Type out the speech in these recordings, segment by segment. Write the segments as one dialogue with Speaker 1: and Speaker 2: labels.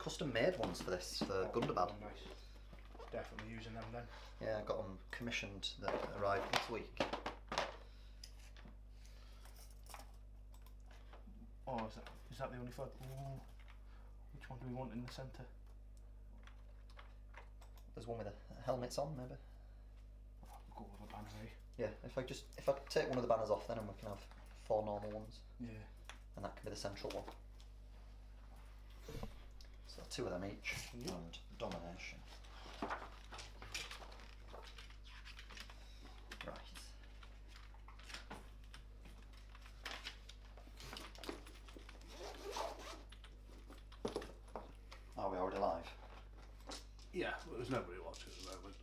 Speaker 1: custom made ones for this, for Gundabad.
Speaker 2: Oh, nice. Definitely using them then.
Speaker 1: Yeah, I got them commissioned that arrived this week.
Speaker 2: Oh, is that the only flag? Ooh. Which one do we want in the centre?
Speaker 1: There's one with the helmets on, maybe.
Speaker 2: I'll go with a banner, eh?
Speaker 1: Yeah, if I take one of the banners off, then we can have 4 normal ones.
Speaker 2: Yeah.
Speaker 1: And that can be the central one. So 2 of them each, and domination. Right. Are we already live?
Speaker 3: Yeah, well, there's nobody watching at the moment.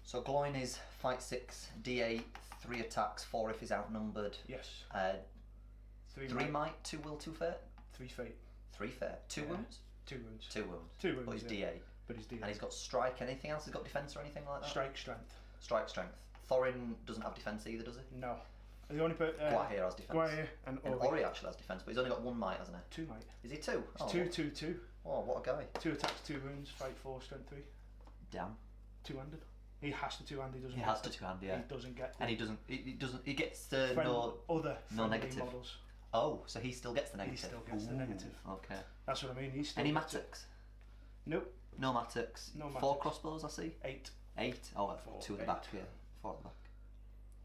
Speaker 1: So Gloin is fight 6, d8, 3 attacks, 4 if he's outnumbered.
Speaker 2: Yes.
Speaker 1: 3 might, 2 will, 2 fate?
Speaker 2: 3 fate.
Speaker 1: 3 fate. 2 wounds?
Speaker 2: 2 wounds.
Speaker 1: 2 wounds.
Speaker 2: 2 wounds.
Speaker 1: But he's d8.
Speaker 2: But he's d8.
Speaker 1: And he's got strike. Anything else? He's got defense or anything like that?
Speaker 2: Strike strength.
Speaker 1: Strike strength. Thorin doesn't have defense either, does he?
Speaker 2: No. The only
Speaker 1: Guahir has defense.
Speaker 2: Guahir and Ori.
Speaker 1: Ori actually has defense, but he's only got 1 might, hasn't he?
Speaker 2: 2 might.
Speaker 1: Is he 2?
Speaker 2: It's 2, 2, 2.
Speaker 1: Oh, what a guy.
Speaker 2: 2 attacks, 2 wounds, fight 4, strength 3.
Speaker 1: Damn.
Speaker 2: 2-handed. He has to 2-hand. He doesn't.
Speaker 1: He has to 2-hand, yeah.
Speaker 2: He doesn't get.
Speaker 1: And he doesn't. He gets
Speaker 2: no
Speaker 1: negative
Speaker 2: models.
Speaker 1: Oh, so he still gets the negative.
Speaker 2: He still gets the negative.
Speaker 1: Okay.
Speaker 2: That's what I mean. He's still.
Speaker 1: Any Matics?
Speaker 2: Nope.
Speaker 1: No Matics.
Speaker 2: No Matics.
Speaker 1: 4 crossbows, I see.
Speaker 2: 8.
Speaker 1: 8. Oh,
Speaker 2: 4,
Speaker 1: 2 at the
Speaker 2: 8.
Speaker 1: back. Yeah, 4 at the back.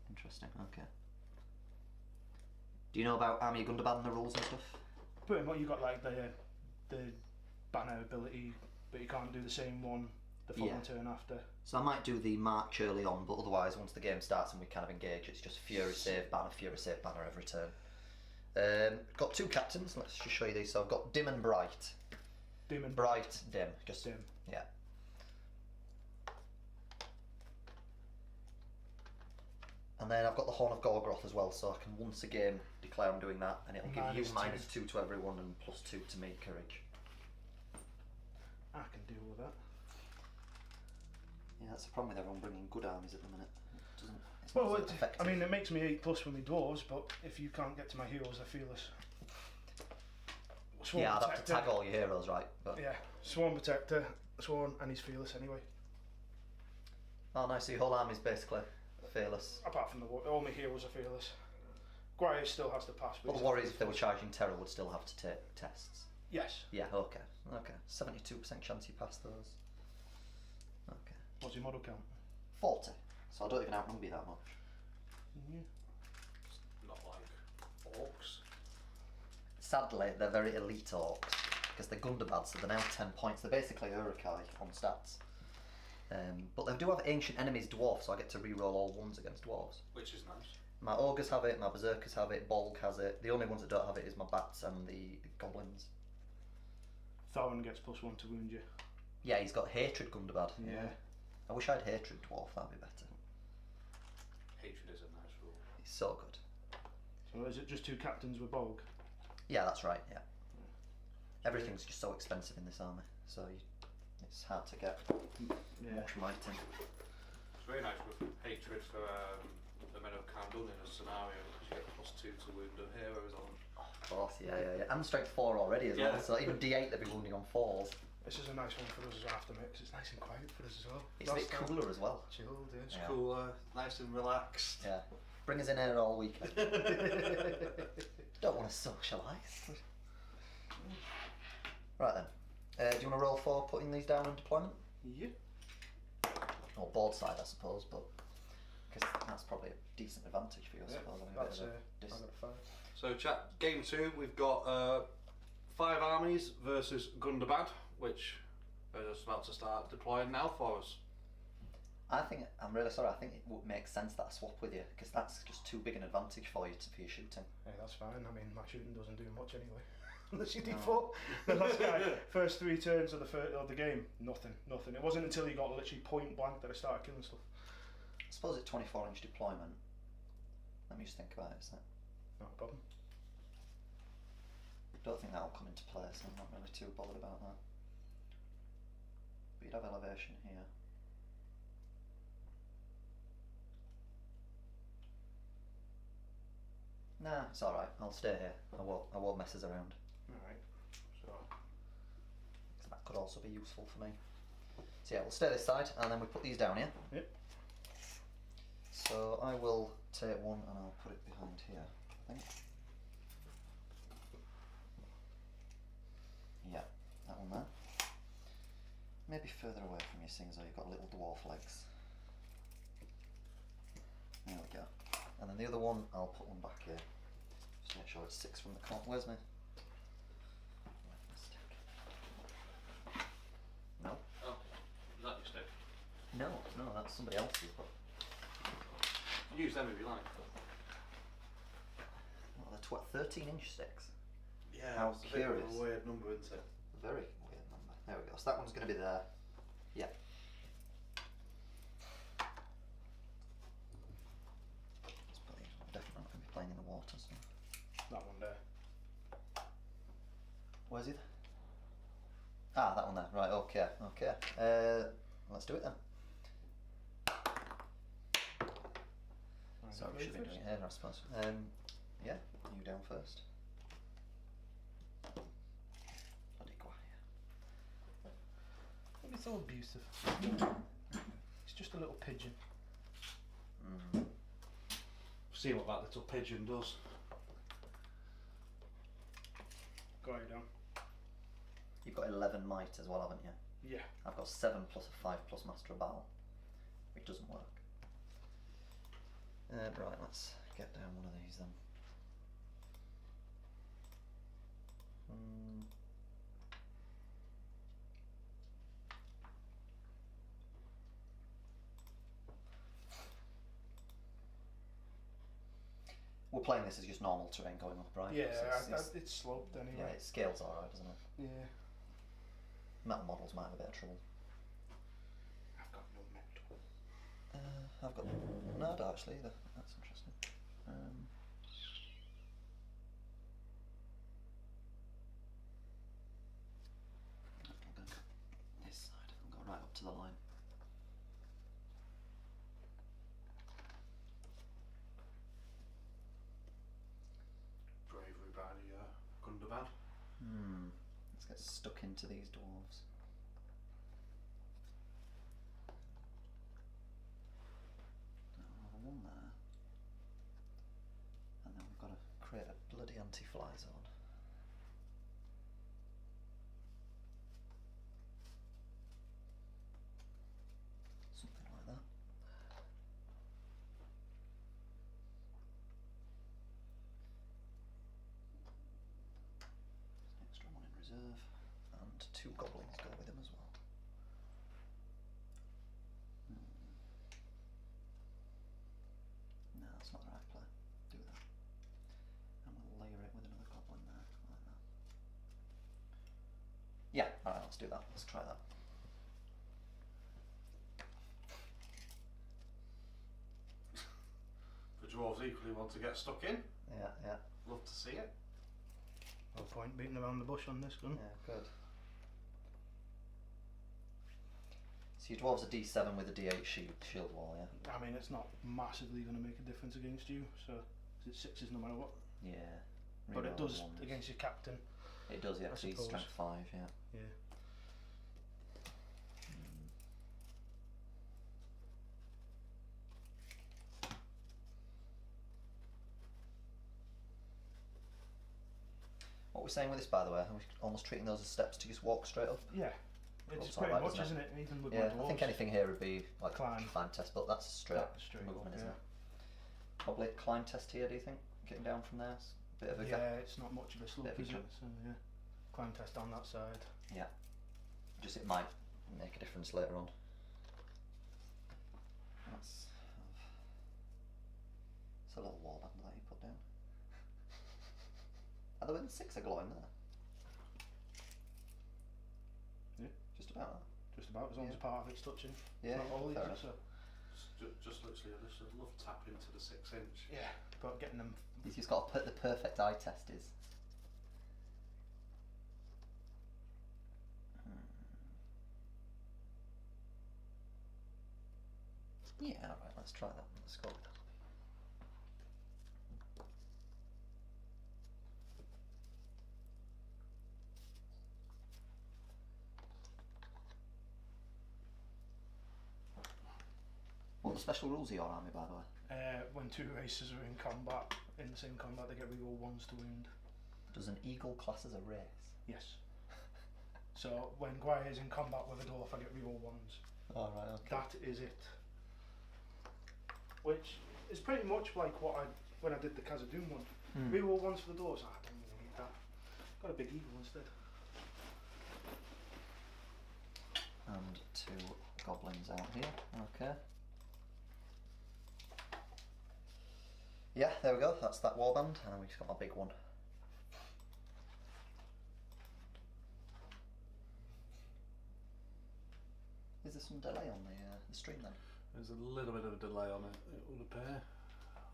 Speaker 1: Interesting. Okay. Do you know about Army of Gundabad and the rules and stuff?
Speaker 2: Pretty much, you got like the banner ability, but you can't do the same one the following turn after.
Speaker 1: So I might do the march early on, but otherwise once the game starts and we kind of engage, it's just Fury save banner every turn. Got 2 captains, let's just show you these. So I've got Dim and Bright.
Speaker 2: Dim and
Speaker 1: Bright, Dim. Just
Speaker 2: Dim.
Speaker 1: Yeah. And then I've got the Horn of Gorgoroth as well, so I can once a game declare I'm doing that, and it'll give you -2 to everyone and +2 to me, courage.
Speaker 2: I can deal with that.
Speaker 1: Yeah, that's the problem with everyone bringing good armies at the minute. It's
Speaker 2: Well,
Speaker 1: not effective.
Speaker 2: I mean, it makes me 8+ with my dwarves, but if you can't get to my heroes, they're fearless. Swarm
Speaker 1: yeah, I'd have to
Speaker 2: Protector.
Speaker 1: tag all your heroes, right? But
Speaker 2: Yeah, Swarm Protector, Sworn, and he's fearless anyway.
Speaker 1: oh, nice. So your whole army's basically fearless.
Speaker 2: Apart from all my heroes are fearless. Guire still has to pass.
Speaker 1: But the warriors, if they were charging terror, would still have to take tests.
Speaker 2: Yes.
Speaker 1: Yeah. Okay. Okay. 72% chance you pass those. Okay.
Speaker 2: What's your model count?
Speaker 1: 40. So I don't even outnumber you that much.
Speaker 2: Yeah.
Speaker 3: Not like orcs.
Speaker 1: Sadly, they're very elite orcs because they're Gundabad, so they're now 10 points. They're basically Uruk-hai on stats. But they do have ancient enemies dwarf, so I get to re-roll all 1s against dwarves.
Speaker 3: Which is nice.
Speaker 1: My ogres have it, my berserkers have it, Bolg has it. The only ones that don't have it is my bats and the goblins.
Speaker 2: Thorin gets +1 to wound you.
Speaker 1: Yeah, he's got hatred Gundabad.
Speaker 2: Yeah.
Speaker 1: I wish I had hatred dwarf. That'd be better.
Speaker 3: Hatred is a nice rule.
Speaker 1: He's so good.
Speaker 2: So is it just 2 captains with Bolg?
Speaker 1: Yeah, that's right. Yeah. Everything's just so expensive in this army, so it's hard to get much might in.
Speaker 3: It's very nice with hatred for the Men of Candle in a scenario because you get +2 to wound of heroes on.
Speaker 1: Of course, yeah. And strength 4 already as well, so even D8 they'd be wounding on 4s.
Speaker 2: This is a nice one for us as well after mix. It's nice and quiet for us as well.
Speaker 1: It's a bit cooler as well.
Speaker 2: Chilled, yeah.
Speaker 3: It's cooler, nice and relaxed.
Speaker 1: Yeah. Bring us in here all weekend. Don't want to socialise. Right then. Do you want to roll for putting these down in deployment?
Speaker 2: Yeah.
Speaker 1: Or board side, I suppose, but because that's probably a decent advantage for you, I suppose. I mean,
Speaker 2: That's
Speaker 1: a bit
Speaker 2: I
Speaker 1: of a
Speaker 2: got a 5.
Speaker 3: So chat, game 2, we've got 5 armies versus Gundabad, which are just about to start deploying now for us.
Speaker 1: I'm really sorry, I think it would make sense that I swap with you, because that's just too big an advantage for you for your shooting.
Speaker 2: Hey, that's fine. I mean, my shooting doesn't do much anyway. Unless you default. The last guy, first 3 turns of the game, nothing. It wasn't until he got literally point blank that I started killing stuff.
Speaker 1: I suppose it's 24-inch deployment. Let me just think about it a sec.
Speaker 2: No problem.
Speaker 1: Don't think that'll come into play, so I'm not really too bothered about that. But you'd have elevation here. Nah, it's alright. I'll stay here. I won't mess us around.
Speaker 2: Alright. So,
Speaker 1: 'Cause that could also be useful for me. So yeah, we'll stay this side and then we put these down here.
Speaker 2: yep.
Speaker 1: So I will take one and I'll put it behind here, I think. Yeah, that one there. Maybe further away from you, seeing as though you've got little dwarf legs. There we go. And then the other one, I'll put one back here. Just make sure it's 6 from the corner. Where's my stick? No?
Speaker 3: Oh, is that your stick?
Speaker 1: No, that's somebody else's. But
Speaker 3: Use them if you like.
Speaker 1: well, they're 13-inch sticks.
Speaker 3: Yeah,
Speaker 1: How
Speaker 3: it's a bit of
Speaker 1: curious.
Speaker 3: a weird number, isn't it?
Speaker 1: Very weird number. There we go. So that one's going to be there. Yeah. Let's put these. I'm definitely not going to be playing in the water. So.
Speaker 2: That one there.
Speaker 1: Where's it? Ah, that one there. Right. Okay. Okay. Let's do it then.
Speaker 2: Right,
Speaker 1: Sorry, we
Speaker 2: you
Speaker 1: should be
Speaker 2: first?
Speaker 1: doing it here, I suppose. Yeah. You down first. Bloody quiet.
Speaker 2: Don't be so abusive. It's just a little pigeon.
Speaker 1: Mm.
Speaker 3: See what that little pigeon does.
Speaker 2: Got it down.
Speaker 1: You've got 11 might as well, haven't you?
Speaker 2: Yeah.
Speaker 1: I've got 7 plus a 5 plus master of battle, which doesn't work. Right, let's get down one of these then. We're playing this as just normal terrain going up, right?
Speaker 2: Yeah,
Speaker 1: So
Speaker 2: it's sloped
Speaker 1: yeah,
Speaker 2: anyway.
Speaker 1: it scales alright, doesn't it?
Speaker 2: Yeah.
Speaker 1: Metal models might have a bit of trouble.
Speaker 2: I've got no metal.
Speaker 1: I've got no, I don't actually either. That's interesting. I'm going to go this side. I'll go right up to the line.
Speaker 3: Bravery by the Gundabad.
Speaker 1: Let's get stuck into these dwarves. One there. And then we've got to create a bloody anti-fly zone. Something like that. There's an extra one in reserve. And 2 goblins go with him as well. No, that's not the right play. Do that. And we'll layer it with another goblin there, like that. Yeah, alright, let's do that. Let's try that.
Speaker 3: The dwarves equally want to get stuck in.
Speaker 1: Yeah, yeah,
Speaker 3: Love to see it.
Speaker 2: No point beating around the bush on this gun.
Speaker 1: yeah, good. So your dwarves are D7 with a D8 shield wall, yeah?
Speaker 2: I mean, it's not massively going to make a difference against you, so it's 6s no matter what.
Speaker 1: Yeah.
Speaker 2: But it
Speaker 1: Reroll
Speaker 2: does
Speaker 1: ones.
Speaker 2: against your captain.
Speaker 1: It does, yeah,
Speaker 2: I
Speaker 1: 'cause he's
Speaker 2: suppose.
Speaker 1: strength 5, yeah.
Speaker 2: Yeah.
Speaker 1: What we're saying with this, by the way, are we almost treating those as steps to just walk straight up?
Speaker 2: Yeah. It's
Speaker 1: Looks
Speaker 2: pretty
Speaker 1: alright,
Speaker 2: much,
Speaker 1: doesn't
Speaker 2: isn't it? Even with
Speaker 1: Yeah,
Speaker 2: my dwarves.
Speaker 1: I think anything here would be like
Speaker 2: Climb.
Speaker 1: a climb test, but that's straight,
Speaker 2: That's straight
Speaker 1: movement,
Speaker 2: up,
Speaker 1: isn't
Speaker 2: yeah.
Speaker 1: it? Probably a climb test here, do you think? Getting down from there? It's a bit of a gap.
Speaker 2: Yeah, it's not much of a slope,
Speaker 1: Bit of a
Speaker 2: is it?
Speaker 1: jump.
Speaker 2: So yeah, climb test on that side.
Speaker 1: Yeah. Just it might make a difference later on. That's it's a little wall band that you put down. Are there 6 are glowing there?
Speaker 2: Yeah.
Speaker 1: Just about that.
Speaker 2: Just about, as long as
Speaker 1: Yeah.
Speaker 2: part of it's touching.
Speaker 1: Yeah,
Speaker 2: Not all,
Speaker 1: fair
Speaker 2: is it?
Speaker 1: enough.
Speaker 2: So
Speaker 3: Just literally just a love tap into the 6-inch.
Speaker 2: yeah, but getting them.
Speaker 1: He's just got to put the perfect eye test is. Yeah, alright, let's try that. Let's go with that. special rules of your army, by the way?
Speaker 2: When two races are in combat, in the same combat, they get reroll 1s to wound.
Speaker 1: Does an eagle class as a race?
Speaker 2: Yes. So when Gwyer is in combat with a dwarf, I get reroll 1s.
Speaker 1: Oh, right, okay.
Speaker 2: That is it. Which is pretty much like when I did the Khazad-dûm one. Reroll 1s for the dwarves. I don't really need that. Got a big eagle instead.
Speaker 1: And 2 goblins out here. Okay. Yeah, there we go. That's that warband, and we just got my big one. Is there some delay on the stream then?
Speaker 3: There's a little bit of a delay on it, it would appear,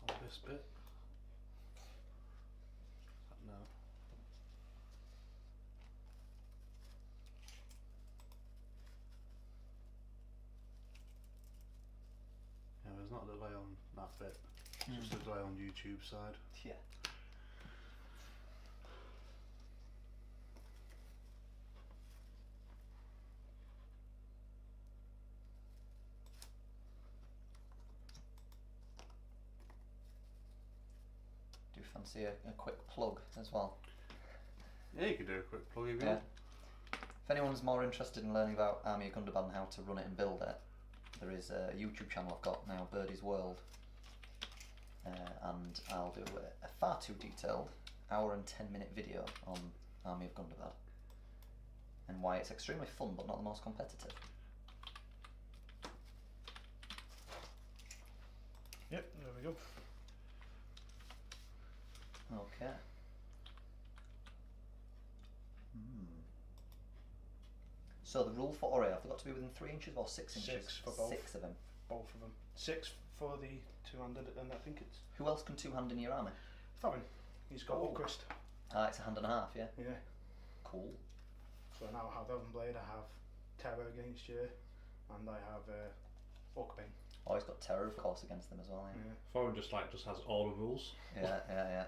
Speaker 3: on this bit. No. Yeah, there's not a delay on that bit, just a delay on YouTube side.
Speaker 1: Yeah. Do you fancy a quick plug as well?
Speaker 3: Yeah, you could do a quick plug if you want.
Speaker 1: If anyone's more interested in learning about Army of Gundabad and how to run it and build it, there is a YouTube channel I've got now, Birdie's World, and I'll do a far too detailed hour and 10-minute video on Army of Gundabad and why it's extremely fun but not the most competitive.
Speaker 2: Yep, there we go.
Speaker 1: Okay. So the rule for Ori, have they got to be within 3 inches or 6 inches?
Speaker 2: 6 for both.
Speaker 1: 6 of them.
Speaker 2: Both of them. 6 for the two-handed, and I think it's
Speaker 1: Who else can two-hand in your army?
Speaker 2: Thorin. He's got Oakrest.
Speaker 1: Ah, it's a hand and a half, yeah?
Speaker 2: Yeah.
Speaker 1: Cool.
Speaker 2: So I now have Elvenblade, I have Terror against you, and I have Oakbane.
Speaker 1: Oh, he's got terror, of course, against them as well, yeah.
Speaker 3: Foreign just has all the rules.
Speaker 1: Yeah.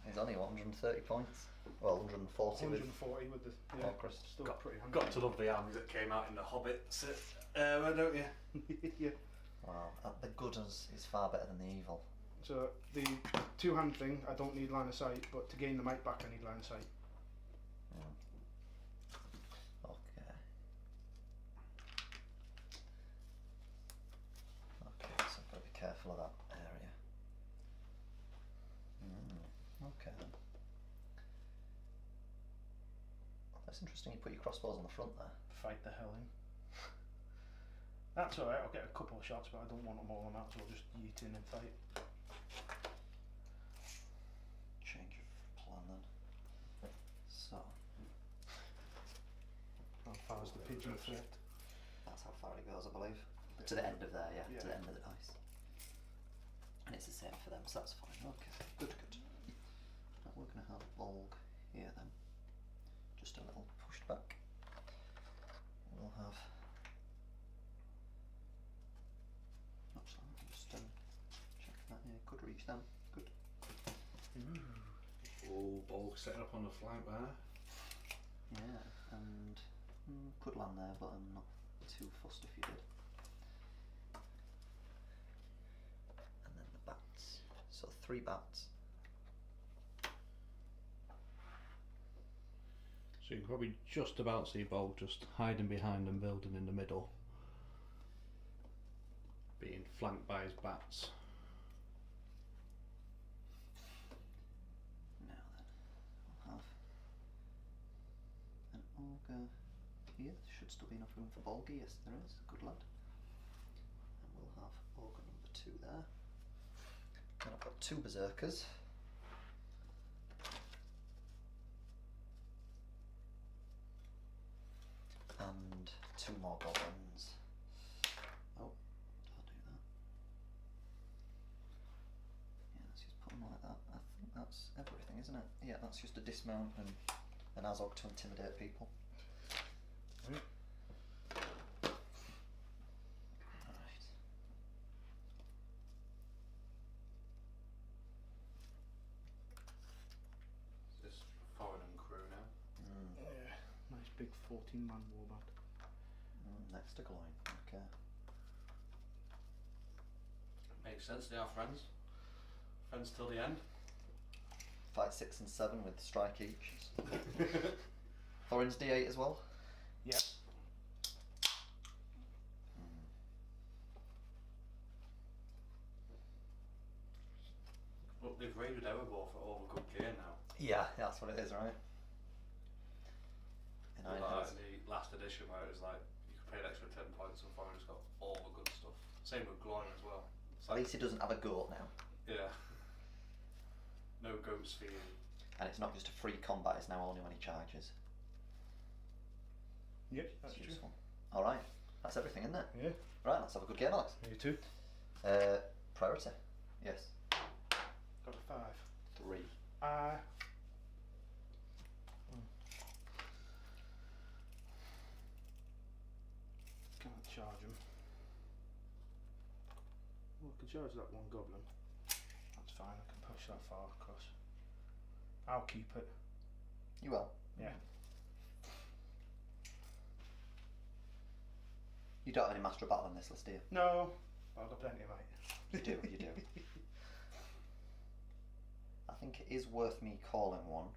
Speaker 1: He's only, what, 130 points? Well, 140
Speaker 2: 140 with the
Speaker 1: Oakrest.
Speaker 2: Still pretty handy.
Speaker 3: Got to love the armies that came out in the Hobbit era, don't you?
Speaker 2: Yeah.
Speaker 1: Wow, the good is far better than the evil.
Speaker 2: So the two-hand thing, I don't need line of sight, but to gain the might back, I need line of sight.
Speaker 1: Okay. Okay, so I've got to be careful of that area. Okay then. That's interesting, you put your crossbows on the front there.
Speaker 2: Fight the hell in. That's alright, I'll get a couple of shots, but I don't want them all on that, so I'll just yeet in and fight.
Speaker 1: Change of plan then. So.
Speaker 2: How far is the pigeon threat?
Speaker 1: That's how far it goes, I believe. To the end of there, yeah. To the end of the dice. And it's the same for them, so that's fine. Okay, good. Right, we're going to have Volg here then. Just a little pushed back. We'll have. Actually, I'm just check that. Yeah, could reach them. Good.
Speaker 3: Oh, Bulk setting up on the flank there.
Speaker 1: Yeah, and could land there, but I'm not too fussed if you did. And then the bats. So 3 bats.
Speaker 3: So you can probably just about see Bulk just hiding behind and building in the middle, being flanked by his bats.
Speaker 1: Now then, we'll have an ogre here. There should still be enough room for Bolgi. Yes, there is. Good lad. And we'll have ogre number 2 there. Then I've got 2 berserkers. And 2 more goblins. Oh, don't do that. Yeah, let's just put them like that. I think that's everything, isn't it? Yeah, that's just a dismount and an Azog to intimidate people. Right.
Speaker 3: Is this foreign and crew now?
Speaker 2: Yeah, nice big 14-man warband.
Speaker 1: Next to Gloin, okay.
Speaker 3: Makes sense, they are friends. Friends till the end.
Speaker 1: Fight 6 and 7 with strike each. Thorin's D8 as well.
Speaker 2: Yep.
Speaker 3: Look, they've raided Erebor for all the good gear now.
Speaker 1: Yeah, that's what it is, right? And
Speaker 3: Like in the last edition where it was like you could pay an extra 10 points and Thorin's got all the good stuff. Same with Gloin as well. It's
Speaker 1: At
Speaker 3: like,
Speaker 1: least he doesn't have a goat now.
Speaker 3: yeah. No goats for you.
Speaker 1: And it's not just a free combat, it's now only when he charges.
Speaker 2: Yep, that's
Speaker 1: It's
Speaker 2: true.
Speaker 1: useful. Alright, that's everything, isn't it?
Speaker 2: Yeah.
Speaker 1: Right, let's have a good game, Alex.
Speaker 2: You too.
Speaker 1: Priority. Yes.
Speaker 2: Got a 5.
Speaker 1: 3.
Speaker 2: Can't charge him. Well, I can charge that one goblin. That's fine, I can push that far across. I'll keep it.
Speaker 1: You will.
Speaker 2: Yeah.
Speaker 1: You don't have any Master of Battle on this list, do you?
Speaker 2: No, but I've got plenty, mate.
Speaker 1: You do, you do. I think it is worth me calling one.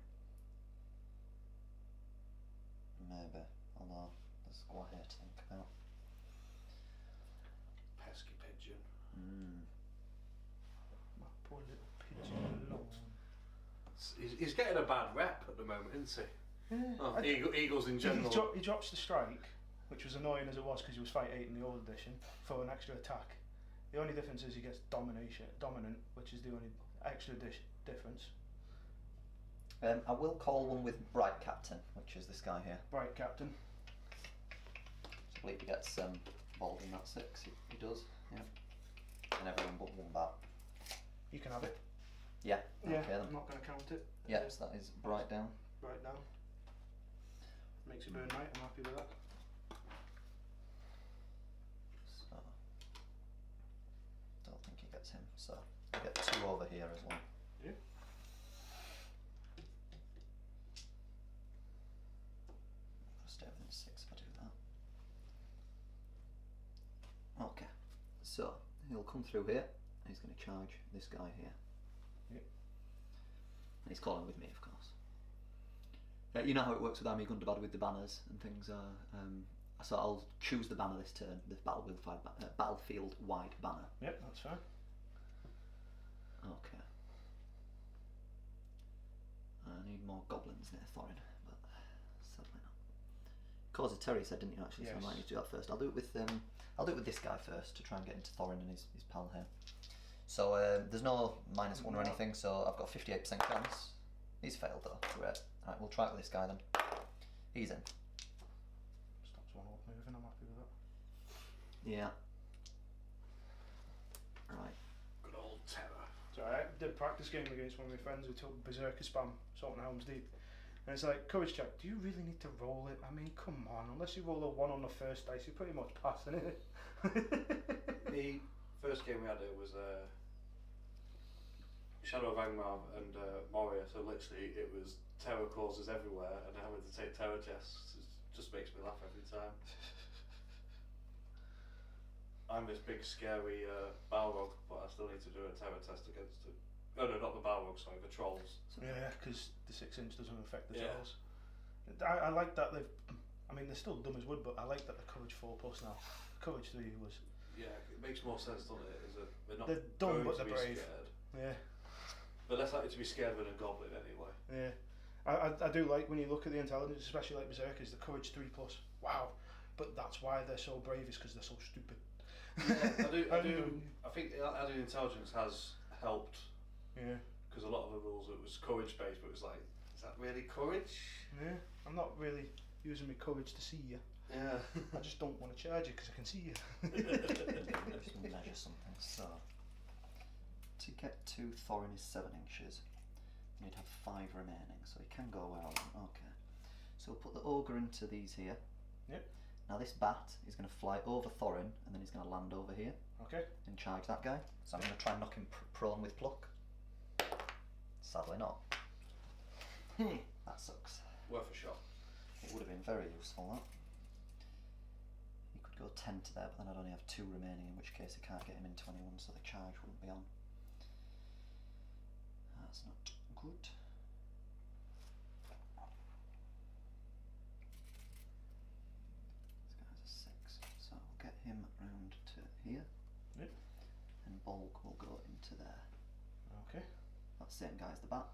Speaker 1: Maybe. Although, there's a squad here to think about.
Speaker 3: Pesky pigeon.
Speaker 2: My poor little pigeon alone.
Speaker 3: He's getting a bad rep at the moment, isn't he?
Speaker 2: Yeah.
Speaker 3: Oh, Eagles in general.
Speaker 2: He drops the strike, which was annoying as it was because he was fight 8 in the old edition, for an extra attack. The only difference is he gets dominant, which is the only extra difference.
Speaker 1: I will call one with Bright Captain, which is this guy here.
Speaker 2: Right, Captain.
Speaker 1: I believe he gets involved in that 6. He does, yeah. And everyone but one bat.
Speaker 2: You can have it.
Speaker 1: Yeah,
Speaker 2: Yeah,
Speaker 1: okay then.
Speaker 2: I'm not going to count it.
Speaker 1: Yeah, so that is Bright down.
Speaker 2: Right now. Makes it burn right, I'm happy with that.
Speaker 1: So, don't think he gets him, so I get 2 over here as well.
Speaker 2: Yeah.
Speaker 1: I'll stay within 6 if I do that. Okay, so he'll come through here. He's going to charge this guy here.
Speaker 2: Yep.
Speaker 1: And he's calling with me, of course. You know how it works with Army Gundabad with the banners and things. So I'll choose the banner this turn, the battlefield-wide banner.
Speaker 2: Yep, that's fine.
Speaker 1: Okay. I need more goblins near Thorin, but sadly not. Cause of Terry said, didn't you actually? So I might need to do that first. I'll do it with this guy first to try and get into Thorin and his pal here. So there's no -1 or anything, so I've got a 58% chance. He's failed though. Great. Alright, we'll try it with this guy then. He's in.
Speaker 2: Stops one up moving, I'm happy with that.
Speaker 1: Yeah. Right.
Speaker 3: Good old terror.
Speaker 2: So I did a practice game against one of my friends who took Berserker spam, Salton Helm's Deep. And it's like, courage check, do you really need to roll it? I mean, come on, unless you roll a 1 on the first dice, you're pretty much passing it.
Speaker 3: The first game we had it was Shadow of Angmar and Moria, so literally it was terror causes everywhere and having to take terror tests just makes me laugh every time. I'm this big scary Balrog, but I still need to do a terror test against it. Oh no, not the Balrog, sorry, the trolls.
Speaker 2: Yeah, because the 6 inch doesn't affect the
Speaker 3: Yeah.
Speaker 2: trolls. I like that they've, I mean they're still dumb as wood, but I like that the courage 4+ now. Courage 3 was,
Speaker 3: Yeah, it makes more sense, doesn't it? Is that they're not
Speaker 2: they're dumb
Speaker 3: going
Speaker 2: but
Speaker 3: to
Speaker 2: they're
Speaker 3: be
Speaker 2: brave.
Speaker 3: scared.
Speaker 2: Yeah.
Speaker 3: But less likely to be scared than a goblin anyway.
Speaker 2: Yeah, I do like when you look at the intelligence, especially like Berserkers, the courage 3+. Wow, but that's why they're so brave, is because they're so stupid.
Speaker 3: Yeah, I do. I think adding intelligence has helped.
Speaker 2: Yeah.
Speaker 3: Because a lot of the rules it was courage based, but it was like, is that really courage?
Speaker 2: Yeah, I'm not really using my courage to see you.
Speaker 3: Yeah.
Speaker 2: I just don't want to charge you because I can see you.
Speaker 1: Just measure something. So, to get to Thorin is 7 inches. And you'd have 5 remaining, so he can go where I want. Okay. So we'll put the ogre into these here.
Speaker 2: Yep.
Speaker 1: Now this bat is going to fly over Thorin, and then he's going to land over here
Speaker 2: Okay.
Speaker 1: and charge that guy. So I'm going to try and knock him prone with pluck. Sadly not. That sucks.
Speaker 3: Worth a shot.
Speaker 1: It would have been very useful, that. He could go 10 to there, but then I'd only have 2 remaining, in which case I can't get him into anyone, so the charge wouldn't be on. That's not good. This guy's a 6, so we'll get him round to here.
Speaker 2: Yep.
Speaker 1: And Bulk will go into there.
Speaker 2: Okay.
Speaker 1: That's the same guy as the bat.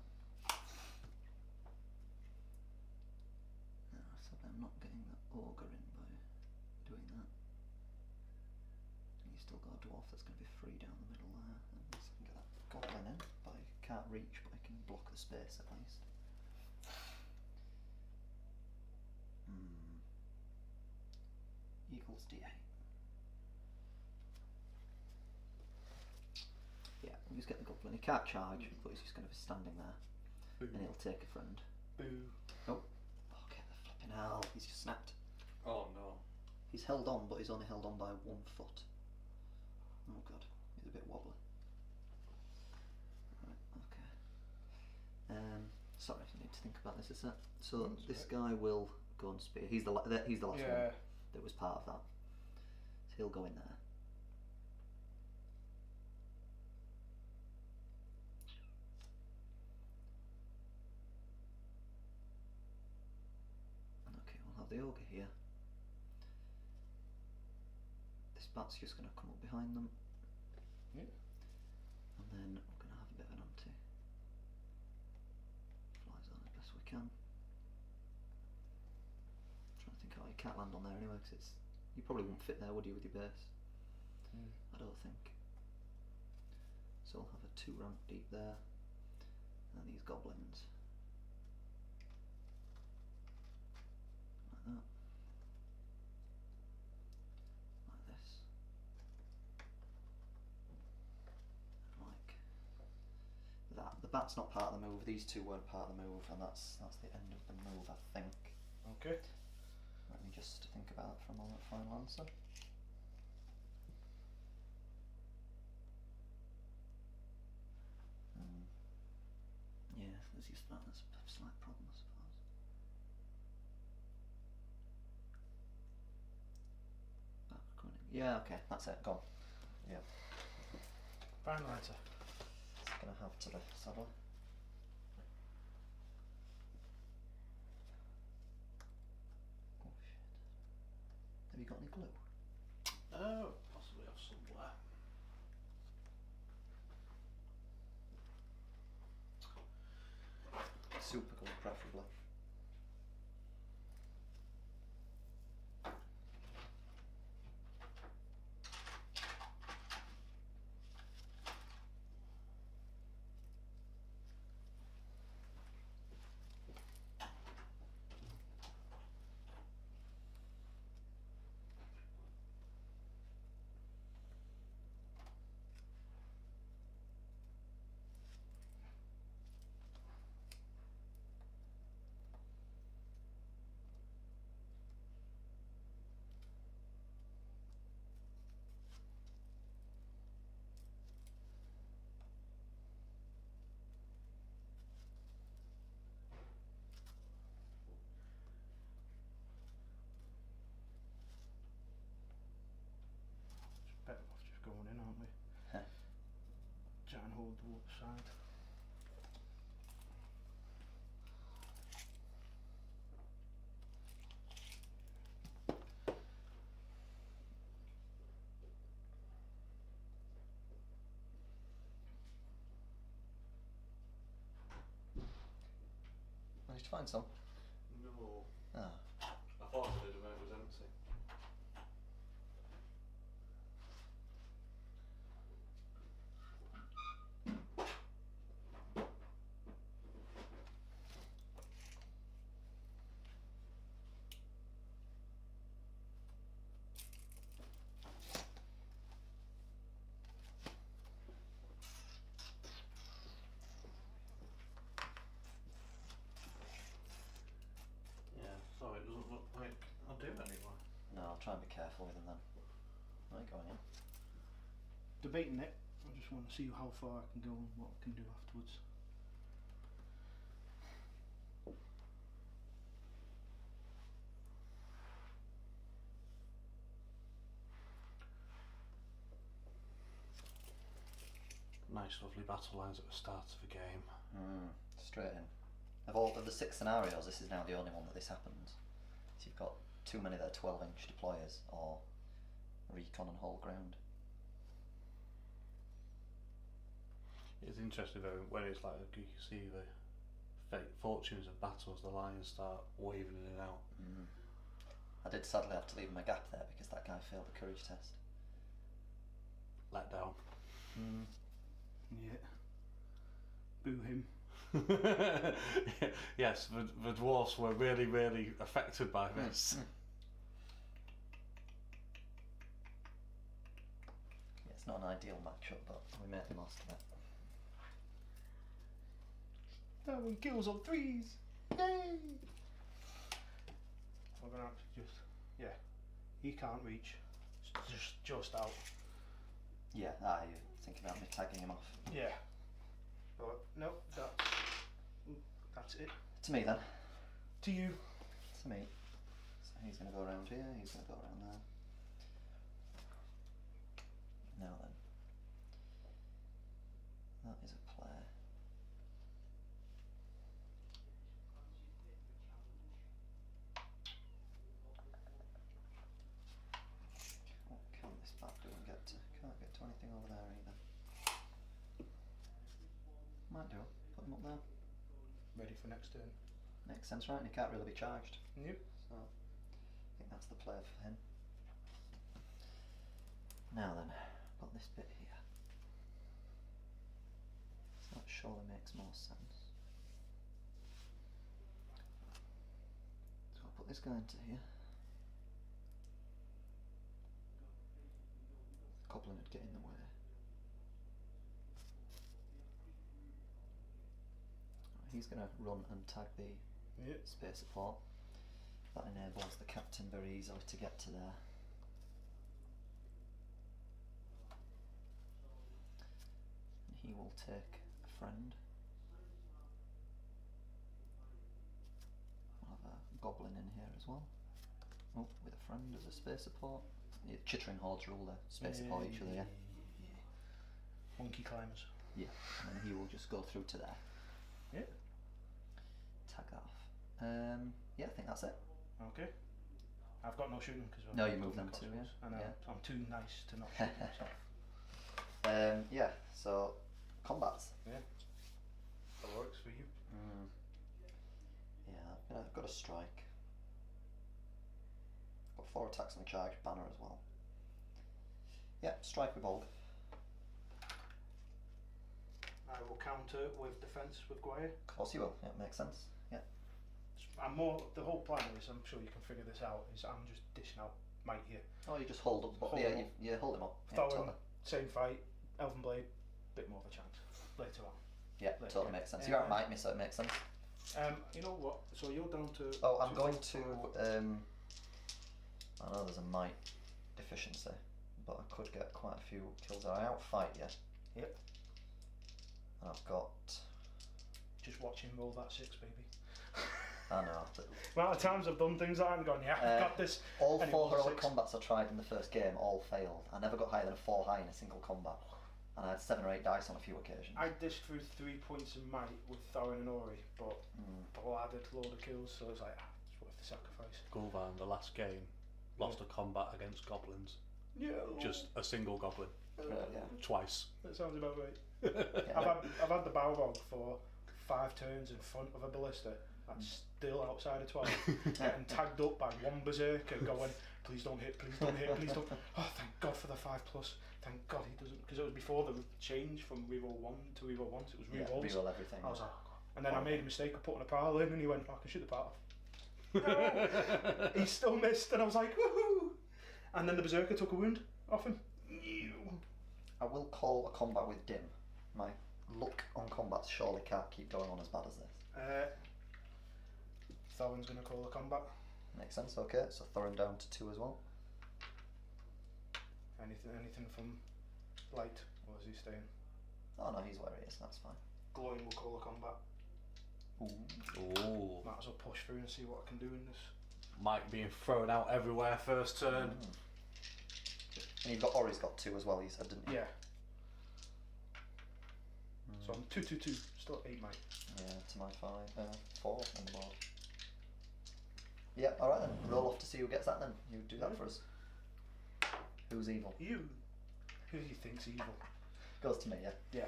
Speaker 1: So I'm not getting the ogre in by doing that. And you still got a dwarf that's going to be free down the middle there. And so I can get that goblin in, but I can't reach, but I can block the space at least. Equals D8. Yeah, we'll just get the goblin. He can't charge, but he's just going to be standing there.
Speaker 2: Boo.
Speaker 1: And he'll take a friend.
Speaker 2: Boo.
Speaker 1: Oh, okay, the flipping hell. He's just snapped.
Speaker 3: Oh no.
Speaker 1: He's held on, but he's only held on by 1 foot. Oh god, he's a bit wobbly. Right, okay. Sorry, I need to think about this a sec. So
Speaker 2: That's
Speaker 1: this
Speaker 2: right.
Speaker 1: guy will go and spear. He's the last one
Speaker 2: Yeah.
Speaker 1: that was part of that. So he'll go in there. Okay, we'll have the ogre here. This bat's just going to come up behind them.
Speaker 2: Yeah.
Speaker 1: And then we're going to have a bit of an anti. Flies on as best we can. Trying to think, oh, you can't land on there anyway, because you probably wouldn't fit there, would you, with your base? I don't think. So we'll have a 2 rank deep there. And these goblins. Like that. Like this. Like that. The bat's not part of the move, these 2 weren't part of the move, and that's the end of the move, I think.
Speaker 2: Okay.
Speaker 1: Let me just think about it for a moment, final answer. Yeah, there's just that, there's a slight problem, I suppose. Yeah, okay, that's it, gone. Yeah.
Speaker 2: Final answer.
Speaker 1: It's gonna have to be, sadly. Oh shit. Have you got any glue?
Speaker 3: Possibly off somewhere.
Speaker 1: Super glue, preferably.
Speaker 2: Better off just going in, aren't we? Try and hold the water side.
Speaker 1: Managed to find some?
Speaker 3: No.
Speaker 1: Ah.
Speaker 3: I thought I did, but it was empty. Yeah, sorry, it doesn't look like I'll do anymore.
Speaker 1: No, I'll try and be careful with them then. Right, going in.
Speaker 2: Debating it. I just want to see how far I can go and what I can do afterwards.
Speaker 3: Nice, lovely battle lines at the start of the game.
Speaker 1: Straight in. Of the 6 scenarios, this is now the only one that this happens. So you've got too many that are 12-inch deployers or recon and hold ground.
Speaker 3: It's interesting though when it's like you can see the fate fortunes of battles. The lines start waving in and out.
Speaker 1: I did sadly have to leave him a gap there because that guy failed the courage test.
Speaker 3: Let down.
Speaker 2: Yeah. Boo him.
Speaker 3: Yes, the dwarfs were really, really affected by this.
Speaker 1: Yeah, it's not an ideal matchup, but we made the most of it.
Speaker 2: That one kills on 3s. Yay! We're gonna have to he can't reach. It's just out.
Speaker 1: Yeah, you're thinking about me tagging him off.
Speaker 2: Yeah. But no, that's it.
Speaker 1: To me then.
Speaker 2: To you.
Speaker 1: To me. So he's going to go around here, he's going to go around there. Now then. That is a play. What can this back do and get to? Can't get to anything over there either. Might do. Put him up there.
Speaker 2: Ready for next turn.
Speaker 1: Makes sense, right? And he can't really be charged.
Speaker 2: Nope.
Speaker 1: So I think that's the play for him. Now then, got this bit here. So that surely makes more sense. So I'll put this guy into here. The goblin would get in the way. He's going to run and tag the space support. That enables the captain very easily to get to there. And he will take a friend. We'll have a goblin in here as well. Oh, with a friend as a space support. The chittering hordes rule the space support each other, yeah.
Speaker 2: Monkey climbers.
Speaker 1: Yeah, and then he will just go through to there.
Speaker 2: Yeah.
Speaker 1: Tag that off. Yeah, I think that's it.
Speaker 2: Okay. I've got no shooting because
Speaker 1: No, you move them too, yeah.
Speaker 2: And
Speaker 1: Yeah.
Speaker 2: I'm too nice to not shoot myself.
Speaker 1: Yeah, so combats.
Speaker 2: Yeah. That works for you.
Speaker 1: Yeah, I've got a strike. Got 4 attacks on the charge banner as well. Yeah, strike with Bolg.
Speaker 2: I will counter with defence with Gwyer.
Speaker 1: Of course you will. Yeah, makes sense. Yeah.
Speaker 2: The whole plan is, I'm sure you can figure this out, is I'm just dishing out might here.
Speaker 1: Oh, you just hold up.
Speaker 2: Hold
Speaker 1: yeah,
Speaker 2: him up.
Speaker 1: you hold him up. Yeah,
Speaker 2: Throw
Speaker 1: totally.
Speaker 2: him, same fight, Elven Blade, bit more of a chance later on.
Speaker 1: Yeah,
Speaker 2: Later,
Speaker 1: totally
Speaker 2: yeah.
Speaker 1: makes sense. You aren't might me, so it makes sense.
Speaker 2: You know what? So you're down to.
Speaker 1: Oh, I'm going to. I know there's a might deficiency, but I could get quite a few kills. I outfight you.
Speaker 2: Yep.
Speaker 1: And I've got.
Speaker 2: Just watch him roll that 6, baby.
Speaker 1: I know.
Speaker 2: The amount of times I've done things that I've gone, yeah, I've got this.
Speaker 1: All
Speaker 2: and it
Speaker 1: 4
Speaker 2: was a
Speaker 1: heroic
Speaker 2: 6.
Speaker 1: combats I tried in the first game all failed. I never got higher than a 4 high in a single combat. And I had 7 or 8 dice on a few occasions.
Speaker 2: I dished through 3 points of might with Thorin and Ori, but bladed a load of kills, so it's like, it's worth the sacrifice.
Speaker 3: Gul'dan, the last game, lost a combat against goblins.
Speaker 2: Yeah.
Speaker 3: Just a single goblin.
Speaker 1: Yeah.
Speaker 3: Twice.
Speaker 2: That sounds about right.
Speaker 1: Yeah.
Speaker 2: I've had the Balrog for 5 turns in front of a ballista. That's still outside of 12. Getting tagged up by one berserker going, please don't hit, please don't hit, please don't. Oh, thank God for the 5+. Thank God he doesn't. Because it was before the change from reroll 1 to reroll 1, so it was rerolls.
Speaker 1: Yeah, reroll everything.
Speaker 2: I was like, oh, and then I made a mistake of putting a pile in, and he went, oh, I can shoot the part off. No! He still missed, and I was like, woohoo! And then the berserker took a wound off him.
Speaker 1: I will call a combat with Dim. My luck on combats surely can't keep going on as bad as this.
Speaker 2: Thorin's going to call a combat.
Speaker 1: Makes sense, okay. So Thorin down to 2 as well.
Speaker 2: Anything from light, or is he staying?
Speaker 1: Oh no, he's where he is, that's fine.
Speaker 2: Glowing will call a combat.
Speaker 3: Ooh.
Speaker 2: Might as well push through and see what I can do in this.
Speaker 3: Mike being thrown out everywhere first turn.
Speaker 1: And you've got Ori's got 2 as well, you said, didn't you?
Speaker 2: Yeah. So I'm 2-2-2, still 8 mate.
Speaker 1: Yeah, to my 4 on the board. Yeah, alright then. Roll off to see who gets that then. You do that for us. Who's evil?
Speaker 2: You. Who you think's evil?
Speaker 1: Goes to me, yeah.
Speaker 2: Yeah.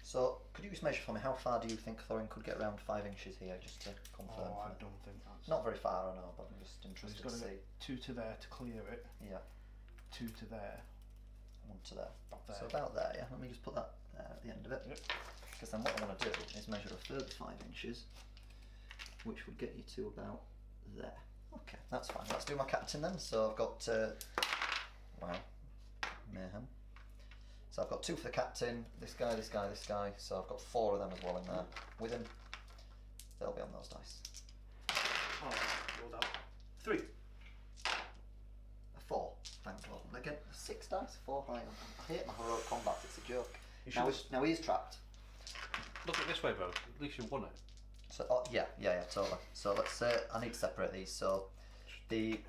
Speaker 1: So, could you just measure for me, how far do you think Thorin could get around 5 inches here, just to confirm?
Speaker 2: Oh, I
Speaker 1: for me?
Speaker 2: don't think that's...
Speaker 1: Not very far, I know, but I'm just
Speaker 2: He's
Speaker 1: interested
Speaker 2: got
Speaker 1: to
Speaker 2: to
Speaker 1: see.
Speaker 2: get 2 to there to clear it.
Speaker 1: Yeah,
Speaker 2: 2 to there.
Speaker 1: 1 to there.
Speaker 2: About there.
Speaker 1: So about there, yeah. Let me just put that there at the end of it.
Speaker 2: Yep.
Speaker 1: Because then what I want to do is measure a further 5 inches, which would get you to about there. Okay, that's fine. Let's do my captain then. So I've got, wow, mayhem. So I've got 2 for the captain, this guy, this guy, this guy. So I've got 4 of them as well in there with him. They'll be on those dice.
Speaker 2: Oh, rolled out. 3.
Speaker 1: A 4. Thank God. Again, 6 dice, 4 high. I hate my heroic combat. It's a joke. Now he's trapped.
Speaker 3: Look at it this way, bro. At least you won it.
Speaker 1: So yeah, totally. So let's say I need to separate these. So the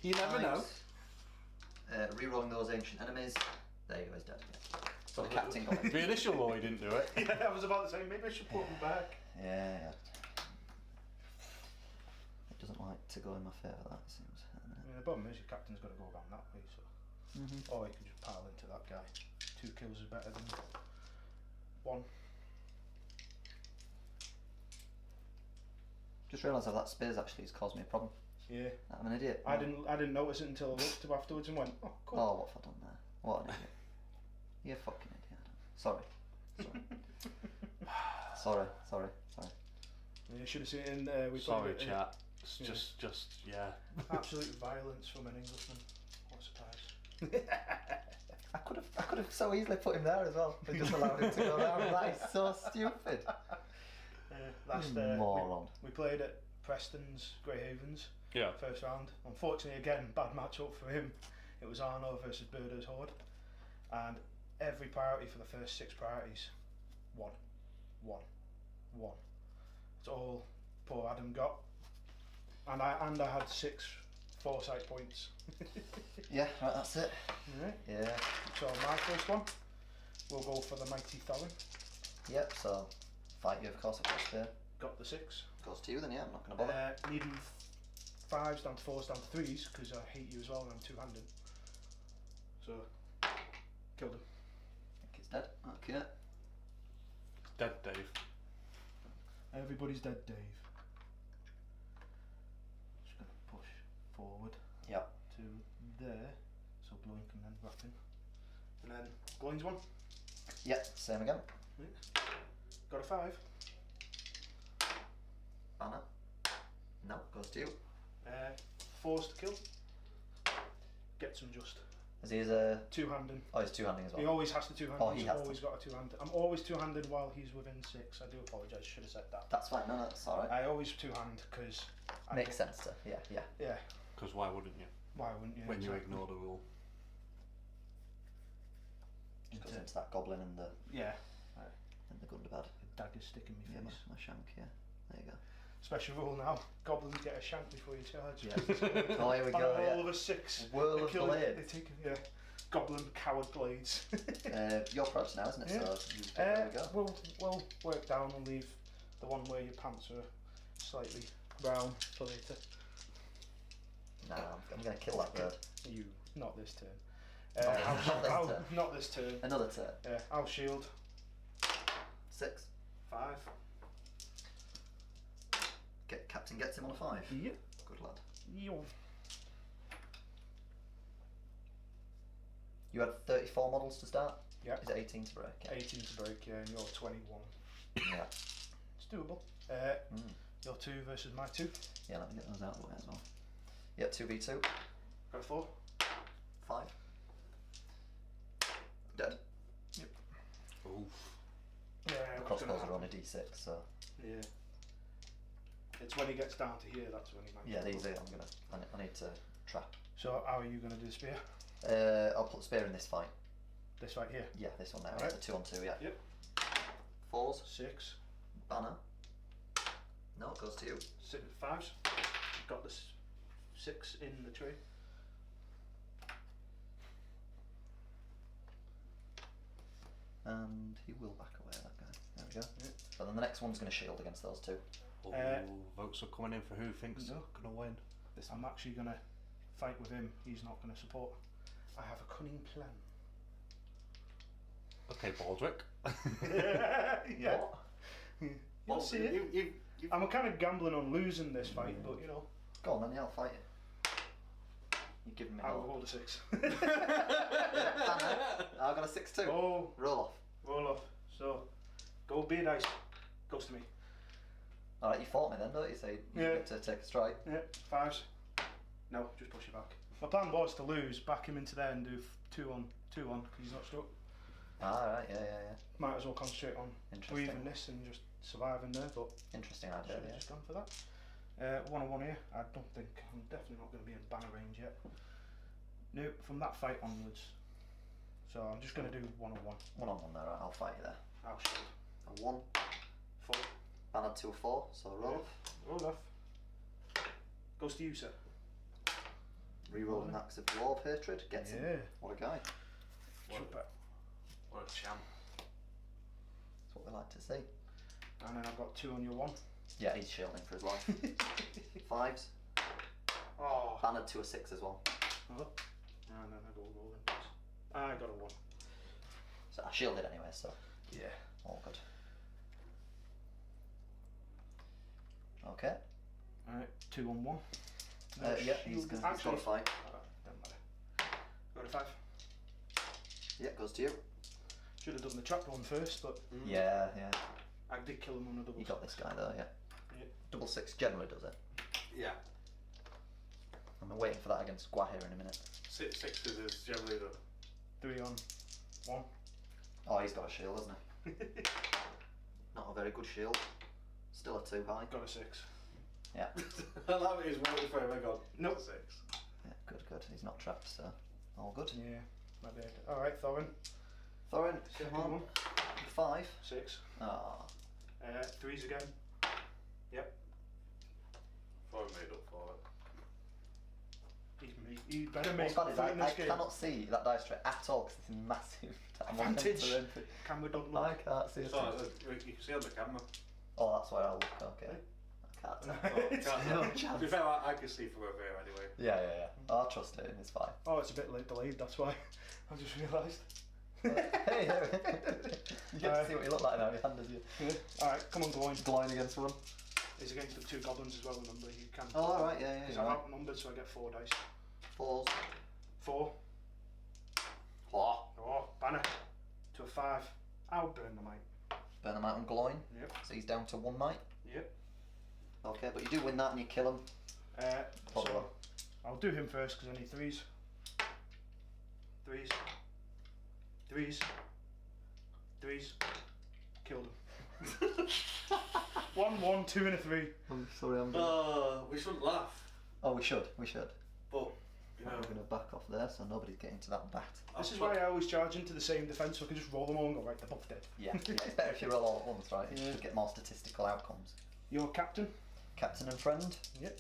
Speaker 3: You never know.
Speaker 1: Rerolling those ancient enemies. There you go, he's dead. Yeah. So the captain got it.
Speaker 3: The initial law, he didn't do it.
Speaker 2: Yeah, I was about to say, maybe I should put him back.
Speaker 1: Yeah. It doesn't like to go in my favour, that seems.
Speaker 2: I mean, the problem is your captain's got to go around that way, so... Or you can just pile into that guy. 2 kills is better than 1.
Speaker 1: Just realised that space actually has caused me a problem.
Speaker 2: Yeah.
Speaker 1: I'm an idiot.
Speaker 2: I didn't notice it until I looked up afterwards and went, oh, cool.
Speaker 1: Oh, what have I done there? What an idiot. You're a fucking idiot. Sorry. Sorry.
Speaker 2: You should have seen it in... we
Speaker 3: Sorry,
Speaker 2: played it,
Speaker 3: chat. It's
Speaker 2: yeah.
Speaker 3: just, yeah.
Speaker 2: Absolute violence from an Englishman. What a surprise.
Speaker 1: I could have so easily put him there as well. They just allowed him to go around. That is so stupid.
Speaker 2: Last
Speaker 1: moron.
Speaker 2: we played at Preston's Grey Havens.
Speaker 3: Yeah.
Speaker 2: First round. Unfortunately, again, bad matchup for him. It was Arno versus Birdo's Horde, and every priority for the first 6 priorities, 1. It's all poor Adam got, and I had 6 foresight points.
Speaker 1: Yeah, right, that's it.
Speaker 2: Right.
Speaker 1: Yeah.
Speaker 2: So my first one, we'll go for the mighty Thorin.
Speaker 1: Yep. So fight you, of course. I've got spear.
Speaker 2: Got the 6.
Speaker 1: Goes to you then. Yeah, I'm not going to bother.
Speaker 2: Needing 5s down to 4s down to 3s because I hate you as well and I'm 2-handed. So, killed him.
Speaker 1: I think he's dead. Okay.
Speaker 3: Dead Dave.
Speaker 2: Everybody's dead, Dave. Just gonna push forward
Speaker 1: Yep.
Speaker 2: to there, so Blowing can then wrap in. And then Glowing's one.
Speaker 1: Yep. Same again.
Speaker 2: Got a 5.
Speaker 1: Banner. No, goes to you.
Speaker 2: 4s to kill. Gets him just.
Speaker 1: Is he a
Speaker 2: 2-handed.
Speaker 1: Oh, he's 2-handing as well.
Speaker 2: He always has to 2-hand.
Speaker 1: Oh, he
Speaker 2: he's
Speaker 1: has
Speaker 2: always got a 2-hand. I'm always 2-handed while he's within 6. I do apologise. Should have said that.
Speaker 1: That's fine. No, that's all right.
Speaker 2: I always 2-hand because.
Speaker 1: Makes sense to. Yeah.
Speaker 2: Yeah.
Speaker 3: Because why wouldn't you?
Speaker 2: Why wouldn't you?
Speaker 3: When you
Speaker 2: Exactly.
Speaker 3: ignore the rule.
Speaker 1: Just goes into that goblin and the
Speaker 2: Yeah.
Speaker 1: Gundabad.
Speaker 2: Daggers stick in
Speaker 1: Yeah,
Speaker 2: my face.
Speaker 1: my shank. Yeah. There you go.
Speaker 2: Special rule now: goblins get a shank before you charge.
Speaker 1: Yeah. Oh, here we
Speaker 2: On
Speaker 1: go.
Speaker 2: a roll
Speaker 1: Yeah.
Speaker 2: of a 6.
Speaker 1: Whirl
Speaker 2: they
Speaker 1: of
Speaker 2: kill
Speaker 1: blade.
Speaker 2: They take goblin coward blades.
Speaker 1: Your approach now, isn't it?
Speaker 2: Yeah.
Speaker 1: So there we go.
Speaker 2: We'll work down and leave the one where your pants are slightly brown for later.
Speaker 1: Nah, I'm going to kill that bird.
Speaker 2: You, not this turn.
Speaker 1: Not this turn.
Speaker 2: Not this turn.
Speaker 1: Another turn.
Speaker 2: I'll shield.
Speaker 1: 6.
Speaker 2: 5.
Speaker 1: Captain gets him on a 5.
Speaker 2: Yep.
Speaker 1: Good lad.
Speaker 2: Yo.
Speaker 1: You had 34 models to start?
Speaker 2: Yeah.
Speaker 1: Is it 18 to break? Yeah.
Speaker 2: 18 to break, yeah, and you're 21.
Speaker 1: Yeah.
Speaker 2: It's doable. Your 2 versus my 2.
Speaker 1: Yeah, let me get those out of the way as well. Yeah, 2v2.
Speaker 2: Got a 4.
Speaker 1: 5. Dead.
Speaker 2: Yep.
Speaker 3: Oof.
Speaker 2: Yeah,
Speaker 1: The
Speaker 2: what's gonna
Speaker 1: crossbows are on
Speaker 2: happen?
Speaker 1: a d6, so.
Speaker 2: Yeah. It's when he gets down to here, that's when he might.
Speaker 1: Yeah, these are. I need to trap.
Speaker 2: So, how are you going to do the spear?
Speaker 1: I'll put spear in this fight.
Speaker 2: This right here.
Speaker 1: Yeah, this one now.
Speaker 2: Alright.
Speaker 1: The 2 on 2, yeah.
Speaker 2: Yep.
Speaker 1: 4s.
Speaker 2: 6.
Speaker 1: Banner. No, it goes to you.
Speaker 2: 5s. Got this 6 in the tree.
Speaker 1: and he will back away, that guy. There we go.
Speaker 2: Yeah.
Speaker 1: But then the next one's going to shield against those two.
Speaker 3: Oh, votes are coming in for who thinks
Speaker 2: No.
Speaker 3: gonna win.
Speaker 2: I'm actually going to fight with him. He's not going to support. I have a cunning plan.
Speaker 3: Okay, Baldrick.
Speaker 2: Yeah.
Speaker 1: What?
Speaker 2: You'll see it. I'm kind of gambling on losing this fight, but you know.
Speaker 1: Go on then, yeah, I'll fight you. You're giving me
Speaker 2: I will
Speaker 1: hope.
Speaker 2: hold a 6.
Speaker 1: I've got a 6 too.
Speaker 2: Oh,
Speaker 1: Roll off.
Speaker 2: roll off. So, go be nice. Goes to me.
Speaker 1: Alright, you fought me then, don't you? So you
Speaker 2: Yeah.
Speaker 1: get to take a strike.
Speaker 2: Yeah, 5s. No, just push it back. My plan was to lose, back him into there and do 2-on, because he's not stuck.
Speaker 1: Alright, yeah.
Speaker 2: Might as well concentrate on
Speaker 1: Interesting.
Speaker 2: breathing this and just surviving there, but
Speaker 1: Interesting
Speaker 2: should
Speaker 1: idea,
Speaker 2: have
Speaker 1: yeah.
Speaker 2: just gone for that. 1-on-1 here. I don't think, I'm definitely not going to be in banner range yet. No, from that fight onwards. So I'm just going to do 1-on-1.
Speaker 1: 1-on-1 there, right, I'll fight you there.
Speaker 2: I'll shield.
Speaker 1: A 1,
Speaker 2: 4.
Speaker 1: bannered to a 4, so roll off.
Speaker 2: Roll off. Goes to you, sir.
Speaker 1: Rerolling Axe of Dwarf Hatred, gets him.
Speaker 2: Yeah.
Speaker 1: What a guy.
Speaker 2: Super.
Speaker 3: What a champ.
Speaker 1: That's what we like to see.
Speaker 2: And then I've got 2 on your 1.
Speaker 1: Yeah, he's shielding for his life. 5s,
Speaker 2: Oh.
Speaker 1: bannered to a 6 as well.
Speaker 2: Oh. And then I go rolling. I got a 1.
Speaker 1: So I shielded anyway, so
Speaker 2: Yeah.
Speaker 1: all good. Okay.
Speaker 2: Alright, 2-on-1.
Speaker 1: Yeah, he's got a fight.
Speaker 2: Doesn't matter. Got a 5.
Speaker 1: Yeah, goes to you.
Speaker 2: Should have done the trapped one first, but
Speaker 1: Yeah.
Speaker 2: I did kill him on a double.
Speaker 1: You got this guy though, yeah.
Speaker 2: Yeah.
Speaker 1: Double 6 generally does it.
Speaker 3: Yeah.
Speaker 1: I'm waiting for that against Gwahir in a minute.
Speaker 3: Sixes is generally the
Speaker 2: 3-on-1.
Speaker 1: Oh, he's got a shield, hasn't he? Not a very good shield. Still a 2 high.
Speaker 2: Got a 6.
Speaker 1: Yeah.
Speaker 3: I love it. He's waiting for him. I got
Speaker 2: Nope.
Speaker 3: 6.
Speaker 1: Yeah, good. He's not trapped, so all good.
Speaker 2: Yeah, my bad. Alright, Thorin.
Speaker 1: Thorin,
Speaker 2: Second
Speaker 1: come on.
Speaker 2: one.
Speaker 1: 5.
Speaker 2: 6.
Speaker 1: Ah.
Speaker 2: 3s again. Yep.
Speaker 3: Thought I made up for it.
Speaker 2: He better
Speaker 1: What's
Speaker 2: make
Speaker 1: bad
Speaker 2: up
Speaker 1: is
Speaker 2: for it
Speaker 1: I
Speaker 2: in this game.
Speaker 1: cannot see that dice tray at all because it's massive.
Speaker 2: Advantage.
Speaker 1: Entry.
Speaker 2: Camera don't
Speaker 1: I
Speaker 2: look.
Speaker 1: can't see it.
Speaker 3: So, you can see on the camera.
Speaker 1: Oh, that's where I'll look. Okay. I can't tell.
Speaker 3: Oh,
Speaker 1: No
Speaker 3: to
Speaker 1: chance.
Speaker 3: be fair, I can see from over here anyway.
Speaker 1: Yeah. I'll trust it. It's fine.
Speaker 2: Oh, it's a bit late delayed, that's why. I just realised.
Speaker 1: Hey, you get to see what you look like now. Your hand is you.
Speaker 2: Yeah. Alright, come on, Gloin.
Speaker 1: Glowing against one.
Speaker 2: It's against the 2 goblins as well, remember? You can.
Speaker 1: Oh, alright, yeah.
Speaker 2: Because
Speaker 1: You're
Speaker 2: I'm
Speaker 1: right.
Speaker 2: outnumbered, so I get 4 dice.
Speaker 1: 4s.
Speaker 2: 4.
Speaker 1: Oh.
Speaker 2: Oh, banner. To a 5. I'll burn the might.
Speaker 1: Burn them out on glowing.
Speaker 2: Yep.
Speaker 1: So he's down to 1 might.
Speaker 2: Yep.
Speaker 1: Okay, but you do win that and you kill him. Probably.
Speaker 2: So I'll do him first because I need 3s. 3s. 3s. 3s. Killed him. 1, 1, 2 and a 3.
Speaker 1: I'm sorry, I'm
Speaker 3: We shouldn't laugh,
Speaker 1: Oh, we should.
Speaker 3: but you know.
Speaker 1: I'm going to back off there so nobody's getting to that bat.
Speaker 2: This is why I always charge into the same defence so I can just roll them all and go, right, they're both dead.
Speaker 1: Yeah, it's better if you roll all at once, right? You
Speaker 2: Yeah.
Speaker 1: should get more statistical outcomes.
Speaker 2: Your captain?
Speaker 1: Captain and friend.
Speaker 2: Yep.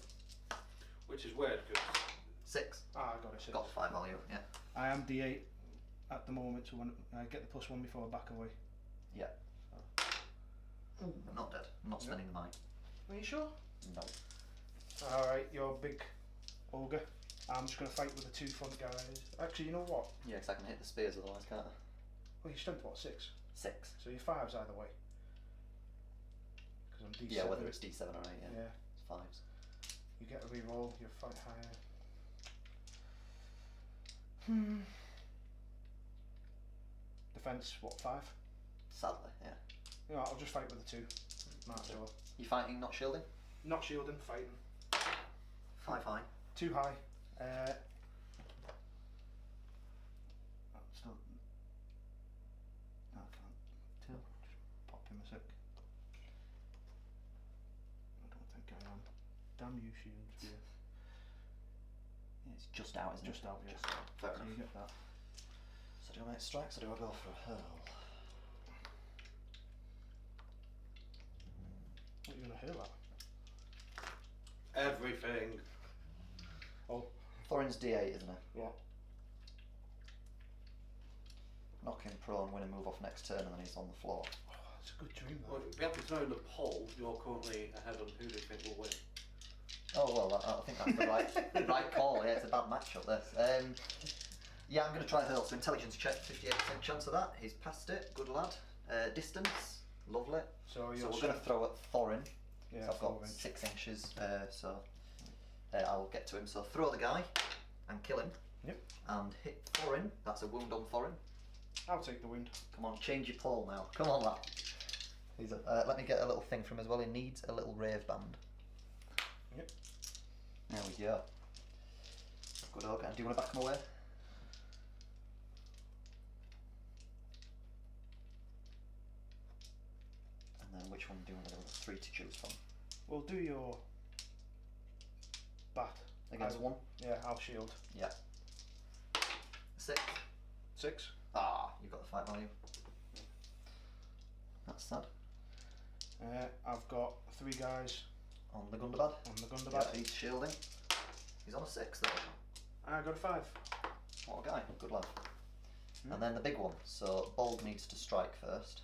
Speaker 3: Which is weird because
Speaker 1: 6.
Speaker 2: Ah, I got a 6.
Speaker 1: Got 5 value, yeah.
Speaker 2: I am D8 at the moment, so when I get the +1 before I back away.
Speaker 1: Yeah. Ooh, I'm not dead. I'm not spending the mine.
Speaker 2: Are you sure?
Speaker 1: No.
Speaker 2: Alright, you're big ogre. I'm just going to fight with the 2 front guys. Actually, you know what?
Speaker 1: Yeah, because I can hit the spears otherwise, can't I?
Speaker 2: Well, your strength, what, 6?
Speaker 1: 6.
Speaker 2: So your 5's either way. Because I'm D7.
Speaker 1: Yeah, whether it's D7 or 8, yeah.
Speaker 2: Yeah.
Speaker 1: It's 5s.
Speaker 2: You get a reroll, you fight higher. Defense, what, 5?
Speaker 1: Sadly, yeah.
Speaker 2: You know, I'll just fight with the 2. Might as well.
Speaker 1: You fighting, not shielding?
Speaker 2: Not shielding, fighting.
Speaker 1: 5 high.
Speaker 2: 2 high. Still. No, I can't. 2. Just pop him a sec. I don't think I am. Damn you, shields. Yeah.
Speaker 1: Yeah, it's just out, isn't
Speaker 2: Just
Speaker 1: it?
Speaker 2: out, yeah.
Speaker 1: Just out. Fair
Speaker 2: So you
Speaker 1: enough.
Speaker 2: get that.
Speaker 1: So do I make strikes or do I go for a hurl?
Speaker 2: What are you going to hurl at?
Speaker 3: everything.
Speaker 2: Oh,
Speaker 1: Thorin's D8, isn't it?
Speaker 2: yeah.
Speaker 1: Knock knock him prone, win a move off next turn, and then he's on the floor.
Speaker 2: Oh, that's a good dream,
Speaker 3: Well,
Speaker 2: that.
Speaker 3: you'd be happy to know in the poll you're currently ahead on who do you think will win.
Speaker 1: Oh well, I think that's the right call. Yeah, it's a bad matchup. This. Yeah, I'm going to try hurl. So intelligence check, 58% chance of that. He's passed it. Good lad. Distance, lovely.
Speaker 2: So
Speaker 1: So we're going to throw at Thorin.
Speaker 2: Yeah,
Speaker 1: So I've got
Speaker 2: 4 inch.
Speaker 1: 6 inches. So I'll get to him. So throw the guy and kill him.
Speaker 2: Yep.
Speaker 1: And hit Thorin. That's a wound on Thorin.
Speaker 2: I'll take the wind.
Speaker 1: Come on, change your pole now. Come on, lad. He's let me get a little thing from him as well. He needs a little rave band.
Speaker 2: Yep.
Speaker 1: There we go. Good dog. And do you want to back him away? And then which one do you want to do? There's 3 to choose from.
Speaker 2: We'll do your bat.
Speaker 1: Against 1?
Speaker 2: Yeah, I'll shield.
Speaker 1: Yeah. 6.
Speaker 2: 6.
Speaker 1: Ah, you've got the fight value. That's sad.
Speaker 2: I've got 3 guys
Speaker 1: On the Gundabad.
Speaker 2: on the Gundabad.
Speaker 1: Yeah, he's shielding. He's on a 6 though.
Speaker 2: I got a 5.
Speaker 1: What a guy. Good lad. And then the big one. So Bold needs to strike first.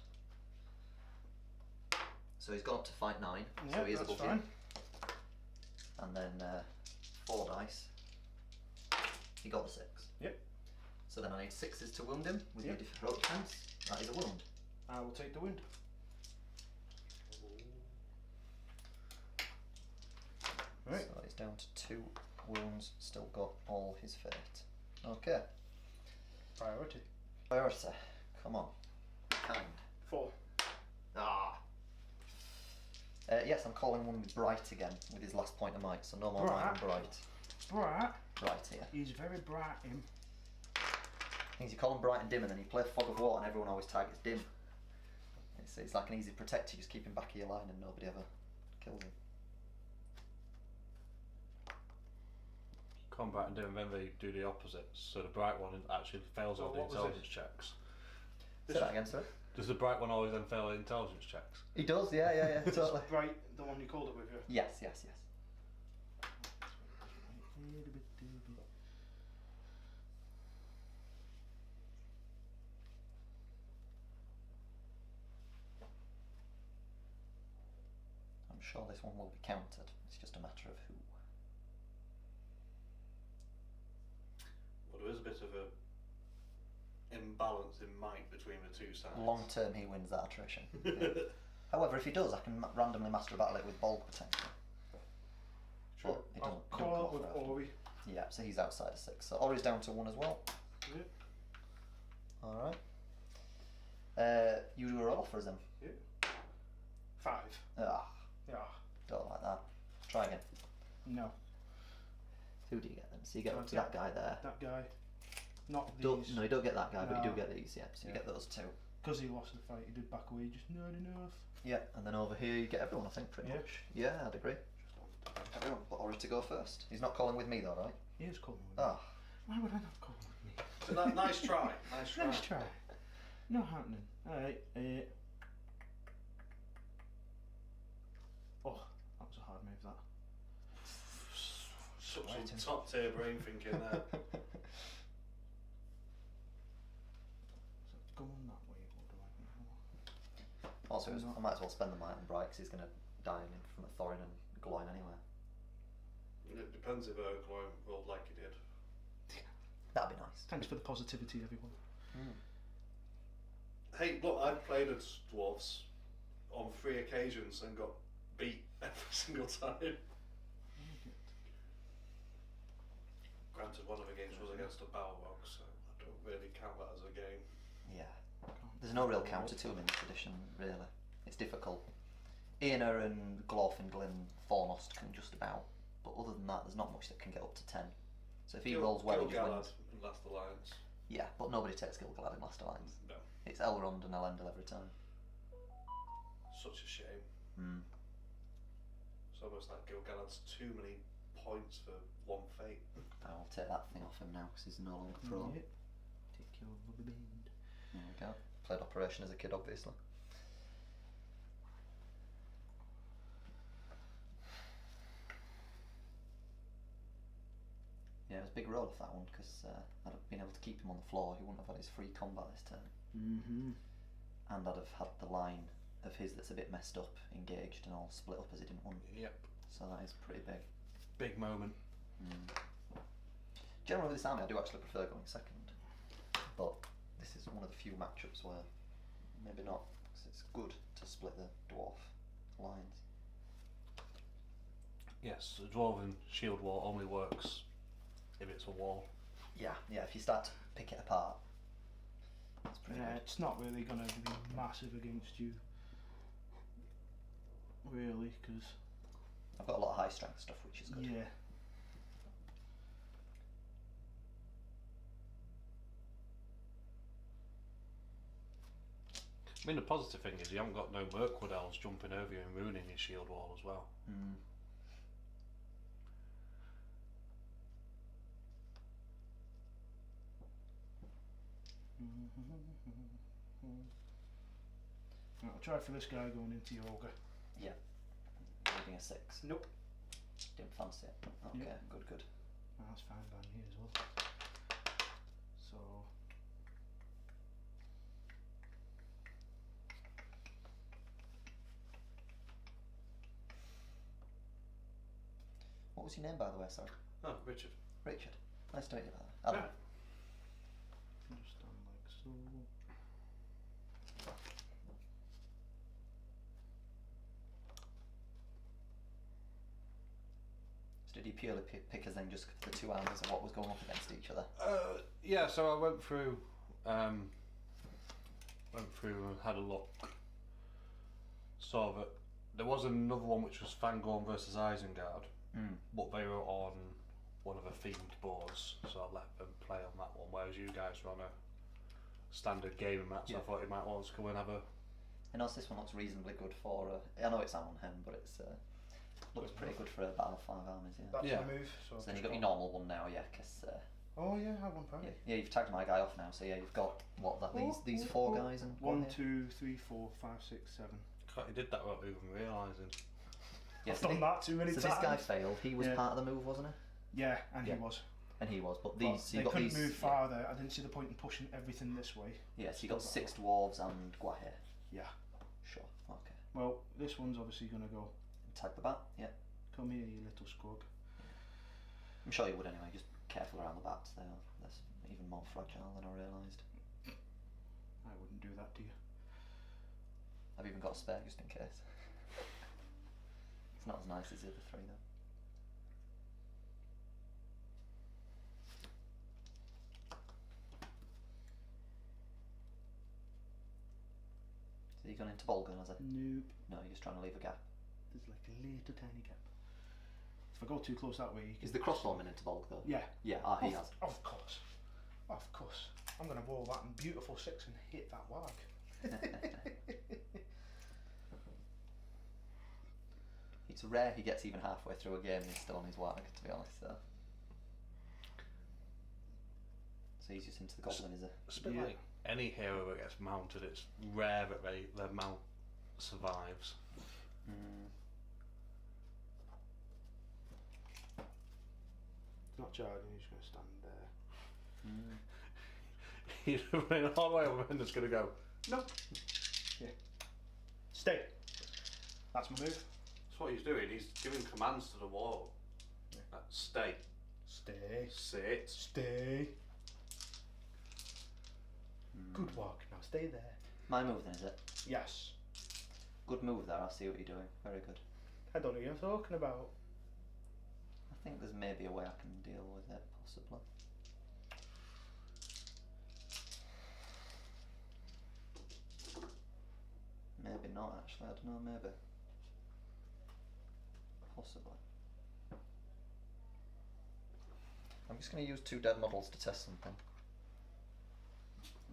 Speaker 1: So he's gone up to fight 9.
Speaker 2: Yeah,
Speaker 1: So he is
Speaker 2: that's
Speaker 1: above you.
Speaker 2: fine.
Speaker 1: And then 4 dice. He got the 6.
Speaker 2: Yep.
Speaker 1: So then I need 6s to wound him with
Speaker 2: Yep.
Speaker 1: your heroic defense. That is a wound.
Speaker 2: I will take the wind. Right.
Speaker 1: So he's down to 2 wounds. Still got all his fate. Okay.
Speaker 2: Priority.
Speaker 1: Priority. Come on. Kind.
Speaker 2: 4.
Speaker 1: Ah. Yes, I'm calling one Bright again with his last point of might, so no more might and Bright.
Speaker 2: Bright.
Speaker 1: Bright here.
Speaker 2: He's very bright, him.
Speaker 1: Things you call him Bright and Dim, and then you play Fog of War, and everyone always targets Dim. It's like an easy protector. You just keep him back of your line, and nobody ever kills him.
Speaker 3: Combat and then they do the opposite. So the bright one actually fails all the
Speaker 2: what was
Speaker 3: intelligence checks.
Speaker 1: Say that again, sir.
Speaker 3: Does the bright one always then fail the intelligence checks?
Speaker 1: He does, yeah, totally.
Speaker 2: Bright, the one you called it with you.
Speaker 1: Yes. I'm sure this one will be counted. It's just a matter of who.
Speaker 3: Well, there is a bit of a imbalance in might between the two sides.
Speaker 1: Long term, he wins that attrition. Yeah. However, if he does, I can randomly master battle it with Bulk potentially.
Speaker 2: Sure.
Speaker 1: But it
Speaker 2: I'll
Speaker 1: don't
Speaker 2: call
Speaker 1: go
Speaker 2: out with
Speaker 1: for it.
Speaker 2: Ori.
Speaker 1: Yeah, so he's outside of 6. So Ori's down to 1 as well.
Speaker 2: Yep.
Speaker 1: Alright. You do a roll for us then.
Speaker 2: 5.
Speaker 1: Ah,
Speaker 2: Yeah.
Speaker 1: don't like that. Try again.
Speaker 2: No.
Speaker 1: Who do you get then? So you get
Speaker 2: So
Speaker 1: up to
Speaker 2: I
Speaker 1: that guy there.
Speaker 2: That guy. Not
Speaker 1: Don't,
Speaker 2: these.
Speaker 1: no, you don't get that guy, but you do
Speaker 2: No.
Speaker 1: get these, yeah. So you
Speaker 2: Yeah.
Speaker 1: get those 2.
Speaker 2: Because he lost the fight, he did back away, just not enough.
Speaker 1: Yeah, and then over here you get everyone, I think, pretty
Speaker 2: Yeah.
Speaker 1: much. Yeah, I'd agree. Everyone, but Ori to go first. He's not calling with me though, right?
Speaker 2: He is calling with me.
Speaker 1: Ah,
Speaker 2: Why would I not call with me?
Speaker 3: So nice try. Nice try.
Speaker 2: Nice try. Not happening. Alright, oh, that was a hard move, that.
Speaker 3: Such
Speaker 2: Right.
Speaker 3: some top tier brain thinking there.
Speaker 2: So go on that way, or do I?
Speaker 1: also,
Speaker 2: I'm not-
Speaker 1: I might as well spend the might on Bright because he's going to die in front of Thorin and Gloin anyway.
Speaker 3: It depends if Ergloin rolled like he did.
Speaker 1: That'd be nice.
Speaker 2: Thanks for the positivity, everyone.
Speaker 3: Hey, look, I've played as dwarves on 3 occasions and got beat every single time. Granted, one of the games was against a Balrog, so I don't really count that as a game.
Speaker 1: Yeah. There's no real counter to him in this edition, really. It's difficult. Iana and Glorfindel and Fornost can just about, but other than that, there's not much that can get up to 10. So if he rolls well, he just wins.
Speaker 3: in Last Alliance.
Speaker 1: Yeah, but nobody takes Gil-galad in Last Alliance.
Speaker 3: No.
Speaker 1: It's Elrond and Elendil every time.
Speaker 3: Such a shame.
Speaker 1: Mm.
Speaker 3: It's almost like Gil-galad's too many points for one fate.
Speaker 1: I'll take that thing off him now because he's no longer prone.
Speaker 2: Yep. Take your rubber band.
Speaker 1: There we go. Played Operation as a kid, obviously. Yeah, it was a big roll off that one because I'd have been able to keep him on the floor, he wouldn't have had his free combat this turn.
Speaker 2: Mm-hmm.
Speaker 1: And I'd have had the line of his that's a bit messed up, engaged and all split up as he didn't want.
Speaker 3: Yep.
Speaker 1: So that is pretty big.
Speaker 3: Big moment.
Speaker 1: Generally with this army I do actually prefer going second, but this is one of the few matchups where maybe not, because it's good to split the dwarf lines.
Speaker 3: Yes, the dwarven shield wall only works if it's a wall.
Speaker 1: Yeah, if you start to pick it apart, it's pretty good.
Speaker 2: It's not really going to be massive against you, really, because...
Speaker 1: I've got a lot of high strength stuff, which is good.
Speaker 2: Yeah.
Speaker 3: I mean, the positive thing is you haven't got no Mirkwood elves jumping over you and ruining your shield wall as well.
Speaker 2: I'll try for this guy going into your ogre.
Speaker 1: Yeah. Leaving a 6.
Speaker 2: Nope.
Speaker 1: Didn't fancy it. Okay,
Speaker 2: Yeah.
Speaker 1: good.
Speaker 2: That's fine by me as well. So...
Speaker 1: What was your name, by the way, sorry?
Speaker 3: Oh, Richard.
Speaker 1: Richard. Nice to meet you, by the way. Adam.
Speaker 2: Just done like so.
Speaker 1: So did you purely pick as then just the two armies and what was going up against each other?
Speaker 3: Yeah, so I went through and had a look. Saw that there was another one which was Fangorn versus Isengard, but they were on one of the themed boards, so I let them play on that one, whereas you guys were on a standard gaming match, so I thought you might want us to go and have a...
Speaker 1: I know this one looks reasonably good for, I know it's Amon Hen, but it's looks pretty good for a Battle of 5 Armies, yeah.
Speaker 2: That's
Speaker 3: Yeah.
Speaker 2: my move. So
Speaker 1: So then you've got your normal one now, yeah, because...
Speaker 2: oh yeah, I have one prior.
Speaker 1: yeah, you've tagged my guy off now, so yeah, you've got, what, these 4 guys and...
Speaker 2: 1, 2, 3, 4, 5, 6, 7.
Speaker 3: God, you did that without even realising.
Speaker 1: Yeah,
Speaker 2: I've done that too many
Speaker 1: so
Speaker 2: times.
Speaker 1: this guy failed, he was
Speaker 2: Yeah.
Speaker 1: part of the move, wasn't
Speaker 2: Yeah, and
Speaker 1: Yeah.
Speaker 2: he was.
Speaker 1: he? And he was, but
Speaker 2: But
Speaker 1: these... so
Speaker 2: they
Speaker 1: you got
Speaker 2: couldn't
Speaker 1: these,
Speaker 2: move farther. I didn't see the point in pushing everything this way.
Speaker 1: Yeah, so you got 6 dwarves and Guahir.
Speaker 2: Yeah.
Speaker 1: Sure, okay.
Speaker 2: Well, this one's obviously going to go.
Speaker 1: Tag the bat, yeah.
Speaker 2: Come here, you little scrug.
Speaker 1: I'm sure you would anyway, just careful around the bats, they're even more fragile than I realised.
Speaker 2: I wouldn't do that to you.
Speaker 1: I've even got a spare just in case. It's not as nice as the other 3 though. So you're going into Bolgan, has it?
Speaker 2: Nope.
Speaker 1: No, you're just trying to leave a gap.
Speaker 2: There's like a little tiny gap. If I go too close that way, you can...
Speaker 1: Is the crossbowman into Bolg though?
Speaker 2: Yeah.
Speaker 1: Yeah, he has.
Speaker 2: Of course. Of course. I'm going to roll that in beautiful 6 and hit that wag.
Speaker 1: It's rare he gets even halfway through a game and he's still on his wag, to be honest. So he's just into the goblin, is it?
Speaker 3: It's a bit like any hero that gets mounted, it's rare that their mount survives.
Speaker 2: He's not charging, he's just going to stand there.
Speaker 3: He's running all the way over and just going to go,
Speaker 2: No. Yeah. Stay. That's my move.
Speaker 3: that's what he's doing, he's giving commands to the wall.
Speaker 2: Yeah.
Speaker 3: Stay.
Speaker 2: Stay.
Speaker 3: Sit.
Speaker 2: Stay. Good work. Now stay there.
Speaker 1: My move then, is it?
Speaker 2: Yes.
Speaker 1: Good move there, I see what you're doing. Very good.
Speaker 2: I don't know what you're talking about.
Speaker 1: I think there's maybe a way I can deal with it, possibly. Maybe not actually, I don't know, maybe. Possibly. I'm just going to use 2 dead models to test something.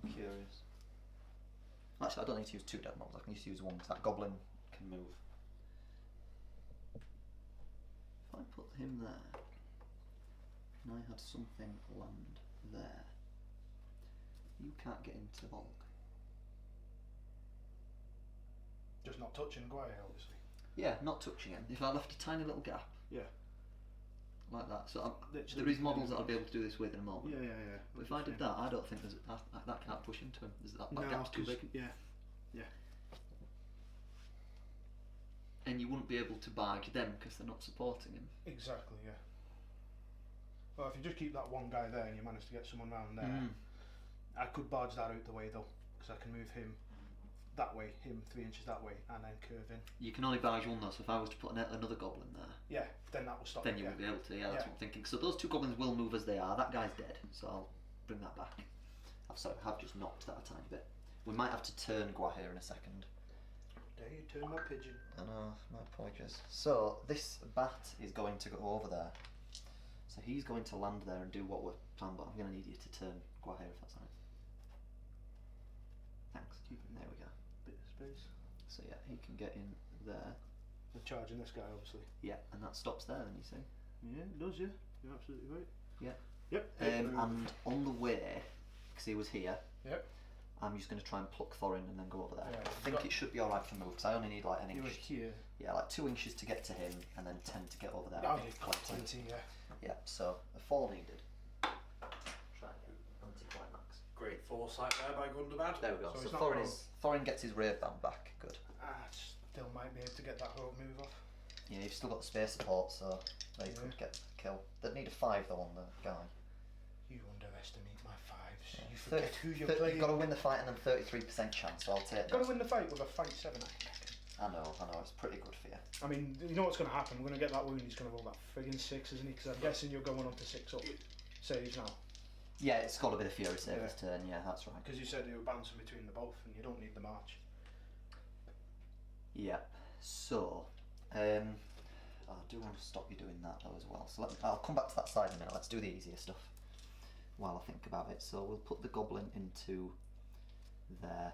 Speaker 1: I'm curious. Actually, I don't need to use 2 dead models, I can just use 1 because that goblin can move. If I put him there, and I had something land there, you can't get into Volk.
Speaker 2: Just not touching Guy, obviously.
Speaker 1: Yeah, not touching him. If I left a tiny little gap,
Speaker 2: Yeah.
Speaker 1: like that. So
Speaker 2: Literally
Speaker 1: there is models
Speaker 2: anything.
Speaker 1: that I'll be able to do this with in a moment.
Speaker 2: Yeah.
Speaker 1: But if I did that, I don't think that can't push into him. That gap's too big.
Speaker 2: Yeah.
Speaker 1: And you wouldn't be able to barge them because they're not supporting him.
Speaker 2: Exactly, yeah. Well, if you just keep that one guy there and you manage to get someone round there, I could barge that out the way though, because I can move him that way, him 3 inches that way, and then curve in.
Speaker 1: You can only barge one though, so if I was to put another goblin there,
Speaker 2: Yeah, then that will stop.
Speaker 1: then you wouldn't be able to. Yeah, that's what I'm thinking. So those 2 goblins will move as they are. That guy's dead, so I'll bring that back. I've just knocked that a tiny bit. We might have to turn Guahir in a second.
Speaker 2: Dare you turn my pigeon?
Speaker 1: I know, my apologies. So this bat is going to go over there. So he's going to land there and do what we're planning, but I'm going to need you to turn Guahir if that's alright. Thanks. There we go.
Speaker 2: Bit of space.
Speaker 1: So yeah, he can get in there.
Speaker 2: We're charging this guy, obviously.
Speaker 1: Yeah, and that stops there then, you see.
Speaker 2: Yeah, it does, yeah. You're absolutely right.
Speaker 1: Yeah.
Speaker 2: Yep.
Speaker 1: And on the way, because he was here,
Speaker 2: Yep.
Speaker 1: I'm just going to try and pluck Thorin and then go over there.
Speaker 2: Yeah,
Speaker 1: I think it should be alright for move, because I only need like an
Speaker 2: You were
Speaker 1: inch.
Speaker 2: here.
Speaker 1: Yeah, like 2 inches to get to him, and then 10 to get over there.
Speaker 2: Oh,
Speaker 1: I think
Speaker 2: you've got
Speaker 1: plenty.
Speaker 2: plenty, yeah.
Speaker 1: Yeah, so a 4 needed. Try anti-climax.
Speaker 3: Great foresight there by Gundabad.
Speaker 1: There we go.
Speaker 2: So
Speaker 1: So,
Speaker 2: it's not
Speaker 1: Thorin
Speaker 2: wrong.
Speaker 1: Thorin gets his rave band back. Good.
Speaker 2: Still might be able to get that whole move off.
Speaker 1: Yeah, you've still got the space support, so they could get the kill. They'd need a 5 though on the guy.
Speaker 2: You underestimate my 5s.
Speaker 1: Yeah.
Speaker 2: You forget who you're
Speaker 1: 30
Speaker 2: playing.
Speaker 1: You've got to win the fight and then 33% chance, so I'll take
Speaker 2: Got
Speaker 1: that.
Speaker 2: to win the fight with a fight 7, I reckon.
Speaker 1: I know, it's pretty good for you.
Speaker 2: I mean, you know what's going to happen? We're going to get that wound, he's going to roll that friggin' 6, isn't he? Because I'm guessing you're going on to 6 up saves now.
Speaker 1: Yeah, it's got a bit of Fury save this turn, yeah, that's right.
Speaker 2: Because you said you were bouncing between the both and you don't need the march.
Speaker 1: Yeah, so, I do want to stop you doing that though as well. So I'll come back to that side in a minute, let's do the easier stuff while I think about it. So we'll put the goblin into there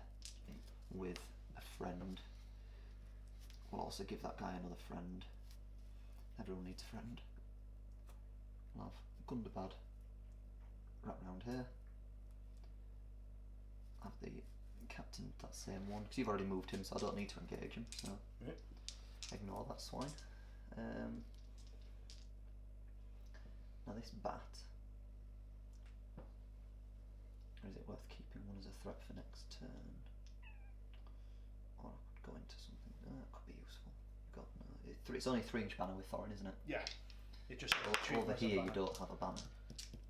Speaker 1: with a friend. We'll also give that guy another friend. Everyone needs a friend. We'll have Gundabad right round here. Have the captain, that same one, because you've already moved him, so I don't need to engage him, so ignore that swine. Now this bat, or is it worth keeping one as a threat for next turn? Or I could go into something, that could be useful. It's only 3-inch banner with Thorin, isn't it?
Speaker 2: Yeah. It just
Speaker 1: Over here you don't have a banner.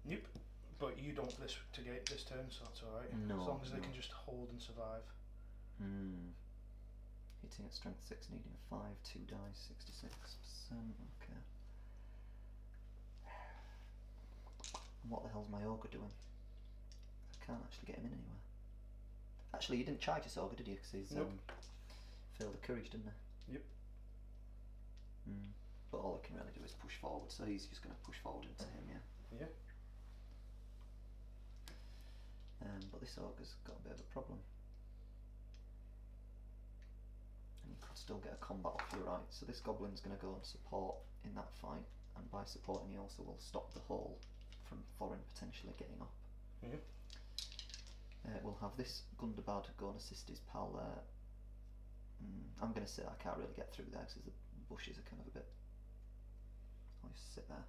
Speaker 2: Nope. But you don't to get this turn, so that's alright.
Speaker 1: No,
Speaker 2: as long as they
Speaker 1: no.
Speaker 2: can just hold and survive.
Speaker 1: Hitting at strength 6, needing a 5, 2 dice, 66%, okay. And what the hell's my ogre doing? I can't actually get him in anywhere. Actually, you didn't charge this ogre, did you? Because he's
Speaker 2: Nope.
Speaker 1: failed the courage, didn't he?
Speaker 2: Yep.
Speaker 1: But all I can really do is push forward, so he's just going to push forward into him, yeah.
Speaker 2: Yeah.
Speaker 1: But this ogre's got a bit of a problem. And you could still get a combat off your right, so this goblin's going to go and support in that fight, and by supporting he also will stop the hole from Thorin potentially getting up.
Speaker 2: Yeah.
Speaker 1: We'll have this Gundabad go and assist his pal there. I'm going to say I can't really get through there because the bushes are kind of a bit... I'll just sit there.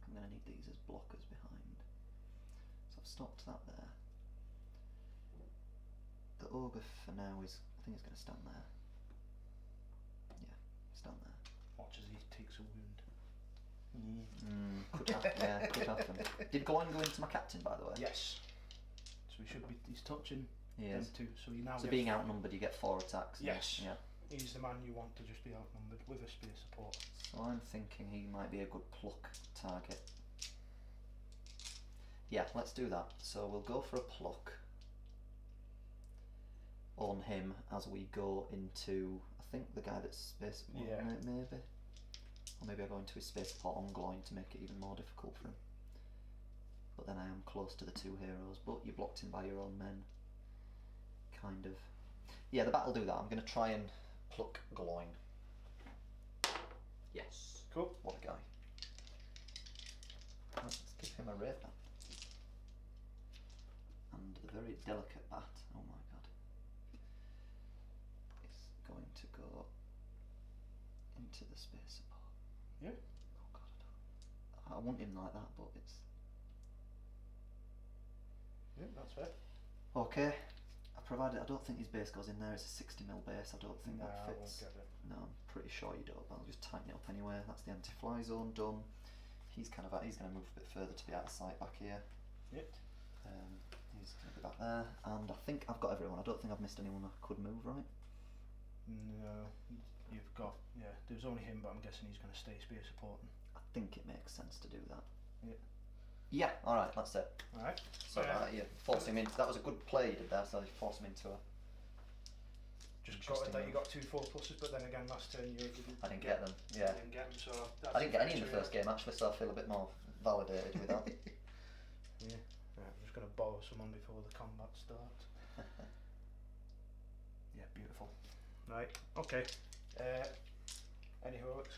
Speaker 1: I'm going to need these as blockers behind. So I've stopped that there. The ogre for now is, I think he's going to stand there. Yeah, stand there.
Speaker 2: Watch as he takes a wound.
Speaker 1: Could happen, yeah, could happen. Did go into my captain, by the way?
Speaker 2: Yes. So he should be, he's touching
Speaker 1: He is.
Speaker 2: them too. So he now
Speaker 1: So
Speaker 2: gets,
Speaker 1: being outnumbered, you get 4 attacks. and-
Speaker 2: Yes.
Speaker 1: Yeah.
Speaker 2: he's the man you want to just be outnumbered with a spear support.
Speaker 1: So I'm thinking he might be a good pluck target. Yeah, let's do that. So we'll go for a pluck on him as we go into, I think the guy that's space,
Speaker 2: Yeah.
Speaker 1: maybe. Or maybe I go into his space support on Gloin to make it even more difficult for him. But then I am close to the 2 heroes, but you're blocked in by your own men. Kind of. Yeah, the bat will do that. I'm going to try and pluck Gloin. Yes.
Speaker 2: Cool.
Speaker 1: What a guy. Let's give him a rave bat. And the very delicate bat, oh my god, is going to go into the space support.
Speaker 2: Yeah.
Speaker 1: Oh god, I don't. I want him like that, but it's
Speaker 2: Yeah, that's fair.
Speaker 1: okay. I don't think his base goes in there. It's a 60mm base. I don't think
Speaker 2: Nah,
Speaker 1: that
Speaker 2: I won't
Speaker 1: fits.
Speaker 2: get it.
Speaker 1: No, I'm pretty sure you don't. But I'll just tighten it up anyway. That's the anti-fly zone done. He's going to move a bit further to be out of sight back here.
Speaker 2: Yep.
Speaker 1: He's going to be back there, and I think I've got everyone. I don't think I've missed anyone I could move, right?
Speaker 2: No, you've got, yeah, there's only him, but I'm guessing he's going to stay spear supporting.
Speaker 1: I think it makes sense to do that.
Speaker 2: Yeah.
Speaker 1: Yeah, alright, that's it.
Speaker 2: Alright.
Speaker 1: So you force him in. That was a good play you did there, so you force him into a...
Speaker 2: Just got it that you got 2 4+, but then again last turn you didn't.
Speaker 1: I didn't get them, yeah.
Speaker 2: You didn't get them, so that's
Speaker 1: I didn't get any in the
Speaker 2: actually,
Speaker 1: first game actually, so I feel a bit more validated with that.
Speaker 2: Yeah. Right, I'm just going to borrow someone before the combat starts. Yeah, beautiful. Right, okay. Any heroics?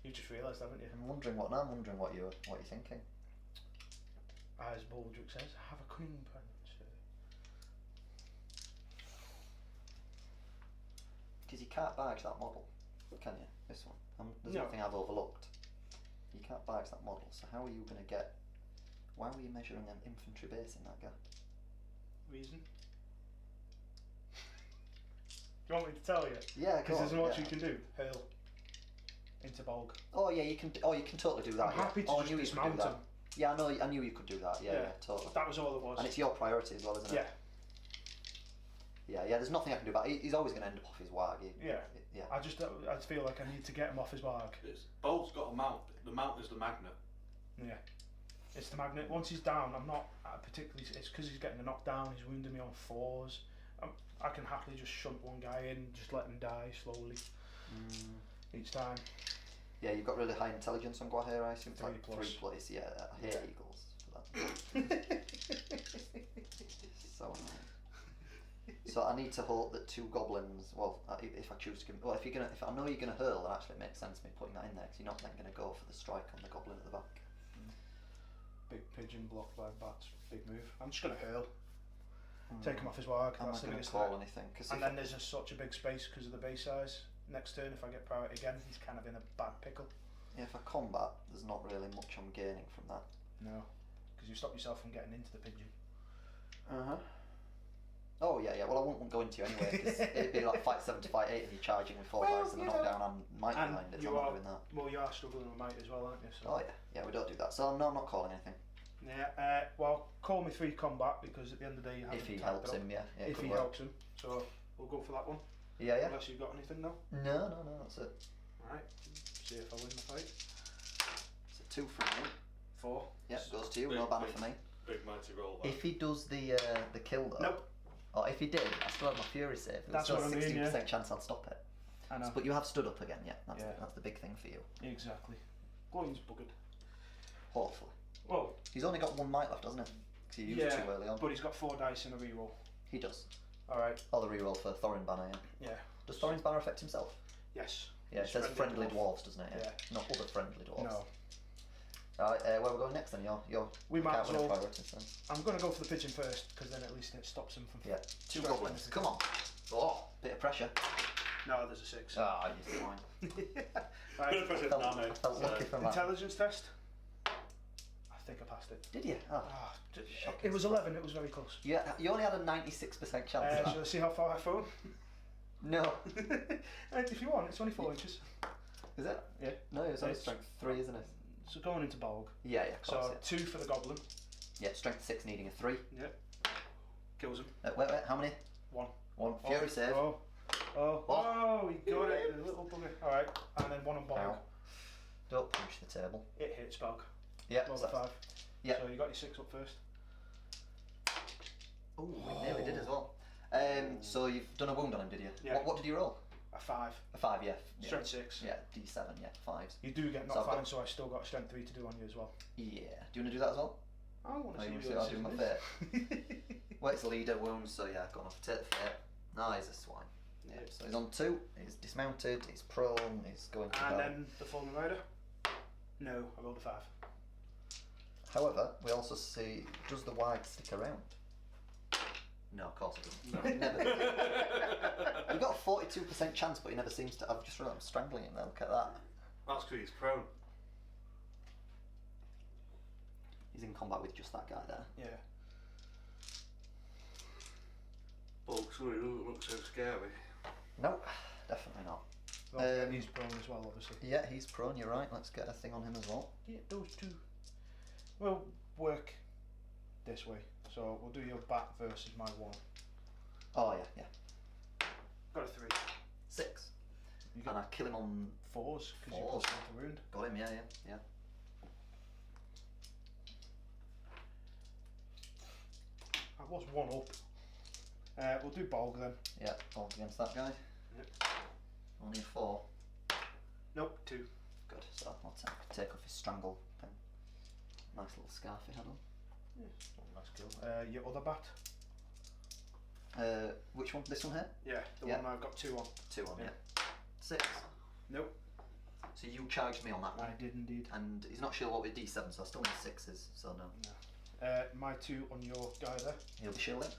Speaker 2: You just realised, haven't you?
Speaker 1: I'm wondering what you're thinking.
Speaker 2: As Baldrick says, have a cunning penance.
Speaker 1: Because you can't barge that model, can you? This one. There's
Speaker 2: No.
Speaker 1: nothing I've overlooked. You can't barge that model, so how are you going to get... Why were you measuring an infantry base in that gap?
Speaker 2: Reason? Do you want me to tell you?
Speaker 1: Yeah,
Speaker 2: Because there's
Speaker 1: on,
Speaker 2: much
Speaker 1: yeah.
Speaker 2: you can do. Hurl. Into bog.
Speaker 1: Oh yeah, you can totally do that.
Speaker 2: I'm happy to
Speaker 1: I
Speaker 2: just
Speaker 1: knew you could
Speaker 2: dismount
Speaker 1: do that.
Speaker 2: him.
Speaker 1: Yeah, I knew you could do that. Yeah, totally.
Speaker 2: That was all it was.
Speaker 1: And it's your priority as well, isn't it?
Speaker 2: Yeah.
Speaker 1: Yeah. There's nothing I can do about it. He's always going to end up off his wag.
Speaker 2: Yeah.
Speaker 1: Yeah.
Speaker 2: I feel like I need to get him off his mark.
Speaker 3: Bolt's got a mount. The mount is the magnet.
Speaker 2: Yeah. It's the magnet. Once he's down, I'm not particularly. It's because he's getting a knockdown. He's wounding me on 4s. I can happily just shunt one guy in, just let him die slowly each time.
Speaker 1: Yeah, you've got really high intelligence on Guajira, I assume. It's like
Speaker 2: 3+.
Speaker 1: 3+. Yeah, I hate eagles for that. So annoying. So I need to hope that 2 goblins. Well, if I choose to give. Well, if I know you're gonna hurl, then actually it makes sense to me putting that in there because you're not then gonna go for the strike on the goblin at the back.
Speaker 2: Big pigeon blocked by bats. Big move. I'm just gonna hurl. Take him off his wag.
Speaker 1: I'm
Speaker 2: That's
Speaker 1: not
Speaker 2: the
Speaker 1: gonna
Speaker 2: biggest
Speaker 1: call
Speaker 2: threat.
Speaker 1: anything. Cause
Speaker 2: And then there's such a big space because of the base size. Next turn, if I get priority again, he's kind of in a bad pickle.
Speaker 1: yeah, if I combat, there's not really much I'm gaining from that.
Speaker 2: No, because you stop yourself from getting into the pigeon.
Speaker 1: Oh yeah. Well, I won't go into you anyway because it'd be like fight 7 to fight 8 and you're charging with 4 dice and a knockdown and might
Speaker 2: And
Speaker 1: behind it.
Speaker 2: you
Speaker 1: So I'm
Speaker 2: are,
Speaker 1: not doing that.
Speaker 2: well, you are struggling with might as well, aren't you? So.
Speaker 1: Oh yeah. We don't do that. So no, I'm not calling anything.
Speaker 2: Yeah. Well, call me 3 combat because at the end of the day you have
Speaker 1: If he
Speaker 2: to
Speaker 1: helps him, yeah.
Speaker 2: if he helps him, so we'll go for that one.
Speaker 1: Yeah.
Speaker 2: Unless you've got anything now.
Speaker 1: No, that's it.
Speaker 2: Alright. See if I win the fight.
Speaker 1: It's a 2 from me.
Speaker 2: 4.
Speaker 1: Yeah, goes to you. No banner for me.
Speaker 3: Big mighty roll. That.
Speaker 1: If he does the kill though.
Speaker 2: Nope.
Speaker 1: Or if he did, I still have my fury save. There's
Speaker 2: That's
Speaker 1: still
Speaker 2: what
Speaker 1: a
Speaker 2: I mean,
Speaker 1: 16%
Speaker 2: yeah.
Speaker 1: chance I'll stop it.
Speaker 2: I know.
Speaker 1: But you have stood up again, yeah. That's
Speaker 2: Yeah.
Speaker 1: that's the big thing for you.
Speaker 2: Exactly. Glowing's buggered.
Speaker 1: Hopefully.
Speaker 2: Well,
Speaker 1: He's only got 1 might left, hasn't he? 'Cause you used
Speaker 2: yeah,
Speaker 1: 2 early on.
Speaker 2: but he's got 4 dice and a reroll.
Speaker 1: He does.
Speaker 2: Alright.
Speaker 1: Oh, the reroll for Thorin banner, yeah.
Speaker 2: Yeah.
Speaker 1: Does Thorin's banner affect himself?
Speaker 2: Yes.
Speaker 1: Yeah, it says friendly dwarves, doesn't it?
Speaker 2: Yeah.
Speaker 1: Not other friendly dwarves.
Speaker 2: No.
Speaker 1: Alright, where we're going next then?
Speaker 2: We might as well.
Speaker 1: priorities then.
Speaker 2: I'm going to go for the pigeon first because then at least it stops him from.
Speaker 1: Yeah. 2
Speaker 2: striking
Speaker 1: goblins.
Speaker 2: anything.
Speaker 1: Come on. Oh, bit of pressure.
Speaker 2: No, there's a 6.
Speaker 1: Ah, you swine.
Speaker 2: Right.
Speaker 3: Bit of pressure,
Speaker 1: I felt lucky from that.
Speaker 2: Intelligence test. I think I passed it.
Speaker 1: Did you? Oh.
Speaker 2: It was 11. It was very close.
Speaker 1: Yeah, you only had a 96% chance of that.
Speaker 2: Shall I see how far I phone?
Speaker 1: No.
Speaker 2: If you want, it's only 4 inches.
Speaker 1: Is it?
Speaker 2: Yeah.
Speaker 1: No, it's only
Speaker 2: It's-
Speaker 1: strength 3, isn't it?
Speaker 2: So going into bog.
Speaker 1: Yeah, of course.
Speaker 2: So 2 for the goblin.
Speaker 1: Yeah, strength 6 needing a 3.
Speaker 2: Yep. Kills him.
Speaker 1: Wait, how many?
Speaker 2: 1.
Speaker 1: 1. Fury save.
Speaker 2: Oh, he got it, the little bugger. Alright, and then 1 on bog.
Speaker 1: Ow. Don't punch the table.
Speaker 2: It hits bog.
Speaker 1: Yeah.
Speaker 2: Roll
Speaker 1: so
Speaker 2: the 5.
Speaker 1: Yeah.
Speaker 2: So you got your 6 up first.
Speaker 1: Oh, we nearly did as well. So you've done a wound on him, did you?
Speaker 2: Yeah.
Speaker 1: What did you roll?
Speaker 2: A 5.
Speaker 1: A 5, yeah.
Speaker 2: Strength 6.
Speaker 1: Yeah, D7, yeah, 5s.
Speaker 2: You do get
Speaker 1: So
Speaker 2: knocked
Speaker 1: I've got-
Speaker 2: fine, so I still got a strength 3 to do on you as well.
Speaker 1: Yeah. Do you want to do that as well?
Speaker 2: I want
Speaker 1: Oh,
Speaker 2: to
Speaker 1: you
Speaker 2: see
Speaker 1: wanna
Speaker 2: you
Speaker 1: see what I do with Well, it's leader wounds, so yeah, go on off. Take the fate. No, he's a swine. Yeah. So he's on 2, he's dismounted, he's prone, he's going to
Speaker 2: And
Speaker 1: go.
Speaker 2: then the fallen rider. No, I rolled a 5.
Speaker 1: However, we also see, does the wide stick around? No, of course it doesn't. Never. You've got a 42% chance, but he never seems to. I've just realised I'm strangling him there. Look at that.
Speaker 3: That's because he's prone.
Speaker 1: He's in combat with just that guy there.
Speaker 2: Yeah.
Speaker 3: Bulk, so he doesn't look so scary.
Speaker 1: No, definitely not.
Speaker 2: He's prone as well, obviously.
Speaker 1: Yeah, he's prone. You're right. Let's get a thing on him as well.
Speaker 2: Yeah, those two. We'll work this way. So we'll do your bat versus my 1.
Speaker 1: Oh yeah.
Speaker 2: Got a 3.
Speaker 1: 6.
Speaker 2: You
Speaker 1: And I kill him on
Speaker 2: 4s because you plus 1 to wound.
Speaker 1: Got him. Yeah.
Speaker 2: I was 1 up. We'll do Bolg then.
Speaker 1: Yeah. All against that guy.
Speaker 2: Yep.
Speaker 1: Only a 4.
Speaker 2: Nope, 2.
Speaker 1: Good. So I'll take off his strangle thing. Nice little scarf he had on.
Speaker 2: Yeah, nice kill. Your other bat?
Speaker 1: Which one? This one here?
Speaker 2: Yeah, the one I've got 2 on.
Speaker 1: 2 on.
Speaker 2: Yeah.
Speaker 1: 6.
Speaker 2: Nope.
Speaker 1: So you charged me on that one.
Speaker 2: I did indeed.
Speaker 1: And he's not sure what with D7, so I still need 6s. So no.
Speaker 2: My 2 on your guy there.
Speaker 1: He'll be shielding.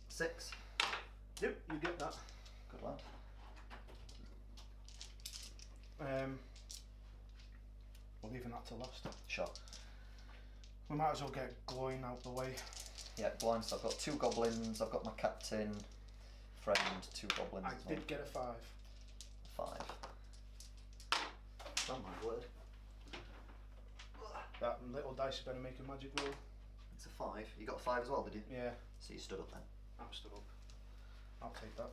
Speaker 1: 6.
Speaker 2: Yep, you get that.
Speaker 1: Good lad.
Speaker 2: We're leaving that to last.
Speaker 1: Sure.
Speaker 2: We might as well get glowing out the way.
Speaker 1: Yeah, blind. So I've got 2 goblins. I've got my captain, friend, 2 goblins.
Speaker 2: I did get a 5.
Speaker 1: 5. Oh my word.
Speaker 2: That little dice better make a magic roll.
Speaker 1: It's a 5. You got a 5 as well, did you?
Speaker 2: Yeah,
Speaker 1: So you stood up then.
Speaker 2: I'm stood up. I'll take that.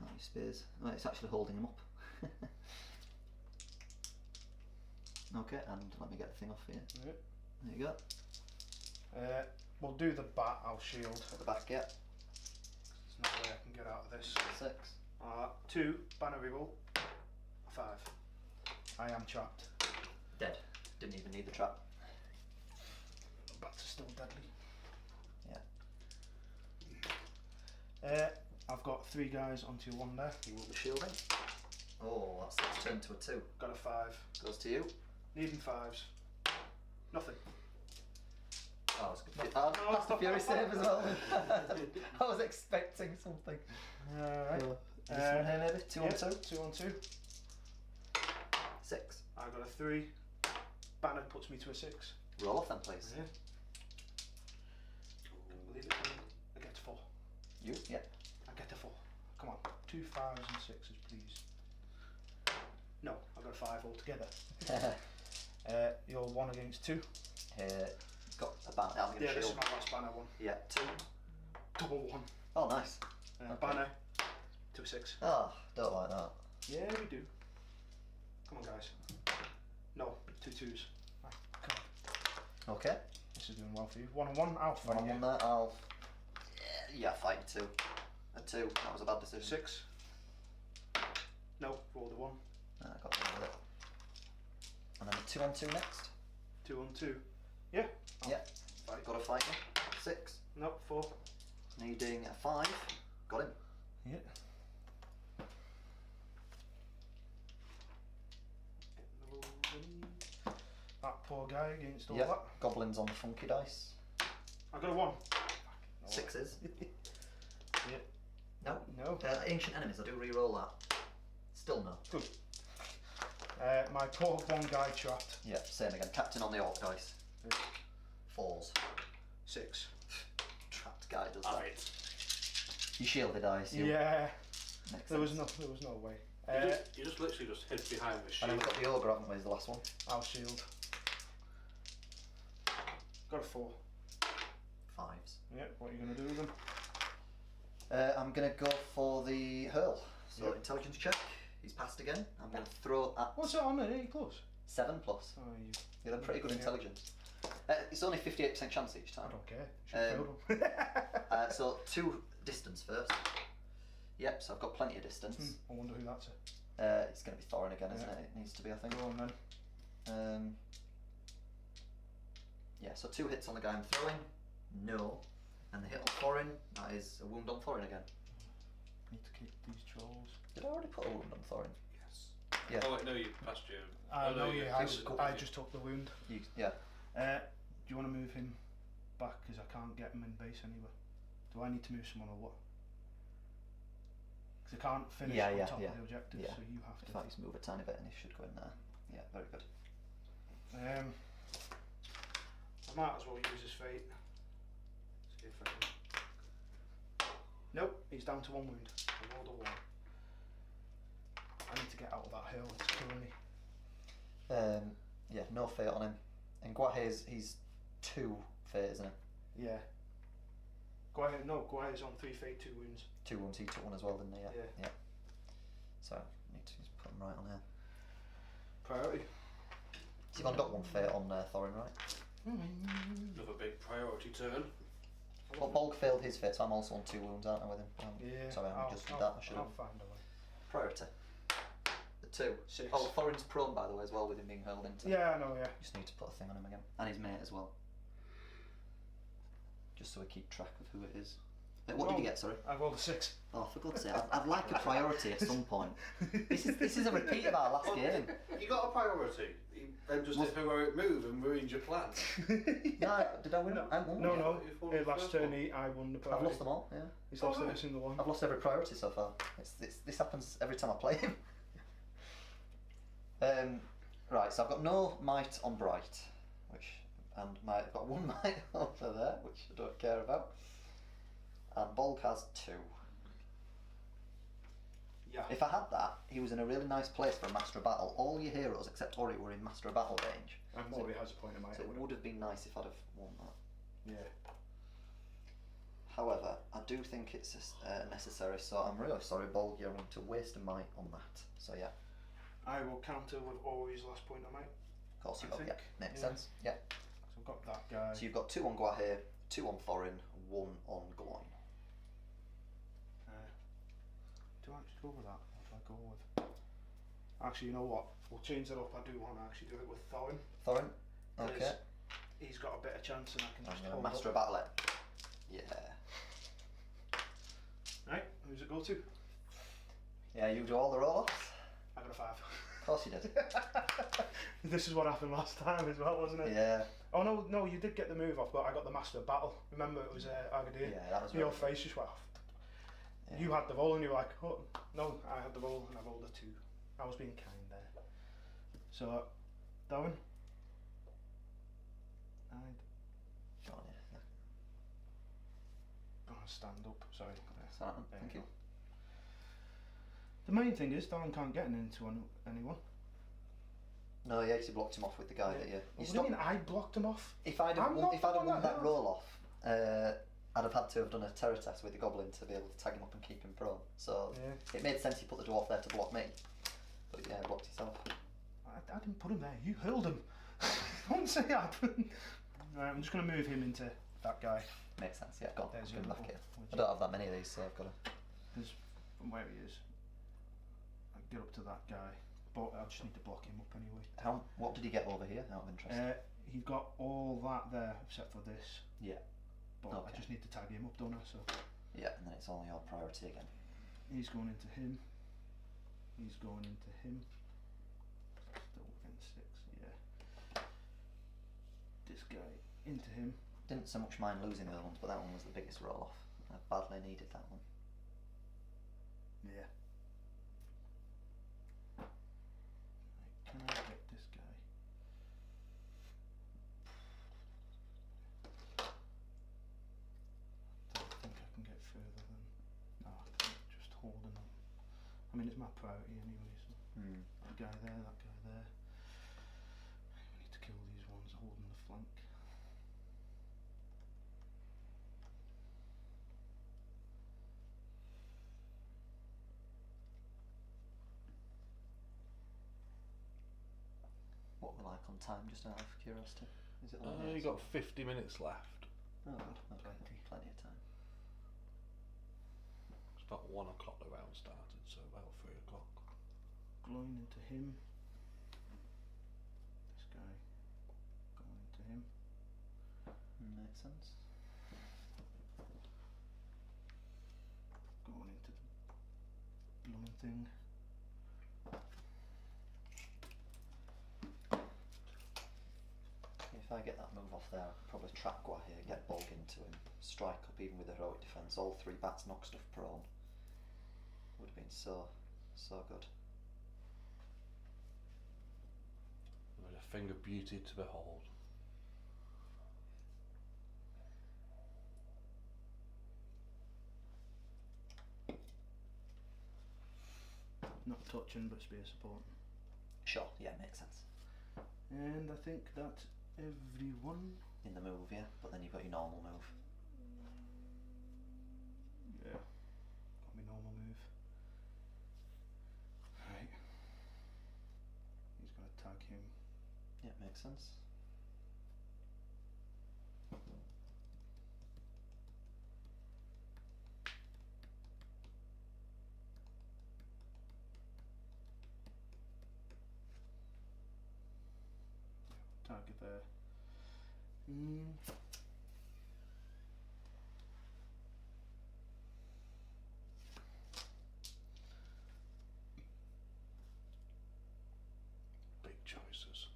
Speaker 1: Oh, your spears. Oh, it's actually holding him up. Okay, and let me get the thing off here.
Speaker 2: Yep.
Speaker 1: There you go.
Speaker 2: We'll do the bat, I'll shield.
Speaker 1: At the back, yeah.
Speaker 2: There's no way I can get out of this.
Speaker 1: 6.
Speaker 2: 2, banner reroll. 5. I am trapped.
Speaker 1: Dead. Didn't even need the trap.
Speaker 2: Bats are still deadly.
Speaker 1: Yeah.
Speaker 2: I've got 3 guys onto your 1 there.
Speaker 1: You will be shielding. Oh, that's turned to a 2.
Speaker 2: Got a 5.
Speaker 1: Goes to you.
Speaker 2: Needing 5s. Nothing.
Speaker 1: Oh, that's good. That's the Fury save as well. I was expecting something.
Speaker 2: Alright.
Speaker 1: This one here maybe? 2 on 2?
Speaker 2: 2 on 2.
Speaker 1: 6.
Speaker 2: I got a 3. Banner puts me to a 6.
Speaker 1: Roll off then, please.
Speaker 2: Yeah. Believe it. I get 4.
Speaker 1: You? Yeah.
Speaker 2: I get a 4. Come on. 2 5s and 6s, please. No, I got a 5 altogether. You're 1 against 2.
Speaker 1: Got a banner. I'm going to
Speaker 2: Yeah, this is
Speaker 1: shield.
Speaker 2: my last banner one.
Speaker 1: Yeah, 2.
Speaker 2: Double 1.
Speaker 1: Oh, nice. Okay.
Speaker 2: Banner to a 6.
Speaker 1: Oh, don't like that.
Speaker 2: Yeah, we do. Come on, guys. No, 2 2s. Ah, come on.
Speaker 1: Okay.
Speaker 2: This is doing well for you. 1 on 1, I'll fight
Speaker 1: 1 on 1
Speaker 2: you.
Speaker 1: there. I'll. Yeah, fight you 2. A 2. That was a bad decision.
Speaker 2: 6. No, rolled a 1.
Speaker 1: I got rid of it. And then a 2 on 2 next.
Speaker 2: 2 on 2. Yeah.
Speaker 1: Yeah.
Speaker 2: Fight.
Speaker 1: Got to fight you. 6.
Speaker 2: No, 4.
Speaker 1: Needing a 5. Got him.
Speaker 2: Yeah. That poor guy against all
Speaker 1: Yeah.
Speaker 2: that.
Speaker 1: Goblins on the funky dice.
Speaker 2: I got a 1.
Speaker 1: 6s.
Speaker 2: Yeah.
Speaker 1: No.
Speaker 2: No.
Speaker 1: Ancient enemies. I do re-roll that. Still no.
Speaker 2: Good. My poor 1 guy trapped.
Speaker 1: Yeah. Same again. Captain on the orc dice.
Speaker 2: Yeah.
Speaker 1: 4s.
Speaker 2: 6.
Speaker 1: Trapped guy does
Speaker 3: Have
Speaker 1: that.
Speaker 3: it.
Speaker 1: You shielded, I assume.
Speaker 2: Yeah.
Speaker 1: Makes
Speaker 2: There was
Speaker 1: sense.
Speaker 2: no way.
Speaker 3: You just literally just hid behind the
Speaker 1: And
Speaker 3: shield.
Speaker 1: then we've got the ogre, haven't we? Is the last one.
Speaker 2: I'll shield. Got a 4.
Speaker 1: 5s.
Speaker 2: Yeah. What are you gonna do with them?
Speaker 1: I'm going to go for the hurl. So
Speaker 2: Yep.
Speaker 1: intelligence check. He's passed again. I'm going to throw at
Speaker 2: What's that on there? Ain't close.
Speaker 1: 7 plus.
Speaker 2: Oh, you.
Speaker 1: You have pretty good
Speaker 2: Yeah.
Speaker 1: intelligence. It's only 58% chance each
Speaker 2: I
Speaker 1: time.
Speaker 2: don't care. Should kill them.
Speaker 1: So 2 distance first. Yep, so I've got plenty of distance.
Speaker 2: I wonder who that's.
Speaker 1: It's going to be Thorin again, isn't
Speaker 2: Yeah.
Speaker 1: it? It needs to be, I think.
Speaker 2: Go on then.
Speaker 1: Yeah, so 2 hits on the guy I'm throwing. No. And the hit on Thorin, that is a wound on Thorin again.
Speaker 2: Need to keep these trolls.
Speaker 1: Did I already put a wound on Thorin?
Speaker 3: Yes.
Speaker 1: Yeah.
Speaker 3: Oh wait, no, you passed your.
Speaker 2: I
Speaker 3: oh,
Speaker 2: know
Speaker 3: no,
Speaker 2: you.
Speaker 3: you
Speaker 2: I
Speaker 3: just-
Speaker 2: I just took the wound.
Speaker 1: Yeah.
Speaker 2: Do you want to move him back because I can't get him in base anywhere. Do I need to move someone or what? Because I can't finish on top of the objective, so you have to.
Speaker 1: In fact, move a tiny bit and he should go in there. Yeah, very good.
Speaker 2: I might as well use his fate. See if I can. Nope, he's down to 1 wound. I rolled a 1. I need to get out of that hill, it's killing me.
Speaker 1: Yeah, no fate on him. And Guahe's, he's 2 fate, isn't he?
Speaker 2: Yeah. Guahe's on 3 fate, 2 wounds.
Speaker 1: 2 wounds, he took 1 as well, didn't he?
Speaker 2: Yeah.
Speaker 1: So, need to just put him right on here.
Speaker 2: Priority.
Speaker 1: So you've only got 1 fate on Thorin, right?
Speaker 3: Another big priority turn.
Speaker 1: Well, Bolg failed his fate, so I'm also on 2 wounds, aren't I, with him?
Speaker 2: Yeah.
Speaker 1: Sorry, I just did that. I should have.
Speaker 2: I'll find a way.
Speaker 1: Priority. The 2.
Speaker 2: 6.
Speaker 1: Oh, Thorin's prone, by the way, as well, with him being hurled into.
Speaker 2: Yeah, I know, yeah.
Speaker 1: Just need to put a thing on him again. And his mate as well. Just so we keep track of who it is. What did you get, sorry?
Speaker 2: I rolled a 6.
Speaker 1: Oh, for God's sake, I'd like a priority at some point. This is a repeat of our last game.
Speaker 3: You got a priority. You then just did a heroic move and ruined your plan.
Speaker 1: No, did I win? I won.
Speaker 2: No.
Speaker 3: You won the
Speaker 2: Last
Speaker 3: first
Speaker 2: turn,
Speaker 3: one.
Speaker 2: I won the
Speaker 1: I've
Speaker 2: priority.
Speaker 1: lost them all, yeah.
Speaker 2: He's lost every single one.
Speaker 1: I've lost every priority so far. This happens every time I play him. Right, so I've got no might on Bright, and I've got 1 might over there, which I don't care about. And Bolg has 2.
Speaker 2: Yeah.
Speaker 1: If I had that, he was in a really nice place for a Master of Battle. All your heroes except Ori were in Master of Battle range.
Speaker 2: And
Speaker 1: So
Speaker 2: Mori has a point in my
Speaker 1: So it would have been nice if I'd have won that.
Speaker 2: Yeah.
Speaker 1: However, I do think it's necessary, so I'm really sorry, Bolg, you're going to waste a might on that. So yeah,
Speaker 2: I will counter with Ori's last point of might.
Speaker 1: of course you've
Speaker 2: I
Speaker 1: got,
Speaker 2: think,
Speaker 1: makes
Speaker 2: yeah.
Speaker 1: sense. Yeah.
Speaker 2: So I've got that guy.
Speaker 1: So you've got 2 on Guahe, 2 on Thorin, 1 on Gloin.
Speaker 2: Do I actually go with that? Or do I go with... Actually, you know what? We'll change that up. I do want to actually do it with Thorin.
Speaker 1: Thorin? Okay.
Speaker 2: He's got a better chance and I can
Speaker 1: I'm
Speaker 2: just
Speaker 1: going to
Speaker 2: hold
Speaker 1: Master
Speaker 2: up.
Speaker 1: of Battle it. Yeah.
Speaker 2: Right, who's it go to?
Speaker 1: Yeah, you do all the roll-offs?
Speaker 2: I got a 5.
Speaker 1: Of course you did.
Speaker 2: This is what happened last time as well, wasn't it?
Speaker 1: Yeah.
Speaker 2: Oh no, you did get the move off, but I got the Master of Battle. Remember, it was Agadir.
Speaker 1: Yeah, that was
Speaker 2: Your
Speaker 1: really
Speaker 2: face just went off.
Speaker 1: Yeah.
Speaker 2: You had the roll and you were like, oh, no, I had the roll and I rolled a 2. I was being kind there. So, Darwin.
Speaker 1: Go on, yeah.
Speaker 2: Oh, stand up, sorry.
Speaker 1: Sorry,
Speaker 2: There
Speaker 1: thank
Speaker 2: you
Speaker 1: you.
Speaker 2: go. The main thing is Darwin can't get into anyone.
Speaker 1: No, you actually blocked him off with the guy that you
Speaker 2: What do you mean I blocked him off?
Speaker 1: If I'd have
Speaker 2: I'm
Speaker 1: won,
Speaker 2: not
Speaker 1: if I'd have
Speaker 2: the one
Speaker 1: won
Speaker 2: that
Speaker 1: that roll off, I'd have had to have done a terror test with the goblin to be able to tag him up and keep him prone. So
Speaker 2: Yeah.
Speaker 1: it made sense you put the dwarf there to block me. But yeah, blocked yourself.
Speaker 2: I didn't put him there, you hurled him. Don't say that. Right, I'm just going to move him into that guy.
Speaker 1: Makes sense, yeah, go on.
Speaker 2: There's
Speaker 1: Give him
Speaker 2: your
Speaker 1: back here.
Speaker 2: little
Speaker 1: I don't have that many of these, so I've got to...
Speaker 2: Because from where he is, I can get up to that guy. But I just need to block him up anyway.
Speaker 1: What did he get over here, out of interest?
Speaker 2: He got all that there except for this.
Speaker 1: Yeah.
Speaker 2: But
Speaker 1: Okay.
Speaker 2: I just need to tag him up, don't I? So
Speaker 1: Yeah, and then it's only your priority again.
Speaker 2: he's going into him. He's going into him. Still within 6, yeah. This guy into him.
Speaker 1: Didn't so much mind losing the other ones, but that one was the biggest roll off. I badly needed that one.
Speaker 2: Yeah. Right, can I get this guy? I don't think I can get further than... No, I can't. Just holding him. I mean, it's my priority anyway, so... That guy there, that guy there. We need to kill these ones holding the flank.
Speaker 1: What were like on time, just out of curiosity? Is it all
Speaker 3: You got 50 minutes left.
Speaker 1: Oh, okay. Plenty of time.
Speaker 3: It's about 1 o'clock the round started, so about 3 o'clock.
Speaker 2: Glowing into him. This guy. Going into him.
Speaker 1: Makes sense.
Speaker 2: Going into the blooming thing.
Speaker 1: If I get that move off there, I could probably trap Guahir, get Bog into him, strike up even with a heroic defence. All 3 bats knock stuff prone. Would have been so good.
Speaker 3: With a thing of beauty to behold.
Speaker 2: Not touching, but spear supporting.
Speaker 1: Sure, yeah, makes sense.
Speaker 2: And I think that's everyone.
Speaker 1: In the move, yeah, but then you've got your normal move.
Speaker 2: Yeah, got my normal move. Right. He's going to tag him.
Speaker 1: Yeah, makes sense.
Speaker 2: Target there.
Speaker 3: Big choices.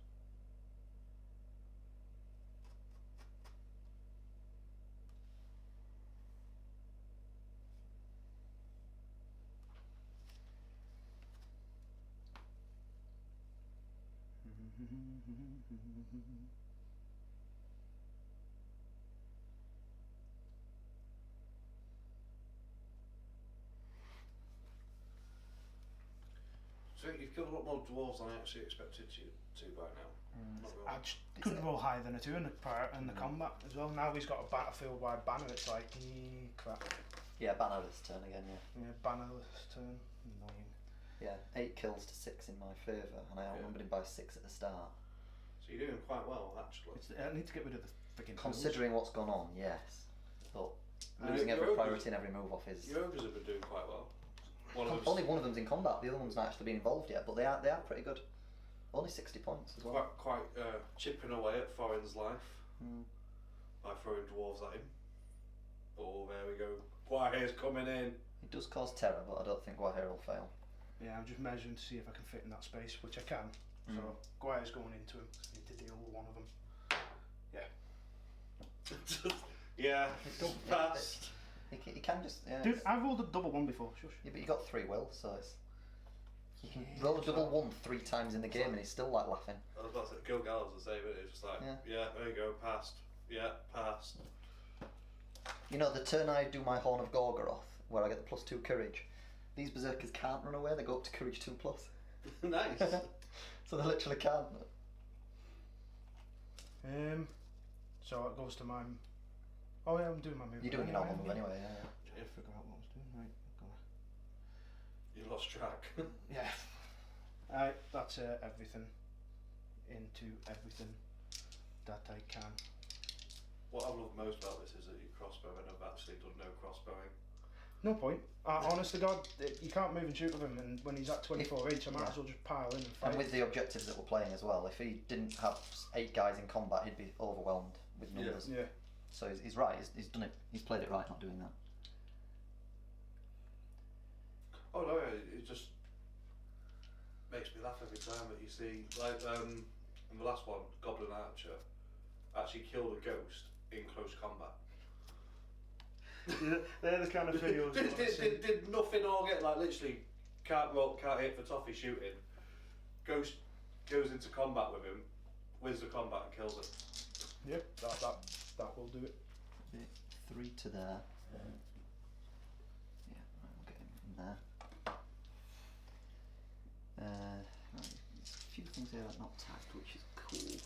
Speaker 3: So you've killed a lot more dwarves than I actually expected you to by now. Not really.
Speaker 2: I just couldn't roll higher than a 2 in the combat as well. Now he's got a battlefield-wide banner. It's like, crap.
Speaker 1: Yeah, banner this turn again, yeah.
Speaker 2: Yeah, banner this turn. Annoying.
Speaker 1: Yeah, 8 kills to 6 in my favour, and I outnumbered him by 6 at the start.
Speaker 3: So you're doing quite well, actually.
Speaker 2: I need to get rid of the freaking
Speaker 1: Considering what's gone on, yes. But
Speaker 3: Uh,
Speaker 1: losing
Speaker 3: your
Speaker 1: every
Speaker 3: ogres-
Speaker 1: priority and every move off is...
Speaker 3: Your ogres have been doing quite well.
Speaker 1: Only one of them's in combat, the other one's not actually been involved yet, but they are pretty good. Only 60 points as well.
Speaker 3: Quite chipping away at Thorin's life by throwing dwarves at him. Oh, there we go. Guahir's coming in.
Speaker 1: It does cause terror, but I don't think Guahir will fail.
Speaker 2: Yeah, I'm just measuring to see if I can fit in that space, which I can. So Guahir's going into him. I need to deal with one of them.
Speaker 3: Yeah,
Speaker 1: Don't
Speaker 3: fast.
Speaker 1: He can just... Yeah,
Speaker 2: Dude, I've rolled a double 1 before. Shush.
Speaker 1: yeah, but you got 3 will, so it's... You can roll a double 1 3 times in the game and he's still like laughing.
Speaker 3: I was about to say, Gilgalad's the same, it's just like, yeah, there you go, passed. Yeah, passed.
Speaker 1: You know, the turn I do my Horn of Gorgoroth, where I get the +2 courage, these berserkers can't run away, they go up to courage 2+.
Speaker 3: Nice.
Speaker 1: So they literally can't.
Speaker 2: So it goes to my... Oh yeah, I'm doing my move.
Speaker 1: You're doing your normal move anyway, yeah.
Speaker 2: I figure out what I was doing. Right,
Speaker 3: You lost track.
Speaker 2: yeah. Alright, that's everything. Into everything that I can.
Speaker 3: What I love most about this is that you crossbow and I've actually done no crossbowing.
Speaker 2: No point. Honest to God, you can't move and shoot with him, and when he's at 24 each, I might as well just pile in and fight.
Speaker 1: And with the objectives that we're playing as well, if he didn't have 8 guys in combat, he'd be overwhelmed with numbers.
Speaker 2: Yeah.
Speaker 1: So he's right, he's done it, he's played it right not doing that.
Speaker 3: Oh no, it just makes me laugh every time that you see, like in the last one, Goblin Archer actually killed a ghost in close combat.
Speaker 2: They're the kind of videos.
Speaker 3: did nothing or get, like, literally can't roll, can't hit for toffee shooting. Ghost goes into combat with him, wins the combat and kills it.
Speaker 2: Yeah, that will do it.
Speaker 1: 3 to there. Yeah, right, we'll get him in there. Right, there's a few things here that are not tagged, which is cool.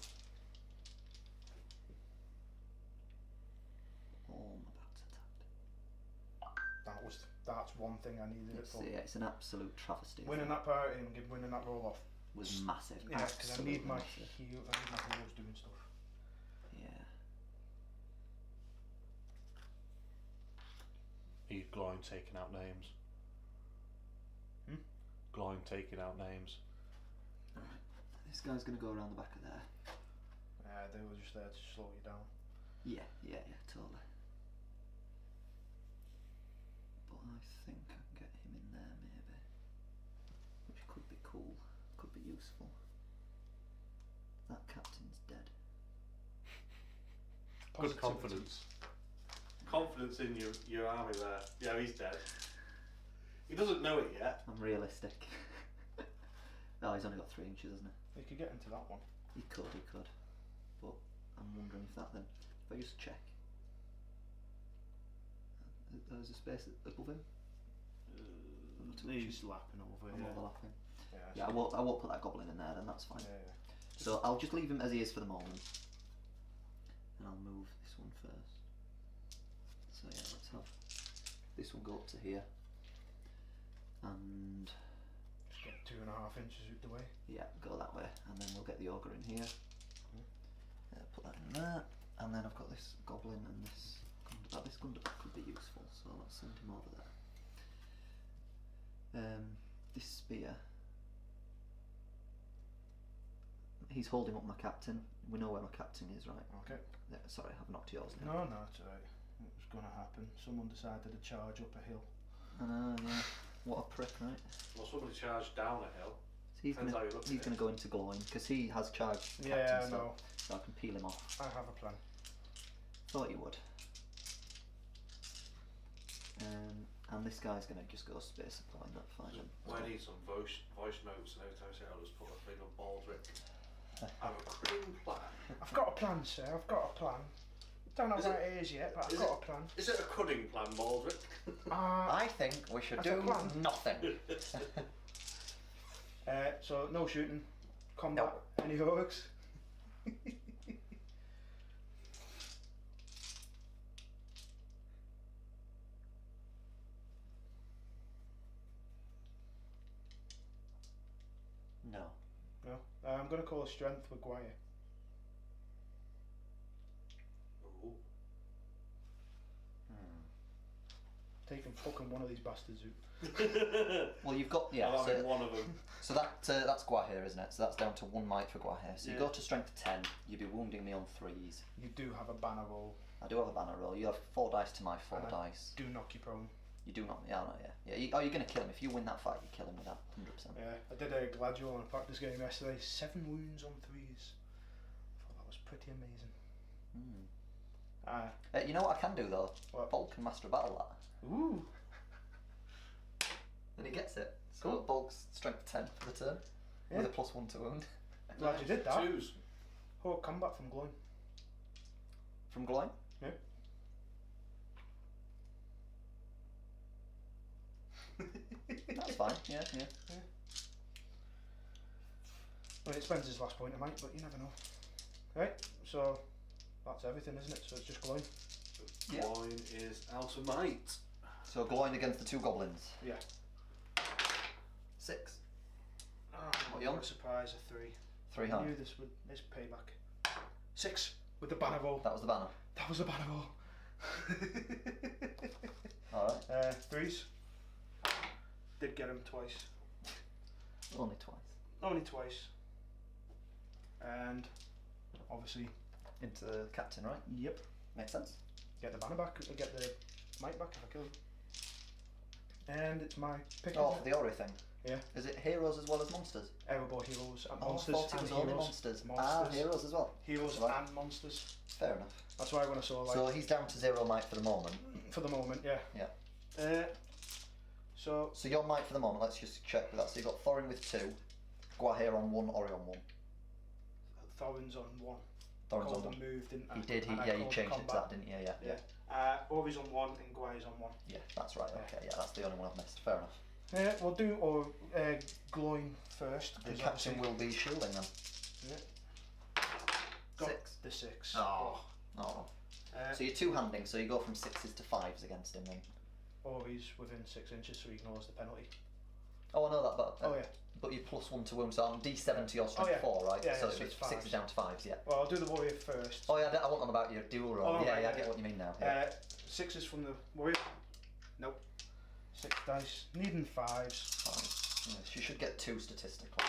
Speaker 1: All my bats are tagged.
Speaker 2: That's one thing I needed it for.
Speaker 1: Yeah, it's an absolute travesty.
Speaker 2: Winning that party and winning that roll off
Speaker 1: was massive.
Speaker 2: Yeah, because I need my
Speaker 1: massive.
Speaker 2: heal. I need my heroes doing stuff.
Speaker 1: Yeah.
Speaker 3: He's glowing taking out names. Glowing taking out names.
Speaker 1: Alright. This guy's going to go around the back of there.
Speaker 2: They were just there to slow you down.
Speaker 1: Yeah, totally. But I think I can get him in there maybe. Which could be cool, could be useful. That captain's dead.
Speaker 3: Good
Speaker 2: Positivity.
Speaker 3: confidence. Confidence in your army there. Yeah, he's dead. He doesn't know it yet.
Speaker 1: I'm realistic. Oh, he's only got 3 inches, hasn't he?
Speaker 2: You could get into that one.
Speaker 1: He could. But I'm wondering if that then. If I just check. There's a space above him.
Speaker 2: He's lapping over.
Speaker 1: I'm overlapping.
Speaker 2: Yeah,
Speaker 1: Yeah, I won't put that goblin in there then, that's fine.
Speaker 2: Yeah.
Speaker 1: So I'll just leave him as he is for the moment. And I'll move this one first. So yeah, let's have this one go up to here. And
Speaker 2: Just get 2.5 inches out the way.
Speaker 1: yeah, go that way. And then we'll get the ogre in here. Put that in there. And then I've got this goblin and this Gundabad. This Gundabad could be useful, so let's send him over there. This spear. He's holding up my captain. We know where my captain is, right?
Speaker 2: Okay.
Speaker 1: Yeah, sorry, I've knocked yours now.
Speaker 2: No, it's alright. It was going to happen. Someone decided to charge up a hill.
Speaker 1: I know, yeah. What a prick, right?
Speaker 3: Well, somebody charged down a hill.
Speaker 1: So he's
Speaker 3: Depends how you look at
Speaker 1: going to
Speaker 3: it.
Speaker 1: go into glowing because he has charged the
Speaker 2: Yeah,
Speaker 1: captain,
Speaker 2: I know.
Speaker 1: so I can peel him off.
Speaker 2: I have a plan.
Speaker 1: Thought you would. And this guy's going to just go space supply and that fine.
Speaker 3: I need some voice notes, and every time I say I'll just put a thing on Baldric. I have a clean plan.
Speaker 2: I've got a plan, sir. I've got a plan. Don't know what it is yet, but I've got a plan.
Speaker 3: Is it a cutting plan, Baldric?
Speaker 1: I think we should
Speaker 2: That's a
Speaker 1: do
Speaker 2: plan.
Speaker 1: nothing.
Speaker 2: So no shooting, combat, any orcs.
Speaker 1: No.
Speaker 2: No. I'm going to call a strength with Guaya.
Speaker 3: Ooh.
Speaker 2: Taking fucking one of these bastards out.
Speaker 1: Well, you've got
Speaker 3: I'll have one of them.
Speaker 1: So that's Guahir, isn't it? So that's down to 1 might for Guahir. So you
Speaker 3: Yeah.
Speaker 1: go to strength 10. You'd be wounding me on 3s.
Speaker 2: You do have a banner roll.
Speaker 1: I do have a banner roll. You have 4 dice to my 4
Speaker 2: And I
Speaker 1: dice.
Speaker 2: Do knock you prone.
Speaker 1: You do not. Yeah, no, yeah. You're going to kill him if you win that fight. You kill him with that 100%.
Speaker 2: Yeah, I did a Gladio on a practice game yesterday. 7 wounds on 3s. I thought that was pretty amazing.
Speaker 1: You know what I can do though?
Speaker 2: What?
Speaker 1: Bulk can master battle that.
Speaker 2: Ooh.
Speaker 1: And he gets it. So
Speaker 2: Cool.
Speaker 1: Bulk's strength 10 for the turn.
Speaker 2: Yeah.
Speaker 1: With a +1 to wound.
Speaker 2: Glad you did that.
Speaker 3: 2s.
Speaker 2: Oh, combat from glowing.
Speaker 1: From glowing?
Speaker 2: Yeah.
Speaker 1: That's fine. Yeah.
Speaker 2: I mean, it spends his last point, I might, but you never know. Right, so that's everything, isn't it? So it's just glowing.
Speaker 1: Yeah.
Speaker 3: Coin is out of might.
Speaker 1: So glowing against the 2 goblins.
Speaker 2: Yeah.
Speaker 1: 6.
Speaker 2: Oh,
Speaker 1: What are you on?
Speaker 2: what a surprise, a 3.
Speaker 1: 3
Speaker 2: I
Speaker 1: high.
Speaker 2: knew this would. This payback. 6 with the banner roll.
Speaker 1: That was the banner.
Speaker 2: That was the banner roll.
Speaker 1: Alright.
Speaker 2: 3s. Did get him twice.
Speaker 1: Only twice.
Speaker 2: Only twice. And obviously,
Speaker 1: Into the captain, right?
Speaker 2: yep.
Speaker 1: Makes sense.
Speaker 2: Get the banner back. Get the mic back if I kill him. And it's my pick.
Speaker 1: Oh,
Speaker 2: isn't
Speaker 1: for
Speaker 2: it?
Speaker 1: the Ori thing.
Speaker 2: Yeah.
Speaker 1: Is it heroes as well as monsters?
Speaker 2: Everybody heroes and
Speaker 1: Oh,
Speaker 2: monsters
Speaker 1: I thought it
Speaker 2: and
Speaker 1: was
Speaker 2: heroes.
Speaker 1: only monsters. Ah,
Speaker 2: Monsters.
Speaker 1: heroes as well.
Speaker 2: Heroes
Speaker 1: Right.
Speaker 2: and monsters.
Speaker 1: Fair enough.
Speaker 2: That's why when I saw like
Speaker 1: So he's down to 0 might for the moment.
Speaker 2: for the moment, yeah.
Speaker 1: Yeah.
Speaker 2: So
Speaker 1: So your might for the moment, let's just check with that. So you've got Thorin with 2, Guahir on 1, Ori on 1.
Speaker 2: Thorin's on 1.
Speaker 1: Thorin's
Speaker 2: Called
Speaker 1: on 1.
Speaker 2: and moved, didn't I?
Speaker 1: He did,
Speaker 2: And I
Speaker 1: you
Speaker 2: called
Speaker 1: changed it to
Speaker 2: combat.
Speaker 1: that, didn't you? Yeah.
Speaker 2: Yeah. Ori's on 1 and Guai's on 1.
Speaker 1: Yeah, that's right.
Speaker 2: Yeah.
Speaker 1: Okay, yeah, that's the only one I've missed. Fair enough.
Speaker 2: We'll do glowing first.
Speaker 1: The
Speaker 2: 'cause
Speaker 1: captain
Speaker 2: obviously-
Speaker 1: will be shielding them.
Speaker 2: Yeah. Got
Speaker 1: 6.
Speaker 2: the 6.
Speaker 1: Oh. So you're 2-handing, so you go from 6s to 5s against him then.
Speaker 2: Ori's within 6 inches, so he ignores the penalty.
Speaker 1: Oh, I know that, but
Speaker 2: Oh yeah.
Speaker 1: but you +1 to wound, so I'm D7 to your strength
Speaker 2: yeah.
Speaker 1: 4, right?
Speaker 2: Yeah,
Speaker 1: so
Speaker 2: yeah,
Speaker 1: it'd
Speaker 2: so
Speaker 1: be
Speaker 2: it's
Speaker 1: 6
Speaker 2: 5s.
Speaker 1: down to 5s, yeah.
Speaker 2: Well, I'll do the warrior first.
Speaker 1: Oh yeah, I want on about your dual roll.
Speaker 2: Oh,
Speaker 1: yeah,
Speaker 2: right,
Speaker 1: I
Speaker 2: yeah.
Speaker 1: get what you mean now. Yeah.
Speaker 2: 6s from the warrior. Nope. 6 dice. Needing 5s.
Speaker 1: Fine. Yes, you should get 2 statistically.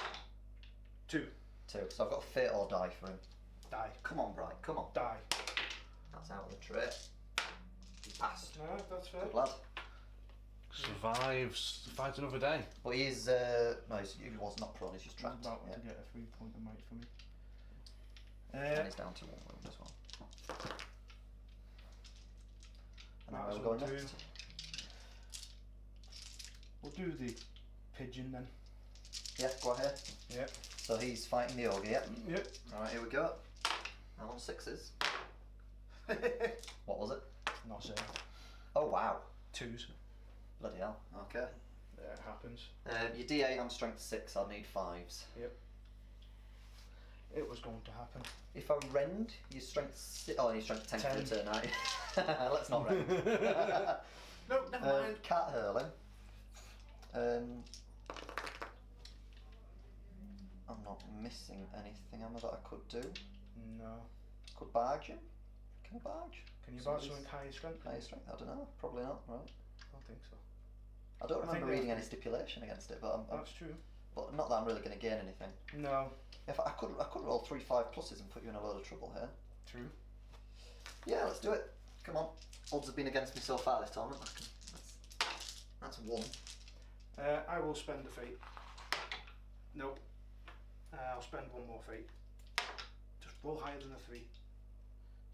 Speaker 2: 2.
Speaker 1: 2. So I've got a fate or die for him.
Speaker 2: Die.
Speaker 1: Come on, Bright, come on.
Speaker 2: Die.
Speaker 1: That's out of the tray. He passed.
Speaker 2: No, that's fair.
Speaker 1: Good lad.
Speaker 3: Survives to fight another day.
Speaker 1: But he is, no, he was not prone, he's just
Speaker 2: He's
Speaker 1: trapped.
Speaker 2: about
Speaker 1: Yeah.
Speaker 2: to get a 3-point of might for me.
Speaker 1: And he's down to 1 wound as well. Where
Speaker 2: Might
Speaker 1: are
Speaker 2: as
Speaker 1: we
Speaker 2: well
Speaker 1: going
Speaker 2: do.
Speaker 1: next?
Speaker 2: We'll do the pigeon then.
Speaker 1: Yeah, go ahead.
Speaker 2: Yep.
Speaker 1: So he's fighting the ogre, yep.
Speaker 2: Yep.
Speaker 1: Alright, here we go. I'm on 6s. What was it?
Speaker 2: Not saying.
Speaker 1: Oh wow.
Speaker 2: 2s.
Speaker 1: Bloody hell. Okay.
Speaker 2: Yeah, it happens.
Speaker 1: Your D8, I'm strength 6, I'll need 5s.
Speaker 2: Yep. It was going to happen.
Speaker 1: If I rend, your strength 6. Oh, your strength 10 for
Speaker 2: 10.
Speaker 1: the turn, aren't you? Let's not rend.
Speaker 2: No, never mind.
Speaker 1: Cat hurling. I'm not missing anything, am I, that I could do?
Speaker 2: No.
Speaker 1: Could barge him? Can I barge?
Speaker 2: Can you
Speaker 1: So
Speaker 2: buy
Speaker 1: he's
Speaker 2: something higher strength?
Speaker 1: higher strength? I don't know. Probably not, right?
Speaker 2: I don't think so.
Speaker 1: I don't
Speaker 2: I think
Speaker 1: remember
Speaker 2: they-
Speaker 1: reading any stipulation against it, but
Speaker 2: That's true.
Speaker 1: but not that I'm really going to gain anything.
Speaker 2: No.
Speaker 1: If I could roll 3 5 pluses and put you in a load of trouble here.
Speaker 2: True.
Speaker 1: Yeah, let's do it. Come on. Odds have been against me so far this tournament. That's 1.
Speaker 2: I will spend a fate. Nope. I'll spend 1 more fate. Just roll higher than a 3.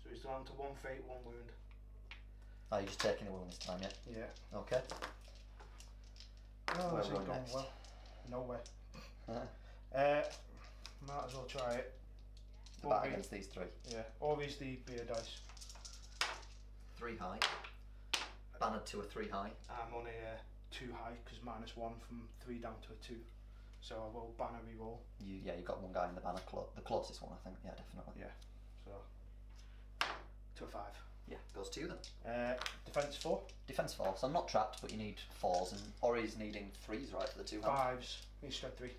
Speaker 2: So he's down to 1 fate, 1 wound.
Speaker 1: Oh, you're just taking the wound this time, yeah?
Speaker 2: Yeah.
Speaker 1: Okay.
Speaker 2: Oh,
Speaker 1: Where
Speaker 2: this
Speaker 1: are we
Speaker 2: ain't going
Speaker 1: next?
Speaker 2: well. Nowhere.
Speaker 1: Uh,
Speaker 2: Might as well try it.
Speaker 1: the bat
Speaker 2: Or we-
Speaker 1: against these 3.
Speaker 2: Yeah. Or is the beer dice.
Speaker 1: 3 high. Bannered to a 3 high.
Speaker 2: I'm on a 2 high because -1 from 3 down to a 2. So I will banner reroll.
Speaker 1: Yeah, you've got one guy in the banner, the closest one, I think. Yeah, definitely.
Speaker 2: Yeah. So to a 5.
Speaker 1: Yeah, goes to you then.
Speaker 2: Defense 4.
Speaker 1: Defense 4, so I'm not trapped, but you need 4s, and Ori's needing 3s, right, for the 2 hand.
Speaker 2: 5s. He's strength 3.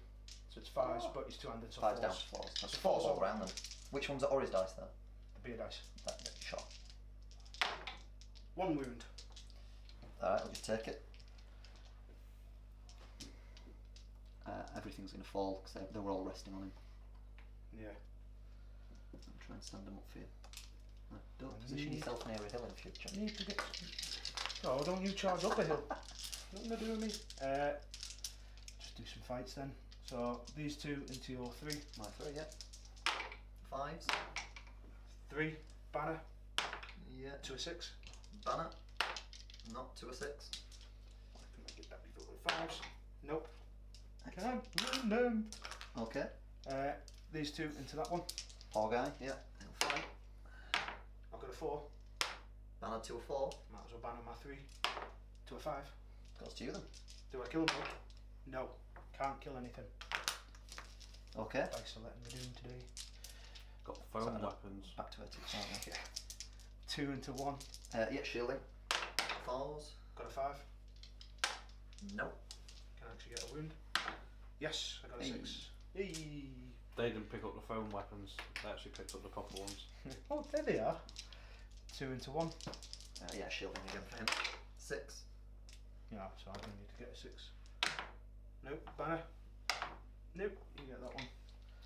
Speaker 2: So it's 5s,
Speaker 1: Oh.
Speaker 2: but he's 2-handed, so
Speaker 1: 5 down
Speaker 2: 4s.
Speaker 1: to 4s. That's
Speaker 2: So
Speaker 1: 4s
Speaker 2: 4s
Speaker 1: all
Speaker 2: all
Speaker 1: round then. Which one's at Ori's dice then?
Speaker 2: The beer dice.
Speaker 1: Sure.
Speaker 2: 1 wound.
Speaker 1: Alright, I'll just take it. Everything's going to fall because they were all resting on him.
Speaker 2: Yeah.
Speaker 1: I'll try and stand them up for you. Don't
Speaker 2: I
Speaker 1: position
Speaker 2: need-
Speaker 1: yourself near a hill in future.
Speaker 2: Need to get. Oh, don't you charge up a hill? Nothing to do with me. Just do some fights then. So these 2 into your 3.
Speaker 1: My 3, yeah. 5s.
Speaker 2: 3 banner
Speaker 1: Yeah.
Speaker 2: to a 6.
Speaker 1: Banner. Not to a 6.
Speaker 2: Can I get that before with 5s? Nope. Can I ruin them?
Speaker 1: Okay.
Speaker 2: These 2 into that one.
Speaker 1: Poor guy, yeah. He'll fight.
Speaker 2: I've got a 4.
Speaker 1: Banner to a 4.
Speaker 2: Might as well banner my 3 to a 5.
Speaker 1: Goes to you then.
Speaker 2: Do I kill him? No. Can't kill anything.
Speaker 1: Okay.
Speaker 2: Thanks for letting me do him today.
Speaker 3: Got
Speaker 1: So
Speaker 3: foam
Speaker 1: I don't-
Speaker 3: weapons.
Speaker 1: Back to it.
Speaker 2: Yeah. 2 into 1.
Speaker 1: Yeah, shielding. 4s.
Speaker 2: Got a 5.
Speaker 1: Nope.
Speaker 2: Can I actually get a wound? Yes, I got a
Speaker 1: Hey.
Speaker 2: 6. Yay!
Speaker 3: They didn't pick up the foam weapons. They actually picked up the proper ones.
Speaker 2: Oh, there they are. 2 into 1.
Speaker 1: Yeah, shielding again for him. 6.
Speaker 2: Yeah, so I'm going to need to get a 6. Nope, banner. Nope, you get that one.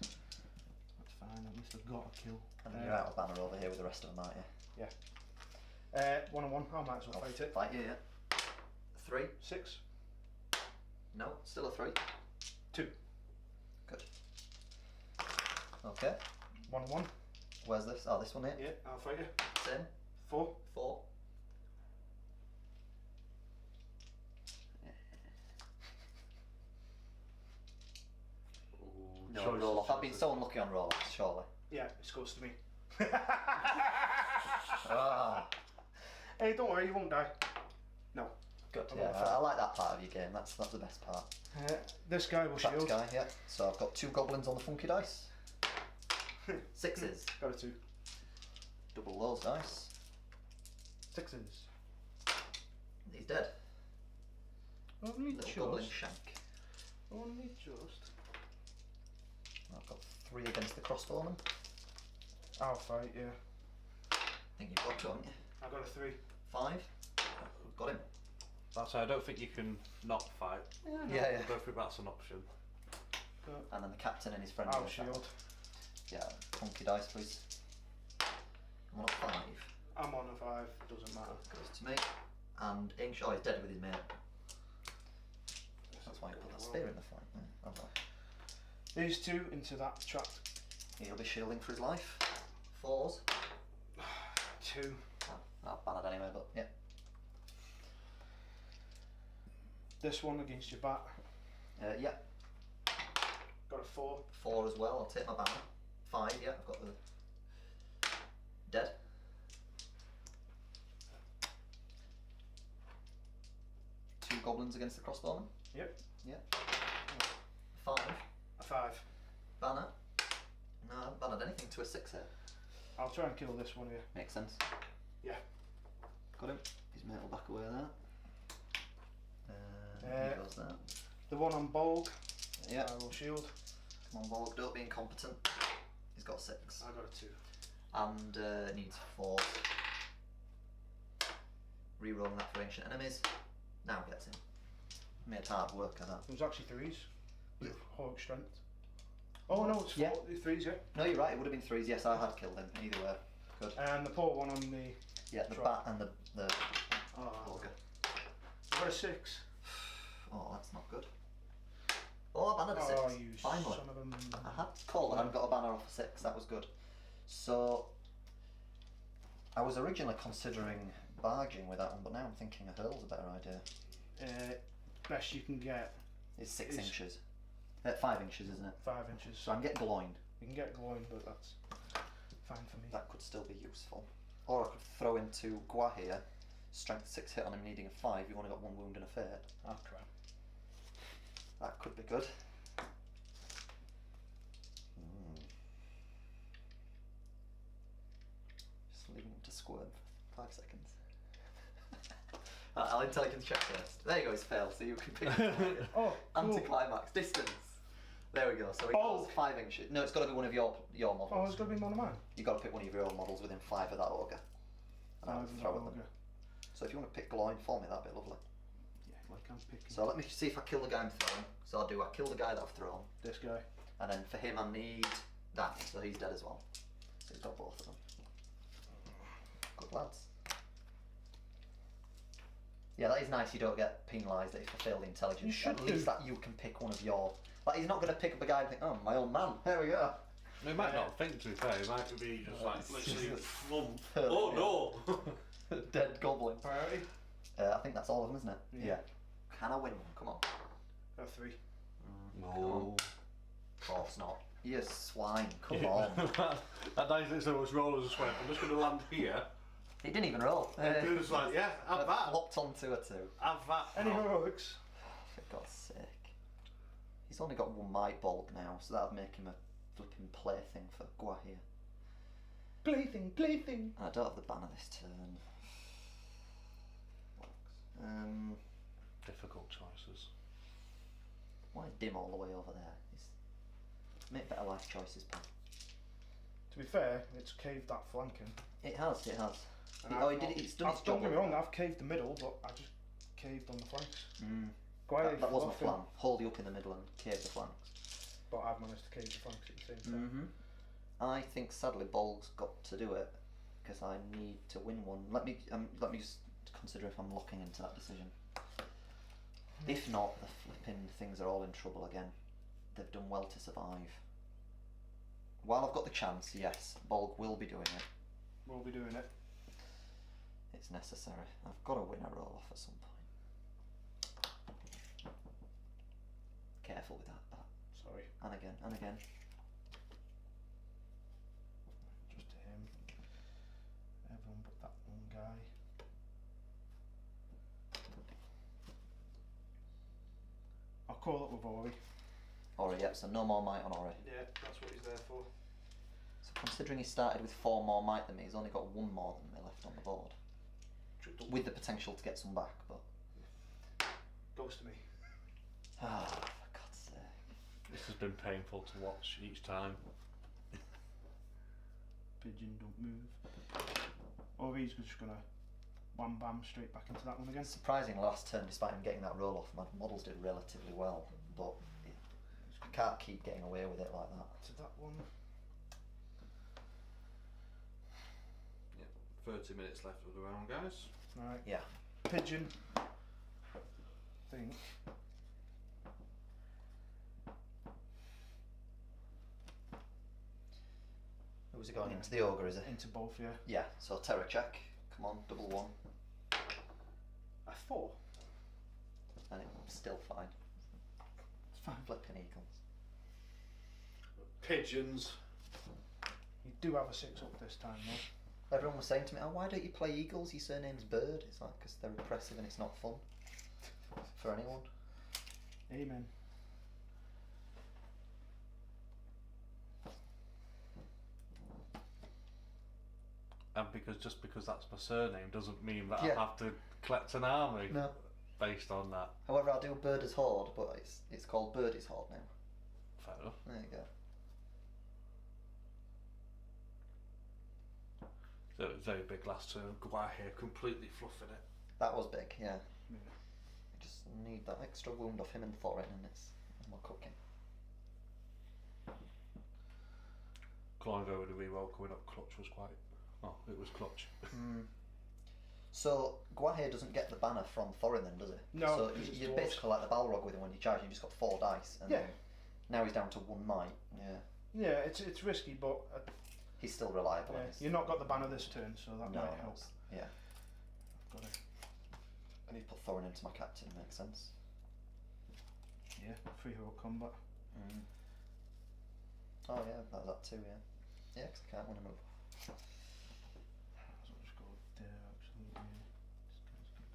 Speaker 2: That's fine, at least I've got a kill.
Speaker 1: And then you're out of banner over here with the rest of them, aren't you?
Speaker 2: 1 on 1, I might as well
Speaker 1: I'll
Speaker 2: fight it.
Speaker 1: Fight you, yeah. 3.
Speaker 2: 6.
Speaker 1: No, still a 3.
Speaker 2: 2.
Speaker 1: Good. Okay.
Speaker 2: 1 on 1.
Speaker 1: Where's this? Oh, this one here.
Speaker 2: Yeah, I'll fight you.
Speaker 1: Same.
Speaker 2: 4.
Speaker 1: 4.
Speaker 3: Ooh,
Speaker 1: No,
Speaker 3: choices,
Speaker 1: roll off. I've been
Speaker 3: choices.
Speaker 1: so unlucky on roll offs, surely.
Speaker 2: Yeah, it's close to me.
Speaker 1: Ah,
Speaker 2: Hey, don't worry, you won't die. No.
Speaker 1: good.
Speaker 2: I'm
Speaker 1: Yeah,
Speaker 2: on the
Speaker 1: I like that part of your game. That's the best part.
Speaker 2: This guy will
Speaker 1: Trapped
Speaker 2: shield.
Speaker 1: guy, yeah. So I've got 2 goblins on the funky dice. 6s.
Speaker 2: Got a 2.
Speaker 1: Double those dice.
Speaker 2: 6s.
Speaker 1: He's dead.
Speaker 2: Only
Speaker 1: Little goblin
Speaker 2: just.
Speaker 1: shank.
Speaker 2: Only just.
Speaker 1: I've got 3 against the crossbowman.
Speaker 2: I'll fight, yeah.
Speaker 1: I think you've got 2, haven't you?
Speaker 2: I got a 3.
Speaker 1: 5. Got him.
Speaker 3: That's I don't think you can not fight.
Speaker 1: Yeah, yeah.
Speaker 3: I don't think that's an option.
Speaker 1: And then the captain and his friend.
Speaker 2: I'll
Speaker 1: will attack.
Speaker 2: shield.
Speaker 1: Yeah, funky dice, please. I'm on a 5.
Speaker 2: I'm on a 5, doesn't matter.
Speaker 1: Goes to me. And Inch, oh, he's dead with his mate. That's why he put that spear in the fight. Yeah, okay.
Speaker 2: These 2 into that trap.
Speaker 1: He'll be shielding for his life. 4s.
Speaker 2: 2.
Speaker 1: Not bad anyway, but yeah.
Speaker 2: this one against your bat.
Speaker 1: Yeah.
Speaker 2: Got a 4.
Speaker 1: 4 as well. I'll take my banner. 5. Yeah, I've got the dead. Two goblins against the crossbowman.
Speaker 2: Yep.
Speaker 1: Yeah. 5.
Speaker 2: A 5.
Speaker 1: Banner. No, I haven't bannered anything to a 6 here.
Speaker 2: I'll try and kill this one here.
Speaker 1: Makes sense.
Speaker 2: Yeah.
Speaker 1: Got him. His mate will back away there. He goes there.
Speaker 2: The one on Bolg.
Speaker 1: Yeah.
Speaker 2: I will shield.
Speaker 1: Come on, Borg, don't be incompetent. He's got 6.
Speaker 2: I got a 2.
Speaker 1: And needs 4. Rerolling that for ancient enemies. Now gets him. Made hard work of that.
Speaker 2: It was actually 3s. With heroic strength. Oh no, it's 4.
Speaker 1: Yeah.
Speaker 2: 3s, yeah.
Speaker 1: No, you're right, it would have been 3s. Yes, I had killed him. Either way. Good.
Speaker 2: And the poor one on the.
Speaker 1: Yeah, the
Speaker 2: Trot.
Speaker 1: bat and the
Speaker 2: Oh,
Speaker 1: ogre.
Speaker 2: I got a 6.
Speaker 1: Oh, that's not good. Oh, I bannered a 6.
Speaker 2: Oh, you
Speaker 1: Finally.
Speaker 2: son of a.
Speaker 1: I had called and I've got a banner off a 6. That was good. So, I was originally considering barging with that one, but now I'm thinking a hurl's a better idea.
Speaker 2: Best you can get
Speaker 1: It's 6
Speaker 2: Is-
Speaker 1: inches. 5 inches, isn't it?
Speaker 2: 5 inches.
Speaker 1: So I'm getting gloined.
Speaker 2: You can get glowing, but that's fine for me.
Speaker 1: That could still be useful. Or I could throw into Gua here, strength 6 hit on him needing a 5, you've only got 1 wound and a fate.
Speaker 2: Oh crap.
Speaker 1: That could be good. Just leaving him to squirm for 5 seconds. I'll intelligence check first. There you go, he's failed, so you can pick
Speaker 2: Oh, cool.
Speaker 1: anticlimax, distance. There we go, so he goes 5 inches. No, it's got to be one of your models.
Speaker 2: Oh, it's got to be one of mine.
Speaker 1: You've got to pick one of your own models within 5 of that ogre. And I'll throw at them. So if you want to pick Gloin for me, that'd be lovely.
Speaker 2: Yeah, like I'm picking.
Speaker 1: So let me see if I kill the guy I'm throwing. So I kill the guy that I've thrown.
Speaker 2: This guy.
Speaker 1: And then for him I need that, so he's dead as well. So he's got both of them. Good lads. Yeah, that is nice you don't get penalised if you fail the intelligence.
Speaker 2: You should
Speaker 1: At least
Speaker 2: do.
Speaker 1: that you can pick one of your... Like, he's not going to pick up a guy and think, oh, my old man, there we go.
Speaker 3: He might not think, to be fair, he might be just like literally flump.
Speaker 1: Hurling,
Speaker 3: Oh no!
Speaker 1: Dead goblin.
Speaker 2: Priority.
Speaker 1: I think that's all of them, isn't it?
Speaker 2: Yeah.
Speaker 1: Can I win one? Come on.
Speaker 2: Got 3.
Speaker 3: No.
Speaker 1: Of course not. You swine, come on.
Speaker 3: That dice looks so much roll as a sweat. I'm just going to land here.
Speaker 1: He didn't even roll.
Speaker 3: He was like, yeah, have that.
Speaker 1: Flopped onto a 2.
Speaker 3: Have that.
Speaker 2: Any heroics?
Speaker 1: For God's sake. He's only got 1 might bulk now, so that'd make him a flipping plaything for Gua here.
Speaker 2: Plaything, plaything.
Speaker 1: I don't have the banner this turn.
Speaker 3: Difficult choices.
Speaker 1: Why dim all the way over there? Make better life choices, Paul.
Speaker 2: To be fair, it's caved that flanking.
Speaker 1: It has, it has.
Speaker 2: And
Speaker 1: Oh,
Speaker 2: I've
Speaker 1: he did
Speaker 2: not-
Speaker 1: it, it's done its
Speaker 2: Don't
Speaker 1: job.
Speaker 2: get me wrong, I've caved the middle, but I just caved on the flanks.
Speaker 1: That wasn't a plan. Hold you up in the middle and cave the flanks.
Speaker 2: But I've managed to cave the flanks at the same time.
Speaker 1: I think sadly Bolg's got to do it because I need to win one. Let me just consider if I'm locking into that decision. If not, the flipping things are all in trouble again. They've done well to survive. While I've got the chance, yes, Bolg will be doing it.
Speaker 2: We'll be doing it.
Speaker 1: It's necessary. I've got to win a roll off at some point. Careful with that.
Speaker 2: Sorry.
Speaker 1: And again, and again.
Speaker 2: Just to him. Everyone but that one guy. I'll call it with Ori.
Speaker 1: Ori, yep, so no more might on Ori.
Speaker 2: Yeah, that's what he's there for.
Speaker 1: So considering he started with 4 more might than me, he's only got 1 more than me left on the board. With the potential to get some back, but...
Speaker 2: Goes to me.
Speaker 1: Ah, for God's sake.
Speaker 3: This has been painful to watch each time.
Speaker 2: Pigeon don't move. Ori's just gonna wham bam straight back into that one again.
Speaker 1: Surprising last turn, despite him getting that roll off, my models did relatively well, but I can't keep getting away with it like that.
Speaker 2: To that one.
Speaker 3: Yep, 30 minutes left of the round, guys.
Speaker 2: Right.
Speaker 1: Yeah.
Speaker 2: Pigeon. Think.
Speaker 1: Who's it going into? The ogre, is it?
Speaker 2: Into both, yeah.
Speaker 1: Yeah, so terror check. Come on, double 1.
Speaker 2: A 4.
Speaker 1: and it's still fine.
Speaker 4: It's fine.
Speaker 1: Flipping eagles.
Speaker 3: Pigeons.
Speaker 2: You do have a 6-up this time, though.
Speaker 1: Everyone was saying to me, "Oh, why don't you play eagles? Your surname's Bird." It's like, because they're oppressive and it's not fun for anyone.
Speaker 2: Amen.
Speaker 3: And just because that's my surname doesn't mean that
Speaker 1: Yeah.
Speaker 3: I have to collect an army
Speaker 1: No.
Speaker 3: based on that.
Speaker 1: However, I do Bird as Horde, but it's called Birdie's Horde now.
Speaker 3: Fair enough.
Speaker 1: There you go.
Speaker 3: So it was very big last turn. Here completely fluffing it.
Speaker 1: That was big, yeah.
Speaker 2: Yeah.
Speaker 1: I just need that extra wound off him and Thorin, and we're cooking.
Speaker 3: Clive over the reroll coming up clutch was quite. Oh, it was clutch.
Speaker 1: So Guahe doesn't get the banner from Thorin then, does he?
Speaker 2: No,
Speaker 1: So
Speaker 2: because it's
Speaker 1: you're
Speaker 2: dwarves.
Speaker 1: basically like the Balrog with him when you charge. You just got 4 dice, and
Speaker 2: Yeah.
Speaker 1: then now he's down to 1 might. Yeah,
Speaker 2: Yeah, it's risky, but
Speaker 1: he's still reliable.
Speaker 2: yeah,
Speaker 1: isn't he?
Speaker 2: you've not got the banner this turn, so that
Speaker 1: No,
Speaker 2: might help.
Speaker 1: yeah.
Speaker 2: Got it.
Speaker 1: I need to put Thorin into my captain. Makes sense.
Speaker 2: Yeah, 3-hero combat.
Speaker 1: Oh yeah, that too. Yeah, yeah, because I can't want to move.
Speaker 2: So I'll just go there, actually. Yeah.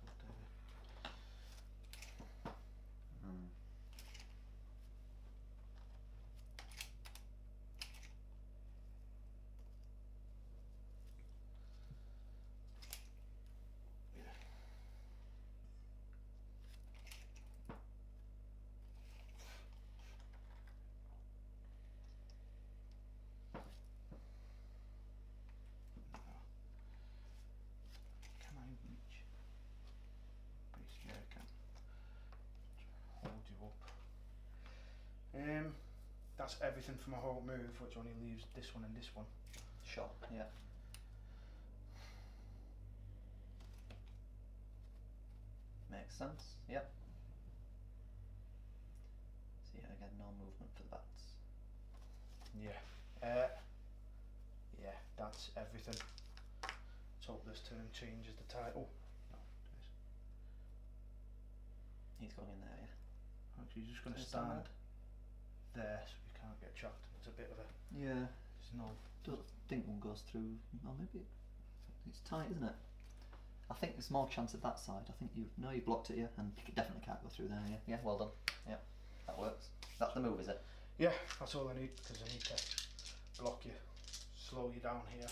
Speaker 2: Just gonna go there. Can I reach? Base, yeah, I can. Hold you up. That's everything for my whole move, which only leaves this one and this one.
Speaker 1: Sure. Yeah. Makes sense. Yep. So yeah, again, no movement for the bats.
Speaker 2: Yeah. Yeah, that's everything. Let's hope this turn changes the title. No, it is.
Speaker 1: He's going in there, yeah.
Speaker 2: Actually, he's just going to
Speaker 1: Is that
Speaker 2: stand
Speaker 1: mad?
Speaker 2: there so we can't get shocked. It's a bit of a.
Speaker 1: Yeah.
Speaker 2: There's no.
Speaker 1: Don't think one goes through. Well, maybe it's tight, isn't it? I think there's more chance of that side. I think you blocked it, yeah, and you definitely can't go through there. Yeah, yeah, well done. Yeah, that works. That's the move, is it?
Speaker 2: Yeah, that's all I need because I need to block you, slow you down here,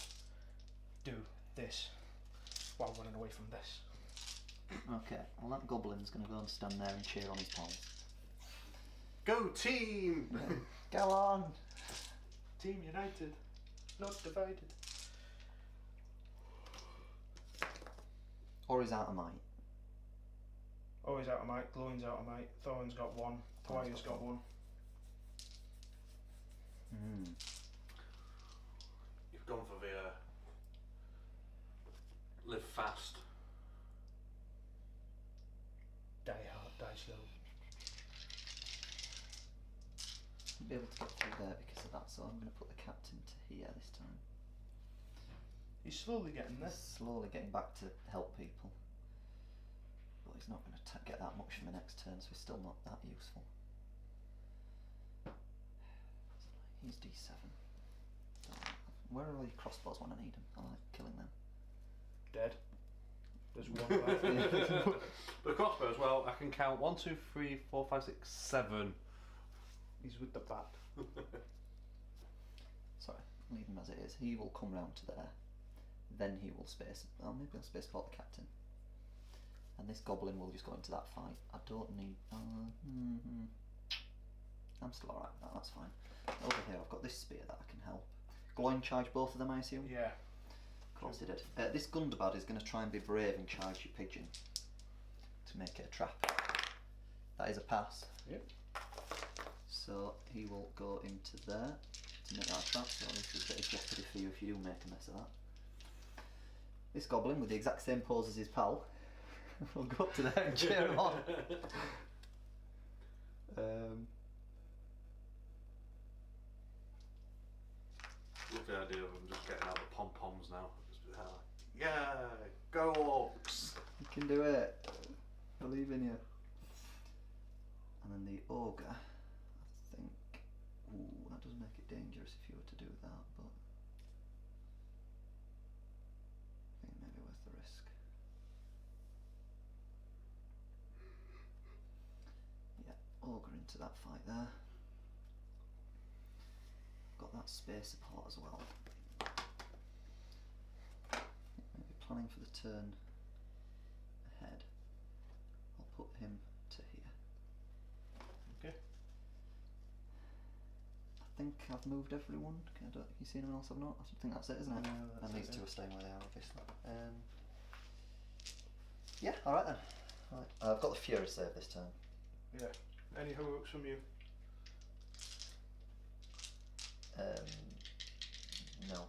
Speaker 2: do this while running away from this.
Speaker 1: Okay. Well, that goblin's going to go and stand there and cheer on his pals.
Speaker 3: Go team!
Speaker 1: Go on.
Speaker 2: Team united, not divided.
Speaker 1: Or he's out of might.
Speaker 2: Always out of might, Glowing's out of might, Thorin's got 1, Dwyer's got 1.
Speaker 3: You've gone for the live fast.
Speaker 2: Die hard, die slow.
Speaker 1: Won't be able to get through there because of that, so I'm going to put the captain to here this time.
Speaker 2: He's slowly getting there.
Speaker 1: He's slowly getting back to help people. But he's not going to get that much from the next turn, so he's still not that useful. He's D7. Where are all your crossbows when I need them? I like killing them.
Speaker 2: Dead. There's 1 left.
Speaker 3: The crossbows, well, I can count 1, 2, 3, 4, 5, 6, 7.
Speaker 2: He's with the bat.
Speaker 1: Sorry, leave him as it is. He will come round to there. Then he will space. Well, maybe I'll space port the captain. And this goblin will just go into that fight. I don't need. I'm still alright with that, that's fine. Over here, I've got this spear that I can help. Glowing charge both of them, I assume?
Speaker 2: Yeah.
Speaker 1: Of course he did. This Gundabad is going to try and be brave and charge your pigeon to make it a trap. That is a pass.
Speaker 2: Yep.
Speaker 1: So he will go into there to make that a trap. So this is a bit of jeopardy for you if you do make a mess of that. This goblin with the exact same pose as his pal will go up to there and cheer him on.
Speaker 3: Love the idea of them just getting out the pom-poms now. Yeah, go Orcs!
Speaker 1: You can do it. Believe in you. then the ogre, I think. Ooh, that does make it dangerous if you were to do that, but I think maybe worth the risk. Yeah, ogre into that fight there. Got that space support as well. Maybe planning for the turn ahead. I'll put him to here.
Speaker 2: Okay.
Speaker 1: I think I've moved everyone. You see anyone else I've not? I think that's it, isn't it?
Speaker 2: No,
Speaker 1: And
Speaker 2: that's
Speaker 1: these
Speaker 2: it,
Speaker 1: two
Speaker 2: yeah.
Speaker 1: are staying where they are, obviously. Yeah, alright then. Right. I've got the Fury save this turn.
Speaker 2: Yeah. Any heroics from you?
Speaker 1: No.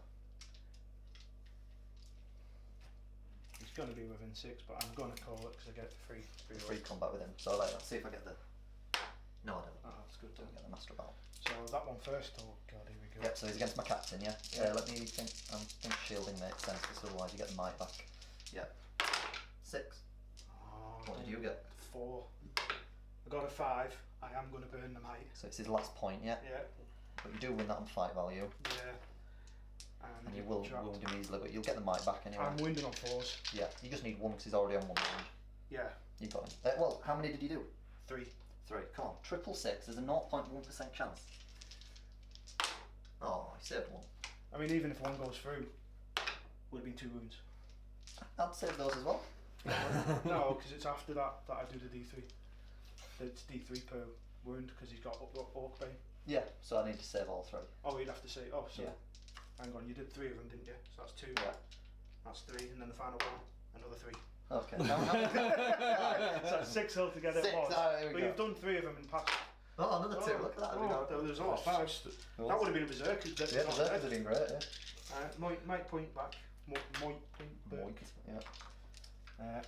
Speaker 2: He's going to be within 6, but I'm going to call it because I get free
Speaker 1: Free combat with him. So let's see if I get the. No, I don't.
Speaker 2: Ah, that's good.
Speaker 1: Don't get the Master Battle.
Speaker 2: So that one first. Oh god, here we go.
Speaker 1: Yep, so he's against my captain, yeah?
Speaker 2: Yeah.
Speaker 1: Let me think. I think shielding makes sense because otherwise you get the might back. Yeah. 6.
Speaker 2: Oh,
Speaker 1: What did you get?
Speaker 2: 4. I got a 5. I am going to burn the might.
Speaker 1: So it's his last point, yeah?
Speaker 2: Yeah.
Speaker 1: But you do win that on fight value.
Speaker 2: Yeah.
Speaker 1: And you will wound him easily, but you'll get the might back anyway.
Speaker 2: I'm wounded on 4s.
Speaker 1: Yeah, you just need 1 because he's already on 1 wound.
Speaker 2: Yeah.
Speaker 1: You got him. Well, how many did you do?
Speaker 2: 3.
Speaker 1: 3. Come on, triple 6. There's a 0.1% chance. Oh, he saved 1.
Speaker 2: I mean, even if one goes through, would have been 2 wounds.
Speaker 1: I'd save those as well.
Speaker 2: No, because it's after that I do the D3. It's D3 per wound because he's got Orc Bane.
Speaker 1: Yeah, so I need to save all 3.
Speaker 2: Oh, you'd have to say. Oh, so
Speaker 1: Yeah.
Speaker 2: hang on, you did 3 of them, didn't you? So that's 2.
Speaker 1: Yeah.
Speaker 2: That's 3, and then the final one, another 3.
Speaker 1: Okay. Now,
Speaker 2: So that's 6 altogether.
Speaker 1: 6,
Speaker 2: It was.
Speaker 1: alright, there we
Speaker 2: But
Speaker 1: go.
Speaker 2: you've done 3 of them in past.
Speaker 1: Oh, another 2. Look at that.
Speaker 2: Oh, there's a lot of 5s. That would have been a berserker.
Speaker 1: Yeah, Berserkers are doing great, yeah.
Speaker 2: Might point back. Might point back.
Speaker 1: Yeah.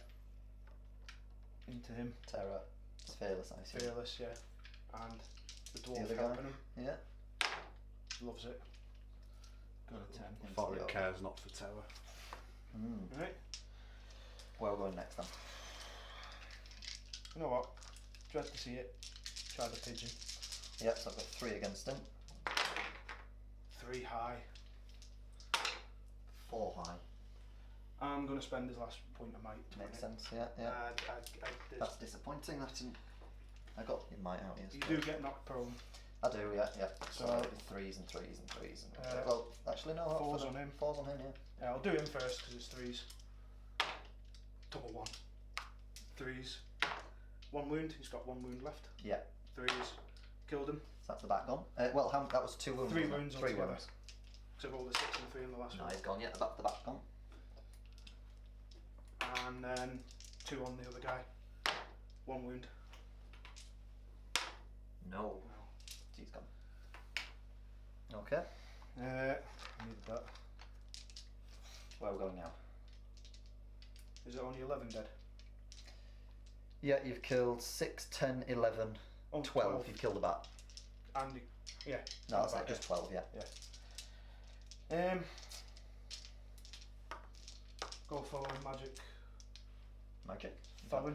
Speaker 2: Into him.
Speaker 1: Terror. It's fearless, I assume.
Speaker 2: Fearless, yeah. And the dwarf
Speaker 1: other guy?
Speaker 2: helping him.
Speaker 1: Yeah.
Speaker 2: Loves it. Got a 10.
Speaker 3: Foreign cares not for terror.
Speaker 2: Right.
Speaker 1: Where are we going next then?
Speaker 2: You know what? Dread to see it. Try the pigeon.
Speaker 1: Yep, so I've got 3 against him.
Speaker 2: 3 high.
Speaker 1: 4 high.
Speaker 2: I'm going to spend his last point of might to win
Speaker 1: Makes
Speaker 2: it.
Speaker 1: sense, yeah, yeah.
Speaker 2: I
Speaker 1: That's disappointing. That didn't. I got your might out
Speaker 2: you
Speaker 1: yesterday.
Speaker 2: do get knocked prone.
Speaker 1: I do, yeah, yeah. So
Speaker 2: So-
Speaker 1: 3s and 3s and 3s and.
Speaker 2: Uh,
Speaker 1: well, actually no.
Speaker 2: 4s on him.
Speaker 1: 4s on him, yeah.
Speaker 2: Yeah, I'll do him first because it's 3s. Double 1. 3s. 1 wound. He's got 1 wound left.
Speaker 1: Yeah.
Speaker 2: 3s. Killed him.
Speaker 1: So that's the back gone. Well, that was 2 wounds.
Speaker 2: 3
Speaker 1: wasn't it?
Speaker 2: wounds
Speaker 1: 3
Speaker 2: altogether.
Speaker 1: wounds.
Speaker 2: So I've rolled a 6 and 3 in the last
Speaker 1: No,
Speaker 2: one.
Speaker 1: he's gone. Yeah, the back gone.
Speaker 2: And then 2 on the other guy. 1 wound.
Speaker 1: No. He's gone. Okay.
Speaker 2: I needed that.
Speaker 1: Where are we going now?
Speaker 2: Is it only 11 dead?
Speaker 1: Yeah, you've killed 6, 10, 11,
Speaker 2: Oh,
Speaker 1: 12. You've killed a bat.
Speaker 2: And yeah.
Speaker 1: No, that's
Speaker 2: about
Speaker 1: like just 12. Yeah.
Speaker 2: Go for magic.
Speaker 1: Magic.
Speaker 2: Thorin.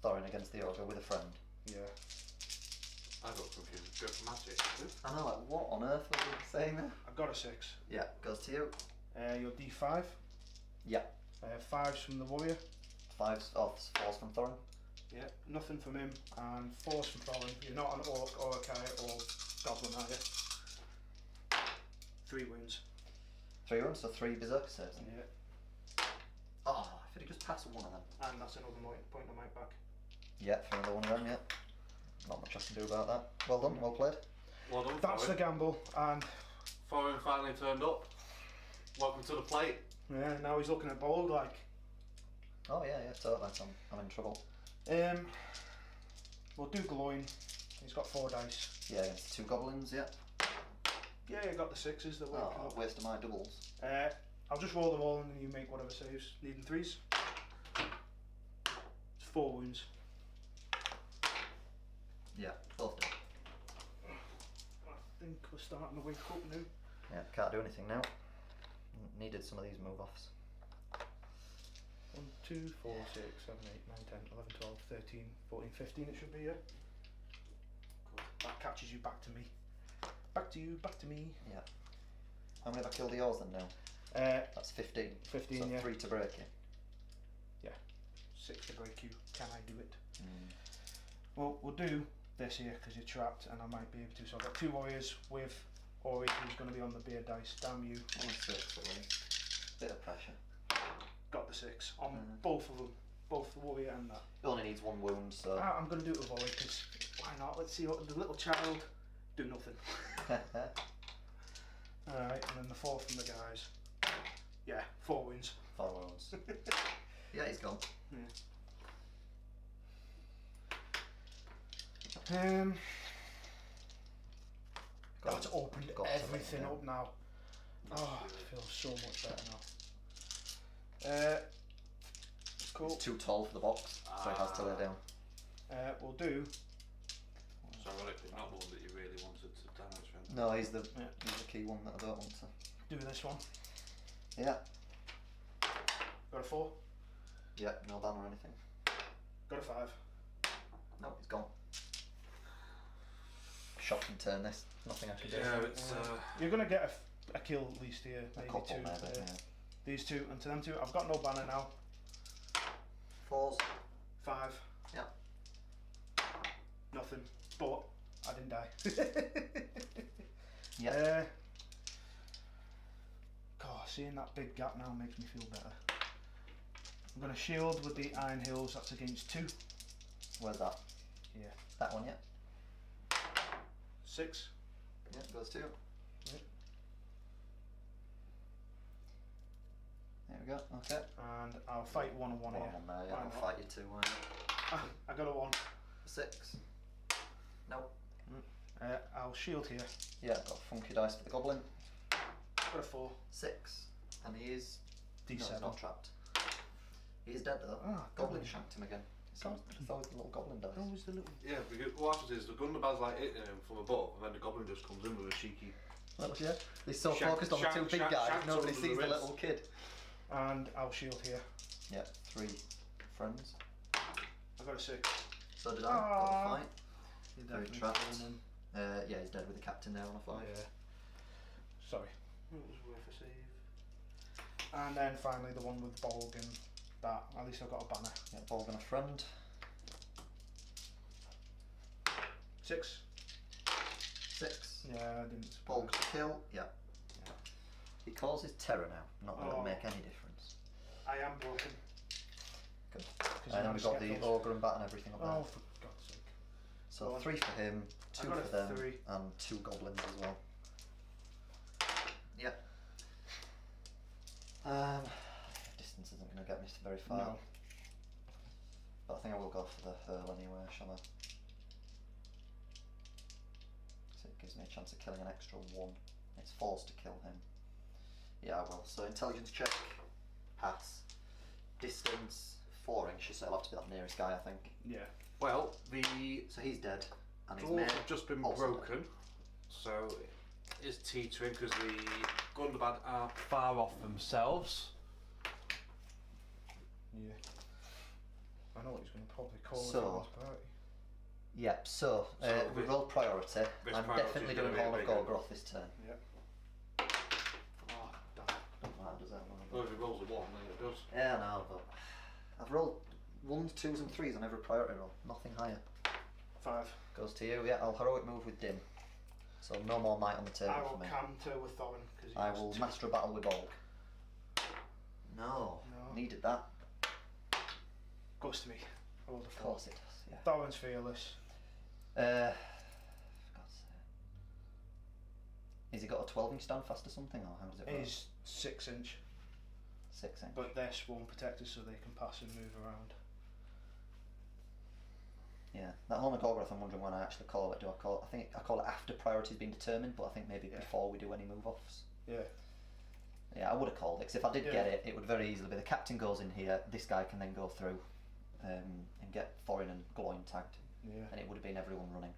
Speaker 1: Thorin against the ogre with a friend.
Speaker 2: Yeah.
Speaker 3: I got confused. Go for magic.
Speaker 1: I know, like, what on earth were you saying there?
Speaker 2: I've got a 6.
Speaker 1: Yeah, goes to you.
Speaker 2: Your D5.
Speaker 1: Yeah.
Speaker 2: 5's from the warrior.
Speaker 1: 5's off, 4's from Thorin.
Speaker 2: Yeah. Nothing from him. And 4's from Thorin. You're not an orc or a kite or goblin, are you? 3 wounds.
Speaker 1: 3 wounds, so 3 berserker saves.
Speaker 2: Yeah.
Speaker 1: Oh, if he'd just passed one of them.
Speaker 2: And that's another point of might back.
Speaker 1: Yeah, for another one of them, yeah. Not much I can do about that. Well done, well played.
Speaker 3: Well done.
Speaker 2: That's the gamble. And
Speaker 3: Foreign finally turned up. Welcome to the plate.
Speaker 2: yeah, now he's looking at bold like.
Speaker 1: Oh yeah, yeah, totally. I'm in trouble.
Speaker 2: We'll do glowing. He's got 4 dice.
Speaker 1: Yeah, against 2 goblins, yeah.
Speaker 2: Yeah, you got the 6s that work.
Speaker 1: Oh, waste of my doubles.
Speaker 2: I'll just roll them all and then you make whatever saves. Needing 3s. It's 4 wounds.
Speaker 1: Yeah, both done.
Speaker 2: I think we're starting to wake up now.
Speaker 1: Yeah, can't do anything now. Needed some of these move offs.
Speaker 2: 1, 2, 4, 6, 7, 8, 9, 10, 11, 12, 13, 14, 15 it should be, yeah? that catches you back to me. Back to you, back to me.
Speaker 1: Yeah. How many have I killed of yours then now? That's 15.
Speaker 2: 15,
Speaker 1: so
Speaker 2: yeah.
Speaker 1: 3 to break it.
Speaker 2: Yeah. 6 to break you. Can I do it? Well, we'll do this here because you're trapped and I might be able to. So I've got 2 warriors with Ori who's going to be on the beer dice. Damn you.
Speaker 1: 6 at least. Bit of pressure.
Speaker 2: Got the 6 on both of them. Both the warrior and that.
Speaker 1: It only needs 1 wound, so.
Speaker 2: I'm going to do it with Ori because why not? Let's see what the little child do nothing. Alright, and then the 4 from the guys. Yeah, 4 wounds.
Speaker 1: 4 wounds. Yeah, he's gone.
Speaker 2: That's opened everything
Speaker 1: now.
Speaker 2: up now. Oh, I feel so much better now. Cool.
Speaker 1: It's too tall for the box, so he has to lay down.
Speaker 2: We'll do.
Speaker 3: So ironically, not the one that you really wanted to damage him.
Speaker 1: No, he's the key one that I don't want to.
Speaker 2: Do this one.
Speaker 1: Yeah.
Speaker 2: Got a 4.
Speaker 1: Yeah, no ban or anything.
Speaker 2: Got a 5.
Speaker 1: No, he's gone. Shocking turn this. Nothing I can do.
Speaker 3: Yeah, it's.
Speaker 2: You're gonna get a kill at least here.
Speaker 1: A
Speaker 2: Maybe
Speaker 1: couple
Speaker 2: 2.
Speaker 1: maybe, yeah.
Speaker 2: These 2 and to them 2. I've got no banner now.
Speaker 1: 4s.
Speaker 2: 5.
Speaker 1: Yeah.
Speaker 2: Nothing. But I didn't die.
Speaker 1: Yeah.
Speaker 2: God, seeing that big gap now makes me feel better. I'm gonna shield with the Iron Hills. That's against 2.
Speaker 1: Where's that?
Speaker 2: Yeah.
Speaker 1: That one, yeah.
Speaker 2: 6.
Speaker 1: Yeah, goes 2.
Speaker 2: Yep.
Speaker 1: There we go, okay.
Speaker 2: And I'll fight 1 on 1 here.
Speaker 1: 1 on there, yeah.
Speaker 2: Why
Speaker 1: I'll
Speaker 2: not?
Speaker 1: fight you 2, why not?
Speaker 2: I got a 1.
Speaker 1: 6. No.
Speaker 2: I'll shield here.
Speaker 1: Yeah, got a funky dice for the goblin.
Speaker 2: Got a 4.
Speaker 1: 6. And he is... No, he's
Speaker 2: D7.
Speaker 1: not trapped. He is dead though.
Speaker 2: Ah,
Speaker 1: Goblin
Speaker 2: goblin.
Speaker 1: shanked him again. It's always the little goblin dice.
Speaker 2: Always the little.
Speaker 3: Yeah, because what happens is the Gundabad's like hitting him from above, and then the goblin just comes in with a cheeky.
Speaker 1: Well, yeah. He's so
Speaker 3: Shank-
Speaker 1: focused on the 2 big
Speaker 3: shank-
Speaker 1: guys,
Speaker 3: shanks
Speaker 1: nobody
Speaker 3: under
Speaker 1: sees
Speaker 3: the
Speaker 1: the
Speaker 3: ribs.
Speaker 1: little kid.
Speaker 2: And I'll shield here.
Speaker 1: Yeah, 3 friends.
Speaker 2: I got a 6.
Speaker 1: So did I.
Speaker 2: Ah.
Speaker 1: Got the fight.
Speaker 2: You're
Speaker 1: Very
Speaker 2: definitely
Speaker 1: trapped.
Speaker 2: falling in.
Speaker 1: Yeah, he's dead with the captain there on a 5.
Speaker 2: Yeah. Sorry. It was worth a save. And then finally the one with Bolg and that. At least I've got a banner.
Speaker 1: Yeah, Bolg and a friend.
Speaker 2: 6.
Speaker 1: 6.
Speaker 2: Yeah, I didn't.
Speaker 1: Bolg to kill. Yeah. He causes terror now. Not that it'll
Speaker 2: Oh.
Speaker 1: make any difference.
Speaker 2: I am broken.
Speaker 1: Good.
Speaker 2: 'Cause
Speaker 1: And then
Speaker 2: I'm
Speaker 1: we've got the
Speaker 2: skeptical.
Speaker 1: ogre and bat and everything up there.
Speaker 2: Oh, for God's sake.
Speaker 1: So
Speaker 2: go on.
Speaker 1: 3 for him,
Speaker 2: I
Speaker 1: 2
Speaker 2: got
Speaker 1: for
Speaker 2: a
Speaker 1: them,
Speaker 2: 3.
Speaker 1: and 2 goblins as well. Yep. Distance isn't going to get me very far.
Speaker 2: No.
Speaker 1: But I think I will go for the hurl anyway, shall I? So it gives me a chance of killing an extra 1. It's forced to kill him. Yeah, I will. So intelligence check, pass. Distance, 4 inches, so it'll have to be that nearest guy, I think.
Speaker 2: Yeah.
Speaker 3: Well, the
Speaker 1: So he's dead, and his
Speaker 3: dwarves
Speaker 1: mate
Speaker 3: have just been
Speaker 1: also
Speaker 3: broken, so it's teetering because the Gundabad aren't far off themselves.
Speaker 2: Yeah. I know what he's going to probably call
Speaker 1: So-
Speaker 2: it on his party.
Speaker 1: Yep, so
Speaker 3: So
Speaker 1: we
Speaker 3: this-
Speaker 1: roll priority.
Speaker 3: this
Speaker 1: I'm
Speaker 3: priority
Speaker 1: definitely
Speaker 3: is
Speaker 1: doing
Speaker 3: gonna be a
Speaker 1: Hall of
Speaker 3: big one.
Speaker 1: Gorgoroth this turn.
Speaker 2: Yep. Oh, damn.
Speaker 1: Don't matter, does that one?
Speaker 3: Well, if it rolls a 1, then it does.
Speaker 1: Yeah, no, but I've rolled 1s, 2s and 3s on every priority roll. Nothing higher.
Speaker 2: 5.
Speaker 1: Goes to you. Yeah, I'll heroic move with Dim. So no more might on the table
Speaker 2: I
Speaker 1: for
Speaker 2: will
Speaker 1: me.
Speaker 2: counter with Thorin because
Speaker 1: I will master a battle with Bolg. No,
Speaker 2: No.
Speaker 1: needed that.
Speaker 2: Goes to me. I rolled a
Speaker 1: Of
Speaker 2: 4.
Speaker 1: course it does. Yeah.
Speaker 2: Thorin's fearless.
Speaker 1: For God's sake. Has he got a 12-inch stand fast or something, or how does it work?
Speaker 2: He's 6 inch,
Speaker 1: 6 inch.
Speaker 2: but they're swarm protectors so they can pass and move around.
Speaker 1: Yeah, that Hall of Gorgoroth, I'm wondering when I actually call it. Do I call it? I think I call it after priority's been determined, but I think maybe
Speaker 2: Yeah.
Speaker 1: before we do any move-offs.
Speaker 2: Yeah.
Speaker 1: Yeah, I would have called it, because if I did
Speaker 2: Yeah.
Speaker 1: get it, it would very easily be the captain goes in here, this guy can then go through and get Thorin and Gloin tagged,
Speaker 2: Yeah.
Speaker 1: and it would have been everyone running.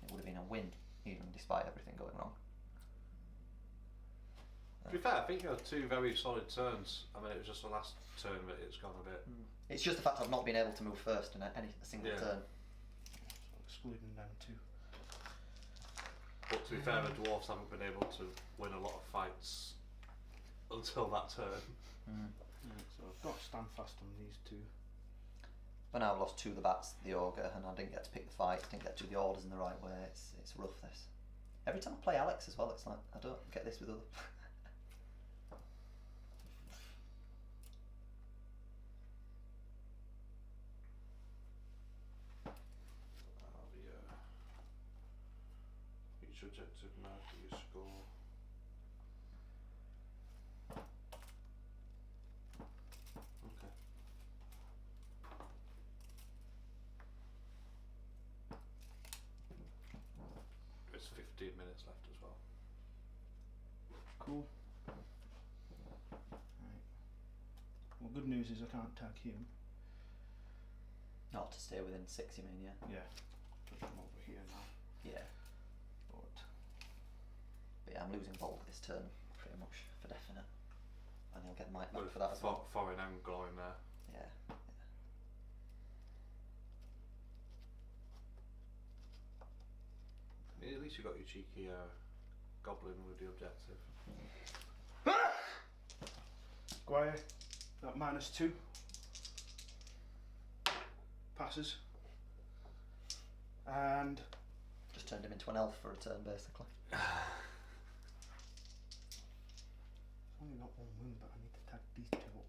Speaker 1: It would have been a win, even despite everything going wrong.
Speaker 3: To be fair, I think you had 2 very solid turns. I mean, it was just the last turn that it's gone a bit.
Speaker 1: It's just the fact I've not been able to move first in a single
Speaker 3: Yeah.
Speaker 1: turn.
Speaker 2: Excluding them too.
Speaker 3: To be fair, the dwarves haven't been able to win a lot of fights until that turn.
Speaker 2: So I've got to stand fast on these two.
Speaker 1: But now I've lost 2 of the bats, the ogre, and I didn't get to pick the fight, didn't get to do the orders in the right way. It's rough, this. Every time I play Alex as well, it's like, I don't get this with other...
Speaker 3: Each objective mark that you score. Okay. There's 15 minutes left as well.
Speaker 2: Cool. Right. Well, good news is I can't tag him.
Speaker 1: Not to stay within 6, you mean, yeah?
Speaker 2: Yeah. Just come over here now.
Speaker 1: Yeah.
Speaker 2: But
Speaker 1: Yeah, I'm losing Bold this turn, pretty much, for definite. And he'll get Mike back for that as well.
Speaker 3: Foreign angle in there.
Speaker 1: Yeah.
Speaker 3: At least you got your cheeky goblin with the objective.
Speaker 2: Squire, that -2. Passes. And
Speaker 1: Just turned him into an elf for a turn, basically.
Speaker 2: only got 1 wound, but I need to tag these 2 up.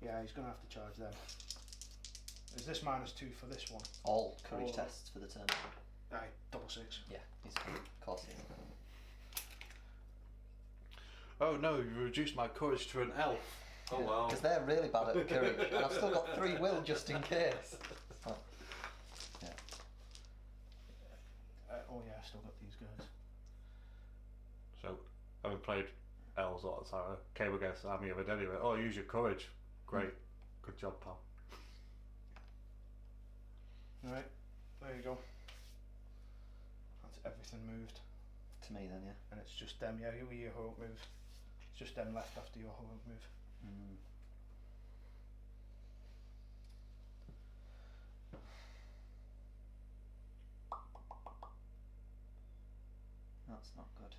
Speaker 2: Yeah, he's gonna have to charge them. Is this -2 for this one?
Speaker 1: All courage
Speaker 2: All-
Speaker 1: tests for the turn.
Speaker 2: Aye, 6.
Speaker 1: Yeah, he's of course he is.
Speaker 3: Oh no, you reduced my courage to an elf. Oh well.
Speaker 1: Because they're really bad at courage, and I've still got 3 will just in case. Oh. Yeah.
Speaker 2: Oh yeah, I still got these guys.
Speaker 3: So, having played elves all the time, I came against the army of it anyway. Oh, use your courage. Great. Good job, pal.
Speaker 2: Alright, there you go. That's everything moved.
Speaker 1: To me then, yeah.
Speaker 2: And it's just them, yeah, with your heroic move. It's just them left after your heroic move.
Speaker 1: That's not good.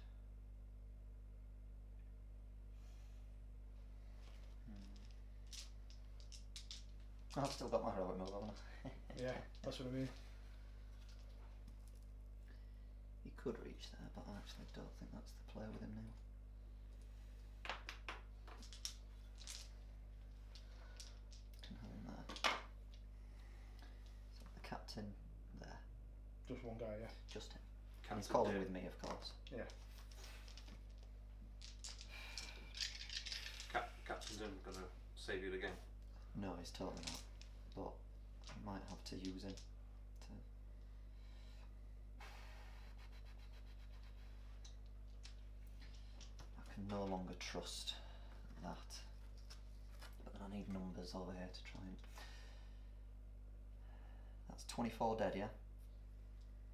Speaker 1: I've still got my heroic move, haven't I?
Speaker 2: Yeah, that's what I mean.
Speaker 1: He could reach there, but I actually don't think that's the play with him now. Can have him there. So the captain there,
Speaker 2: Just one guy, yeah.
Speaker 1: just him. And he's calling with me, of course.
Speaker 2: Yeah.
Speaker 3: Captain's him gonna save you the game.
Speaker 1: No, he's totally not. But I might have to use him to. I can no longer trust that. But then I need numbers over here to try and. That's 24 dead, yeah?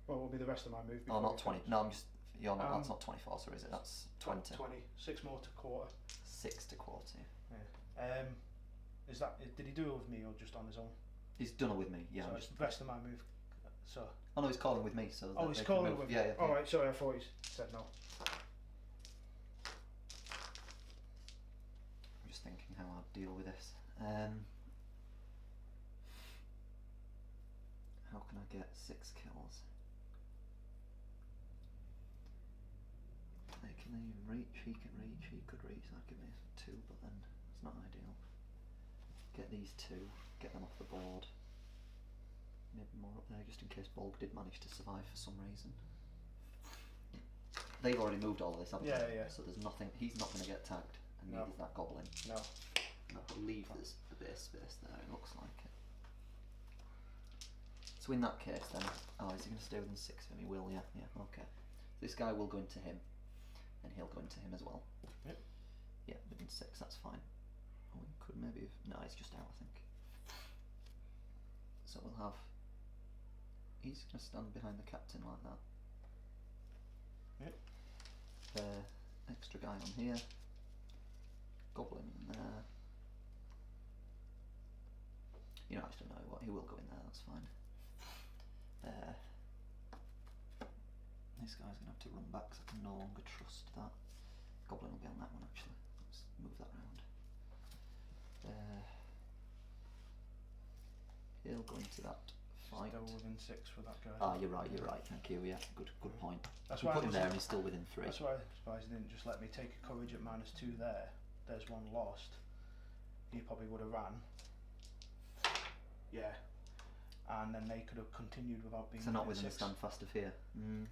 Speaker 2: What will be the rest of my move?
Speaker 1: Oh,
Speaker 2: before
Speaker 1: not
Speaker 2: you
Speaker 1: 20.
Speaker 2: finish?
Speaker 1: No, I'm just. You're not. That's
Speaker 2: Um,
Speaker 1: not 24, so is it? That's 20.
Speaker 2: 20. 6 more to quarter.
Speaker 1: 6 to quarter.
Speaker 2: Yeah. Is that? Did he do it with me or just on his own?
Speaker 1: He's done it with me, yeah.
Speaker 2: So
Speaker 1: I'm
Speaker 2: it's
Speaker 1: just,
Speaker 2: the rest of my move. So.
Speaker 1: Oh no, he's calling with me, so.
Speaker 2: Oh,
Speaker 1: that
Speaker 2: he's
Speaker 1: they can
Speaker 2: calling
Speaker 1: move.
Speaker 2: with
Speaker 1: Yeah,
Speaker 2: me.
Speaker 1: yeah.
Speaker 2: All
Speaker 1: yeah.
Speaker 2: right. Sorry, I thought he said no.
Speaker 1: I'm just thinking how I'd deal with this. How can I get 6 kills? Can they reach? He can reach, he could reach, that'd give me 2, but then it's not ideal. Get these 2, get them off the board. Maybe more up there just in case Bolg did manage to survive for some reason. They've already moved all of this, haven't
Speaker 2: Yeah,
Speaker 1: they?
Speaker 2: yeah.
Speaker 1: So there's nothing, he's not going to get tagged, and
Speaker 2: No.
Speaker 1: neither's that goblin.
Speaker 2: No.
Speaker 1: And I believe there's the base space there, it looks like it. So in that case then, oh, is he going to stay within 6 of him? He will, yeah, okay. This guy will go into him, and he'll go into him as well.
Speaker 2: Yep.
Speaker 1: Yeah, within 6, that's fine. Oh, we could maybe have, no, he's just out, I think. So we'll have, he's going to stand behind the captain like that.
Speaker 2: Yep.
Speaker 1: Extra guy on here. Goblin in there. You know, actually no, what, he will go in there, that's fine. This guy's going to have to run back because I can no longer trust that. Goblin will be on that one actually. Let's move that round. He'll go into that fight.
Speaker 2: Still within 6 with that guy.
Speaker 1: Ah, you're right, thank you, yeah, good point.
Speaker 2: That's
Speaker 1: We
Speaker 2: why
Speaker 1: put him there and he's still within 3.
Speaker 2: That's why I'm surprised he didn't just let me take a courage at -2 there. There's one lost. He probably would have ran. Yeah. And then they could have continued without being.
Speaker 1: So not within the
Speaker 2: 6.
Speaker 1: standfast of here.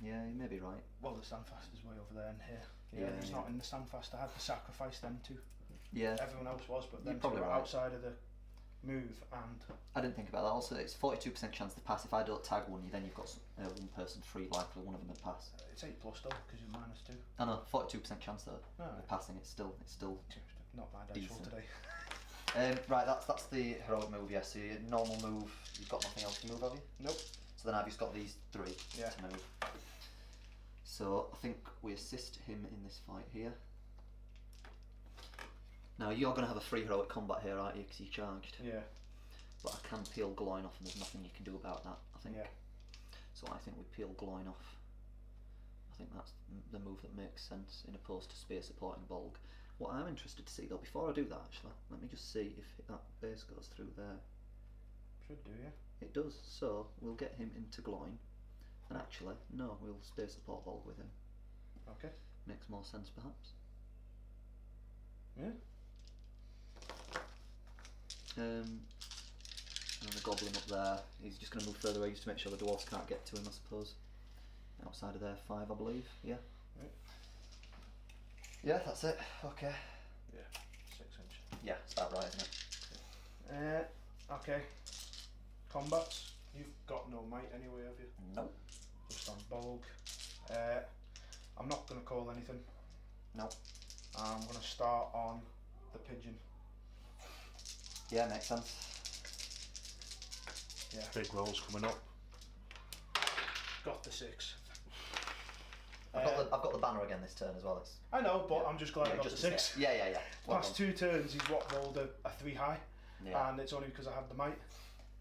Speaker 1: Yeah, you may be right.
Speaker 2: Well, the standfast is way over there and here. Yeah, he's not in the standfast. I had to sacrifice them too.
Speaker 1: Yeah.
Speaker 2: Everyone else was, but them two
Speaker 1: probably
Speaker 2: were
Speaker 1: right.
Speaker 2: outside of the move, and
Speaker 1: I didn't think about that. Also, it's 42% chance to pass. If I don't tag one, then you've got one person free. Likely one of them would pass.
Speaker 2: it's 8+ though because you're -2.
Speaker 1: I know, 42% chance though.
Speaker 2: Oh,
Speaker 1: Of passing. It's still.
Speaker 2: not my dice roll
Speaker 1: decent.
Speaker 2: today.
Speaker 1: Right, that's the heroic move. Yes. So your normal move. You've got nothing else to move, have you?
Speaker 2: Nope.
Speaker 1: So then I've just got these 3
Speaker 2: Yeah.
Speaker 1: to move. So I think we assist him in this fight here. Now you're going to have a free heroic combat here, aren't you? Because you charged.
Speaker 2: Yeah.
Speaker 1: But I can peel Gloin off, and there's nothing you can do about that. I think.
Speaker 2: Yeah.
Speaker 1: So I think we peel Gloin off. I think that's the move that makes sense in opposed to spear supporting Bolg. What I'm interested to see though, before I do that actually, let me just see if that base goes through there.
Speaker 2: Should do, yeah.
Speaker 1: It does, so we'll get him into Gloin. And actually, no, we'll spear support Bolg with him.
Speaker 2: Okay.
Speaker 1: Makes more sense perhaps.
Speaker 2: Yeah.
Speaker 1: And the goblin up there, he's just going to move further away just to make sure the dwarves can't get to him, I suppose. Outside of there, 5 I believe, yeah.
Speaker 2: Right.
Speaker 1: Yeah, that's it, okay.
Speaker 2: Yeah. 6 inch.
Speaker 1: Yeah, it's about right, isn't it?
Speaker 2: Okay. Combats. You've got no might anyway, have you?
Speaker 1: Nope.
Speaker 2: Just on Bolg. I'm not going to call anything.
Speaker 1: Nope.
Speaker 2: I'm going to start on the pigeon.
Speaker 1: Yeah, makes sense.
Speaker 2: Yeah.
Speaker 3: Big rolls coming up.
Speaker 2: Got the 6.
Speaker 1: I've got the banner again this turn as well. It's,
Speaker 2: I know, but
Speaker 1: yeah.
Speaker 2: I'm just glad I got
Speaker 1: just
Speaker 2: the
Speaker 1: a
Speaker 2: 6.
Speaker 1: Yeah. Well
Speaker 2: Past 2 turns, he's rolled a 3 high,
Speaker 1: done. Yeah.
Speaker 2: and it's only because I had the might.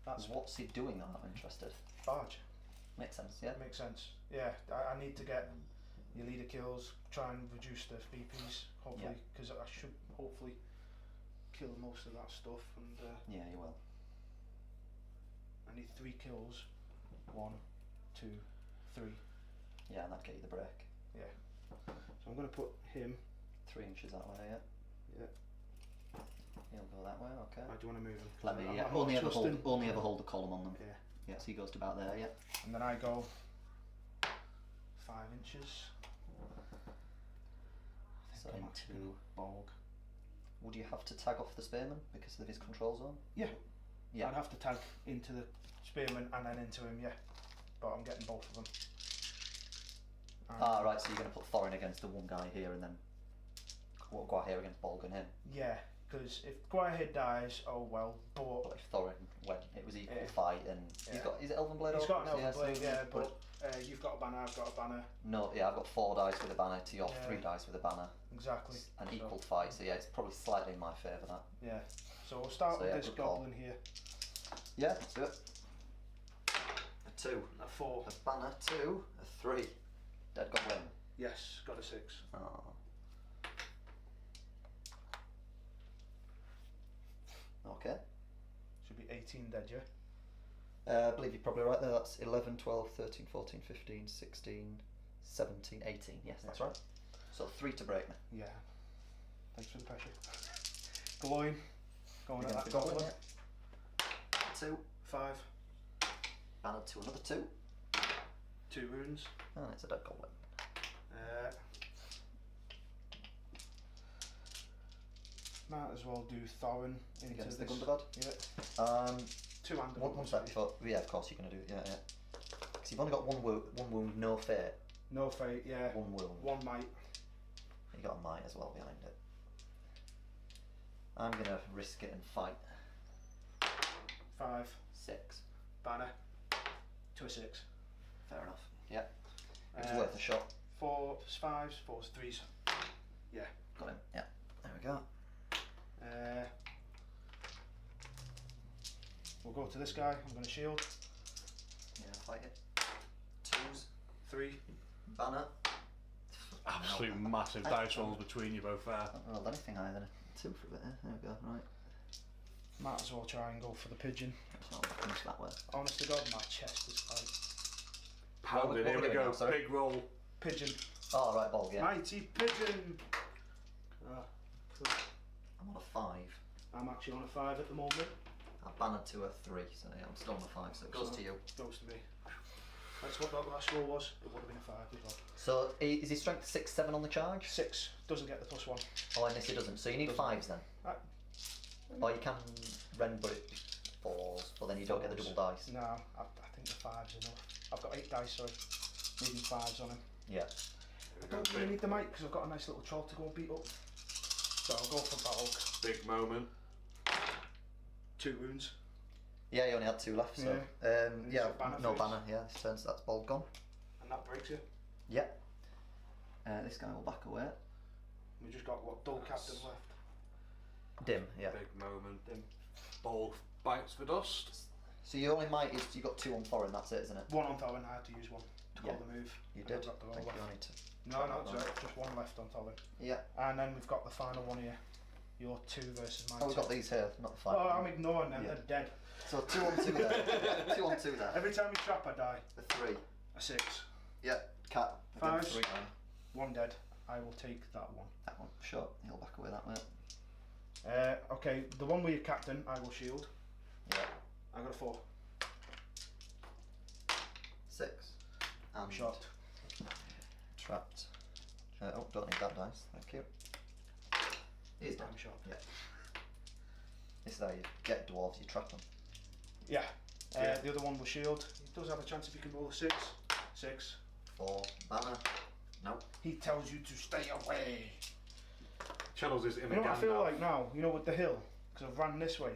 Speaker 2: That's
Speaker 1: What's he doing? I'm interested.
Speaker 2: barge.
Speaker 1: Makes sense, yeah.
Speaker 2: Makes sense. Yeah, I need to get your leader kills, try and reduce the BPs, hopefully, because I should hopefully kill most of that stuff, and
Speaker 1: Yeah, you will.
Speaker 2: I need 3 kills. 1, 2, 3.
Speaker 1: Yeah, and that'd get you the break.
Speaker 2: So I'm going to put him.
Speaker 1: 3 inches that way, yeah.
Speaker 2: Yeah.
Speaker 1: He'll go that way, okay.
Speaker 2: Do you want to move him?
Speaker 1: Let me,
Speaker 2: I'm
Speaker 1: yeah.
Speaker 2: not
Speaker 1: Only ever
Speaker 2: trusting.
Speaker 1: hold the column on them.
Speaker 2: Yeah.
Speaker 1: Yeah, so he goes to about there, yeah.
Speaker 2: And then I go 5 inches.
Speaker 1: So
Speaker 2: I'm actually
Speaker 1: into.
Speaker 2: gonna Bolg.
Speaker 1: Would you have to tag off the spearman because of his control zone?
Speaker 2: Yeah.
Speaker 1: Yeah.
Speaker 2: I'd have to tag into the spearman and then into him, yeah. But I'm getting both of them.
Speaker 1: Ah, right, so you're going to put Thorin against the one guy here and then go here against Bolg and him.
Speaker 2: Yeah, because if Gwyahid dies, oh well, but
Speaker 1: But if Thorin went, it was equal
Speaker 2: Yeah.
Speaker 1: fight and he's
Speaker 2: Yeah.
Speaker 1: got, is it Elven Blade?
Speaker 2: he's got an
Speaker 1: Orcus?
Speaker 2: Elven blade,
Speaker 1: so-
Speaker 2: yeah, but you've got a banner, I've got a banner.
Speaker 1: No, yeah, I've got 4 dice with a banner to your
Speaker 2: Yeah.
Speaker 1: 3 dice with a banner.
Speaker 2: Exactly.
Speaker 1: It's an
Speaker 2: So,
Speaker 1: equal fight, so yeah, it's probably slightly in my favour that.
Speaker 2: Yeah. So we'll start
Speaker 1: So
Speaker 2: with
Speaker 1: yeah,
Speaker 2: this
Speaker 1: good call.
Speaker 2: goblin here.
Speaker 1: Yeah, let's do it. A 2.
Speaker 2: A 4.
Speaker 1: A banner, 2. A 3. Dead goblin.
Speaker 2: Yes, got a 6.
Speaker 1: Oh. Okay.
Speaker 2: Should be 18 dead, yeah?
Speaker 1: I believe you're probably right there. That's 11, 12, 13, 14, 15, 16, 17, 18. Yes, that's right. So 3 to break me.
Speaker 2: Yeah. Thanks for the pressure. Gloin. Going at
Speaker 1: Against
Speaker 2: that
Speaker 1: the goblin,
Speaker 2: goblin.
Speaker 1: yeah. 2.
Speaker 2: 5.
Speaker 1: Banner to another 2.
Speaker 2: 2 wounds.
Speaker 1: And it's a dead goblin.
Speaker 2: Might as well do Thorin into
Speaker 1: Against the
Speaker 2: this.
Speaker 1: Gundabad.
Speaker 2: Yeah. 2 and
Speaker 1: One sec before. Yeah, of course you're going to do it. Yeah. Because you've only got one wound, no fate.
Speaker 2: No fate, yeah.
Speaker 1: 1 wound.
Speaker 2: 1 might.
Speaker 1: You got a might as well behind it. I'm going to risk it and fight.
Speaker 2: 5.
Speaker 1: 6.
Speaker 2: Banner. To a 6.
Speaker 1: Fair enough. Yeah. It was
Speaker 2: Uh,
Speaker 1: worth a shot.
Speaker 2: 4's 5's, 4's 3's. Yeah.
Speaker 1: Got him. Yeah. There we go.
Speaker 2: We'll go to this guy. I'm going to shield.
Speaker 1: Yeah, fight it. 2s.
Speaker 2: 3.
Speaker 1: Banner.
Speaker 3: Absolute massive dice rolls between you both there.
Speaker 1: I haven't rolled anything higher than a 2 for a bit. There we go. Right.
Speaker 2: Might as well try and go for the pigeon.
Speaker 1: So I'll finish that way.
Speaker 2: Honest to God, my chest is like
Speaker 3: Pounded,
Speaker 1: what
Speaker 3: here
Speaker 1: we
Speaker 3: we
Speaker 1: doing
Speaker 3: go.
Speaker 1: now, sorry?
Speaker 3: Big roll.
Speaker 2: pigeon.
Speaker 1: Oh, right, ball, yeah.
Speaker 2: Mighty pigeon.
Speaker 1: I'm on a 5.
Speaker 2: I'm actually on a 5 at the moment.
Speaker 1: I banned to a 3, so yeah, I'm still on a 5, so it goes
Speaker 2: So-
Speaker 1: to you.
Speaker 2: Goes to me. That's what that last roll was. It would have been a 5 as well.
Speaker 1: So is his strength 6, 7 on the charge?
Speaker 2: 6 doesn't get the +1.
Speaker 1: Oh, and this it doesn't. So you need
Speaker 2: Doesn't.
Speaker 1: 5s then. Or you can rend, but it falls, but then you don't get the double dice.
Speaker 2: No, I think the 5's enough. I've got 8 dice, sorry. Needing 5s on him.
Speaker 1: Yeah.
Speaker 2: I don't really need the mic because I've got a nice little troll to go and beat up. So I'll go for Battle.
Speaker 3: Big moment.
Speaker 2: 2 wounds.
Speaker 1: Yeah, you only had 2 left, so.
Speaker 2: Yeah, banner
Speaker 1: no
Speaker 2: first.
Speaker 1: banner, yeah, this turn, so that's ball gone.
Speaker 2: And that breaks you.
Speaker 1: Yeah. This guy will back away.
Speaker 2: We just got what, dull captain left.
Speaker 1: Dim, yeah.
Speaker 3: Big moment.
Speaker 2: Dim.
Speaker 3: Ball bites the dust.
Speaker 1: So your only might is you got 2 on foreign, that's it, isn't it?
Speaker 2: 1 on Tobin, I had to use 1 to
Speaker 1: Yeah.
Speaker 2: call the move.
Speaker 1: You
Speaker 2: And
Speaker 1: did.
Speaker 2: I've got the roll
Speaker 1: Thank you,
Speaker 2: left.
Speaker 1: I need to.
Speaker 2: No, no, it's right. Just 1 left on Tobin.
Speaker 1: Yeah.
Speaker 2: And then we've got the final one here. Your 2 versus my
Speaker 1: Oh, we've
Speaker 2: 2.
Speaker 1: got these here, not 5.
Speaker 2: Oh, I'm ignoring them.
Speaker 1: Yeah.
Speaker 2: They're dead.
Speaker 1: So 2 on 2 there. 2 on 2 there.
Speaker 2: Every time you trap, I die.
Speaker 1: A 3.
Speaker 2: A 6.
Speaker 1: Yeah. Cat. Again,
Speaker 2: 5.
Speaker 1: 3 now.
Speaker 2: 1 dead. I will take that one.
Speaker 1: That one, sure. He'll back away that way.
Speaker 2: Okay, the one with your captain, I will shield.
Speaker 1: Yeah.
Speaker 2: I got a 4.
Speaker 1: 6.
Speaker 2: I'm
Speaker 1: And
Speaker 2: shocked.
Speaker 1: trapped. Oh, don't need that dice. Thank you. He's dead.
Speaker 2: I'm shocked.
Speaker 1: Yeah. This is how you get dwarves, you trap them.
Speaker 2: Yeah.
Speaker 3: Yeah.
Speaker 2: The other one will shield. He does have a chance if you can roll a 6. 6.
Speaker 1: 4. Banner. No.
Speaker 2: He tells you to stay away.
Speaker 3: Channels is in
Speaker 2: You know what I feel like now? You know, with the hill, because I've ran this way.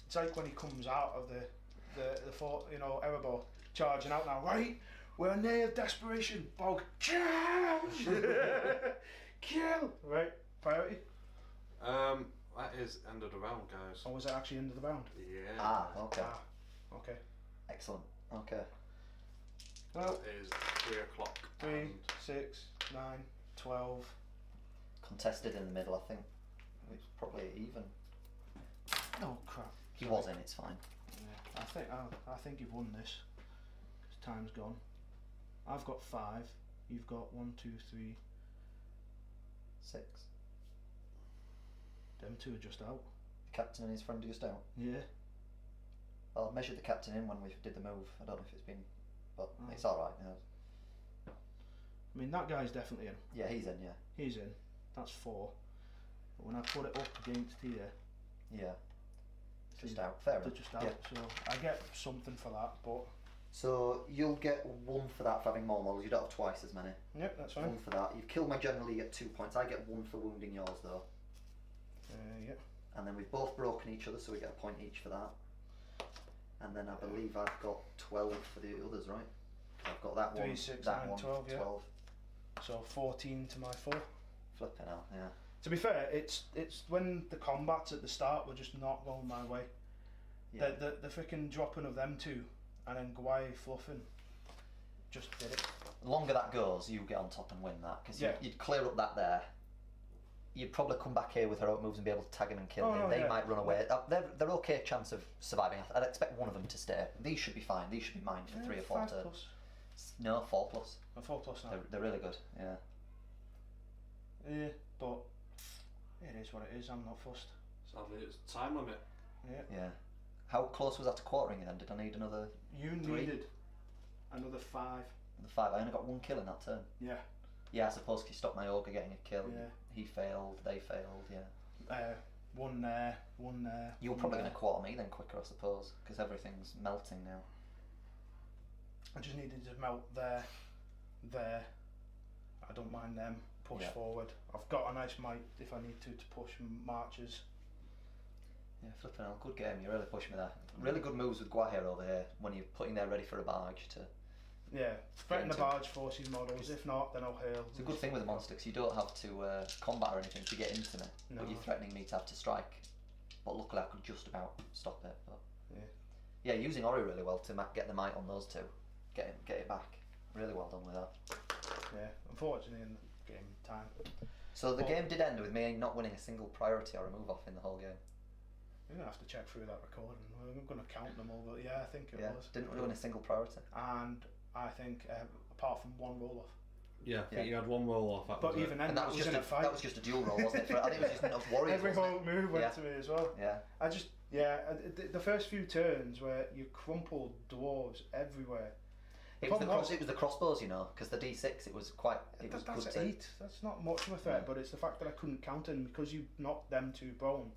Speaker 2: It's like when he comes out of the fort, you know, Erebor, charging out now. Right, we're near desperation. Bog, charge, kill. Right, priority.
Speaker 3: That is end of the round, guys.
Speaker 2: Or was it actually end of the round?
Speaker 3: Yeah.
Speaker 1: Ah, okay.
Speaker 2: Okay.
Speaker 1: Excellent. Okay.
Speaker 2: Well,
Speaker 3: It is 3 o'clock.
Speaker 2: 3,
Speaker 3: and
Speaker 2: 6, 9, 12.
Speaker 1: Contested in the middle, I think. It's probably even.
Speaker 2: Oh crap.
Speaker 1: He was in, it's fine.
Speaker 2: Yeah, I think you've won this. Because time's gone. I've got 5. You've got 1, 2, 3.
Speaker 1: 6.
Speaker 2: Them 2 are just out.
Speaker 1: The captain and his friend are just out.
Speaker 2: Yeah.
Speaker 1: I'll measure the captain in when we did the move. I don't know if it's been, but
Speaker 2: Oh.
Speaker 1: it's alright. You know.
Speaker 2: I mean, that guy's definitely in.
Speaker 1: Yeah, he's in, yeah.
Speaker 2: He's in. That's 4. But when I put it up against here,
Speaker 1: Yeah. Just
Speaker 2: See,
Speaker 1: out. Fair
Speaker 2: they're
Speaker 1: enough.
Speaker 2: just out.
Speaker 1: Yeah.
Speaker 2: So I get something for that, but
Speaker 1: So you'll get 1 for that for having more models. You don't have twice as many.
Speaker 2: yep, that's
Speaker 1: 1
Speaker 2: fine.
Speaker 1: for that. You've killed my general, you get 2 points. I get 1 for wounding yours though.
Speaker 2: Yep.
Speaker 1: And then we've both broken each other, so we get a point each for that. And then I believe I've got 12 for the others, right? I've got that
Speaker 2: 3,
Speaker 1: one,
Speaker 2: 6,
Speaker 1: that
Speaker 2: 9,
Speaker 1: one,
Speaker 2: 12, yeah.
Speaker 1: 12.
Speaker 2: So 14 to my 4.
Speaker 1: Flipping out, yeah.
Speaker 2: To be fair, it's when the combats at the start were just not going my way.
Speaker 1: Yeah.
Speaker 2: The freaking dropping of them 2 and then Gwai fluffing just did it.
Speaker 1: The longer that goes, you get on top and win that, because
Speaker 2: Yeah.
Speaker 1: you'd clear up that there. You'd probably come back here with heroic moves and be able to tag him and kill
Speaker 2: Oh,
Speaker 1: him.
Speaker 2: no,
Speaker 1: They
Speaker 2: yeah.
Speaker 1: might run away. They're okay chance of surviving. I'd expect one of them to stay. These should be fine. These should be mine for 3 or 4
Speaker 2: 5
Speaker 1: turns.
Speaker 2: plus.
Speaker 1: No, 4 plus.
Speaker 2: A 4 plus now.
Speaker 1: They're really good. Yeah.
Speaker 2: Yeah, but it is what it is. I'm not fussed.
Speaker 3: Sadly, it's time limit.
Speaker 2: Yeah.
Speaker 1: Yeah. How close was that to quartering then? Did I need another
Speaker 2: You
Speaker 1: 3?
Speaker 2: needed another 5.
Speaker 1: 5? I only got 1 kill in that turn.
Speaker 2: Yeah.
Speaker 1: Yeah, I suppose if you stopped my ogre getting a kill,
Speaker 2: Yeah.
Speaker 1: he failed, they failed, yeah.
Speaker 2: 1 there, 1 there.
Speaker 1: You're
Speaker 2: one
Speaker 1: probably
Speaker 2: there.
Speaker 1: going to quarter me then quicker, I suppose, because everything's melting now.
Speaker 2: I just needed to melt there, there. I don't mind them. Push
Speaker 1: Yeah.
Speaker 2: forward. I've got a nice might if I need to push marches.
Speaker 1: Yeah, flipping hell, good game. You really pushed me there. Really good moves with Guahir over here when you're putting there ready for a barge to.
Speaker 2: Yeah, threaten the
Speaker 1: into-
Speaker 2: barge forces models. If not, then I'll hail.
Speaker 1: It's a good thing with the monster because you don't have to combat or anything to get into me, but
Speaker 2: No.
Speaker 1: you're threatening me to have to strike. But luckily, I could just about stop it. But
Speaker 2: Yeah.
Speaker 1: yeah, using Ori really well to get the might on those 2, get it back. Really well done with that.
Speaker 2: Yeah, unfortunately in the game time.
Speaker 1: So the
Speaker 2: But-
Speaker 1: game did end with me not winning a single priority or a move off in the whole game.
Speaker 2: We're going to have to check through that recording. We're going to count them all, but yeah, I think it was.
Speaker 1: Didn't win a single priority.
Speaker 2: And I think, apart from one roll-off.
Speaker 3: Yeah, I think
Speaker 1: Yeah.
Speaker 3: you had one roll off.
Speaker 2: But even then,
Speaker 1: And that was
Speaker 2: was
Speaker 1: just
Speaker 2: in a fight.
Speaker 1: that was just a dual roll, wasn't it? I think it was just enough warriors.
Speaker 2: Every
Speaker 1: wasn't
Speaker 2: whole move went
Speaker 1: Yeah.
Speaker 2: to me as well.
Speaker 1: it? Yeah.
Speaker 2: I just, the first few turns where you crumpled dwarves everywhere.
Speaker 1: It was,
Speaker 2: problem was-
Speaker 1: it was the crossbows, you know, because the D6, it was quite. It was
Speaker 2: That's
Speaker 1: good to-
Speaker 2: 8. That's not much of a threat,
Speaker 1: Yeah.
Speaker 2: but it's the fact that I couldn't count in because you knocked them two prone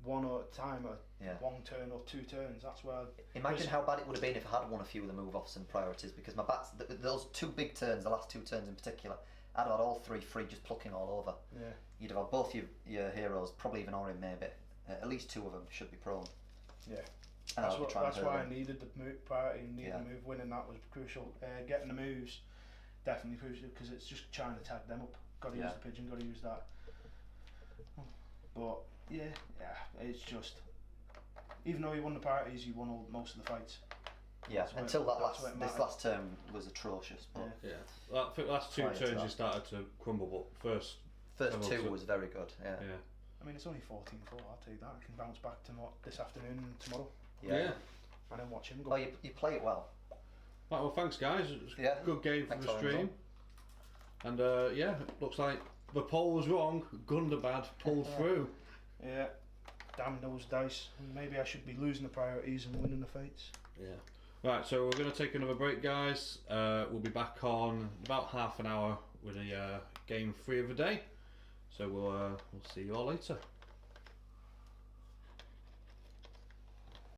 Speaker 2: one at a time, or
Speaker 1: Yeah.
Speaker 2: one turn or 2 turns. That's where.
Speaker 1: Imagine how bad it would have been if I had won a few of the move offs and priorities, because my bats, those 2 big turns, the last 2 turns in particular, I'd have had all 3 free just plucking all over.
Speaker 2: Yeah.
Speaker 1: You'd have had both your heroes, probably even Orin maybe. At least 2 of them should be prone.
Speaker 2: Yeah.
Speaker 1: And I'll be trying
Speaker 2: That's
Speaker 1: to
Speaker 2: why
Speaker 1: hurt
Speaker 2: I
Speaker 1: them.
Speaker 2: needed the move priority and needed
Speaker 1: Yeah.
Speaker 2: the move winning. That was crucial. Getting the moves definitely crucial because it's just trying to tag them up. Got to use
Speaker 1: Yeah.
Speaker 2: the pigeon. Got to use that. But yeah, it's just even though you won the priorities, you won most of the fights.
Speaker 1: Yeah,
Speaker 2: That's where-
Speaker 1: until
Speaker 2: that's where it
Speaker 1: this
Speaker 2: mattered.
Speaker 1: last term was atrocious. But
Speaker 2: Yeah.
Speaker 3: Yeah, I think last 2
Speaker 1: Prior to
Speaker 3: turns
Speaker 1: that.
Speaker 3: you started to crumble, but first
Speaker 1: first
Speaker 3: Level
Speaker 1: 2
Speaker 3: two.
Speaker 1: was very good. Yeah.
Speaker 3: yeah.
Speaker 2: I mean, it's only 14-4. I'll take that. I can bounce back to this afternoon and tomorrow.
Speaker 3: Yeah.
Speaker 2: And then watch him go.
Speaker 1: Oh, you play it well.
Speaker 3: Right, well, thanks guys. It was a
Speaker 1: Yeah.
Speaker 3: good game for
Speaker 1: Thanks
Speaker 3: the
Speaker 1: for having us
Speaker 3: stream. And yeah, looks like the poll was wrong. Gundabad pulled through.
Speaker 2: Yeah. Damn those dice. Maybe I should be losing the priorities and winning the fights.
Speaker 3: Yeah. Right, so we're going to take another break, guys. We'll be back on about half an hour with a game 3 of the day. So we'll see you all later.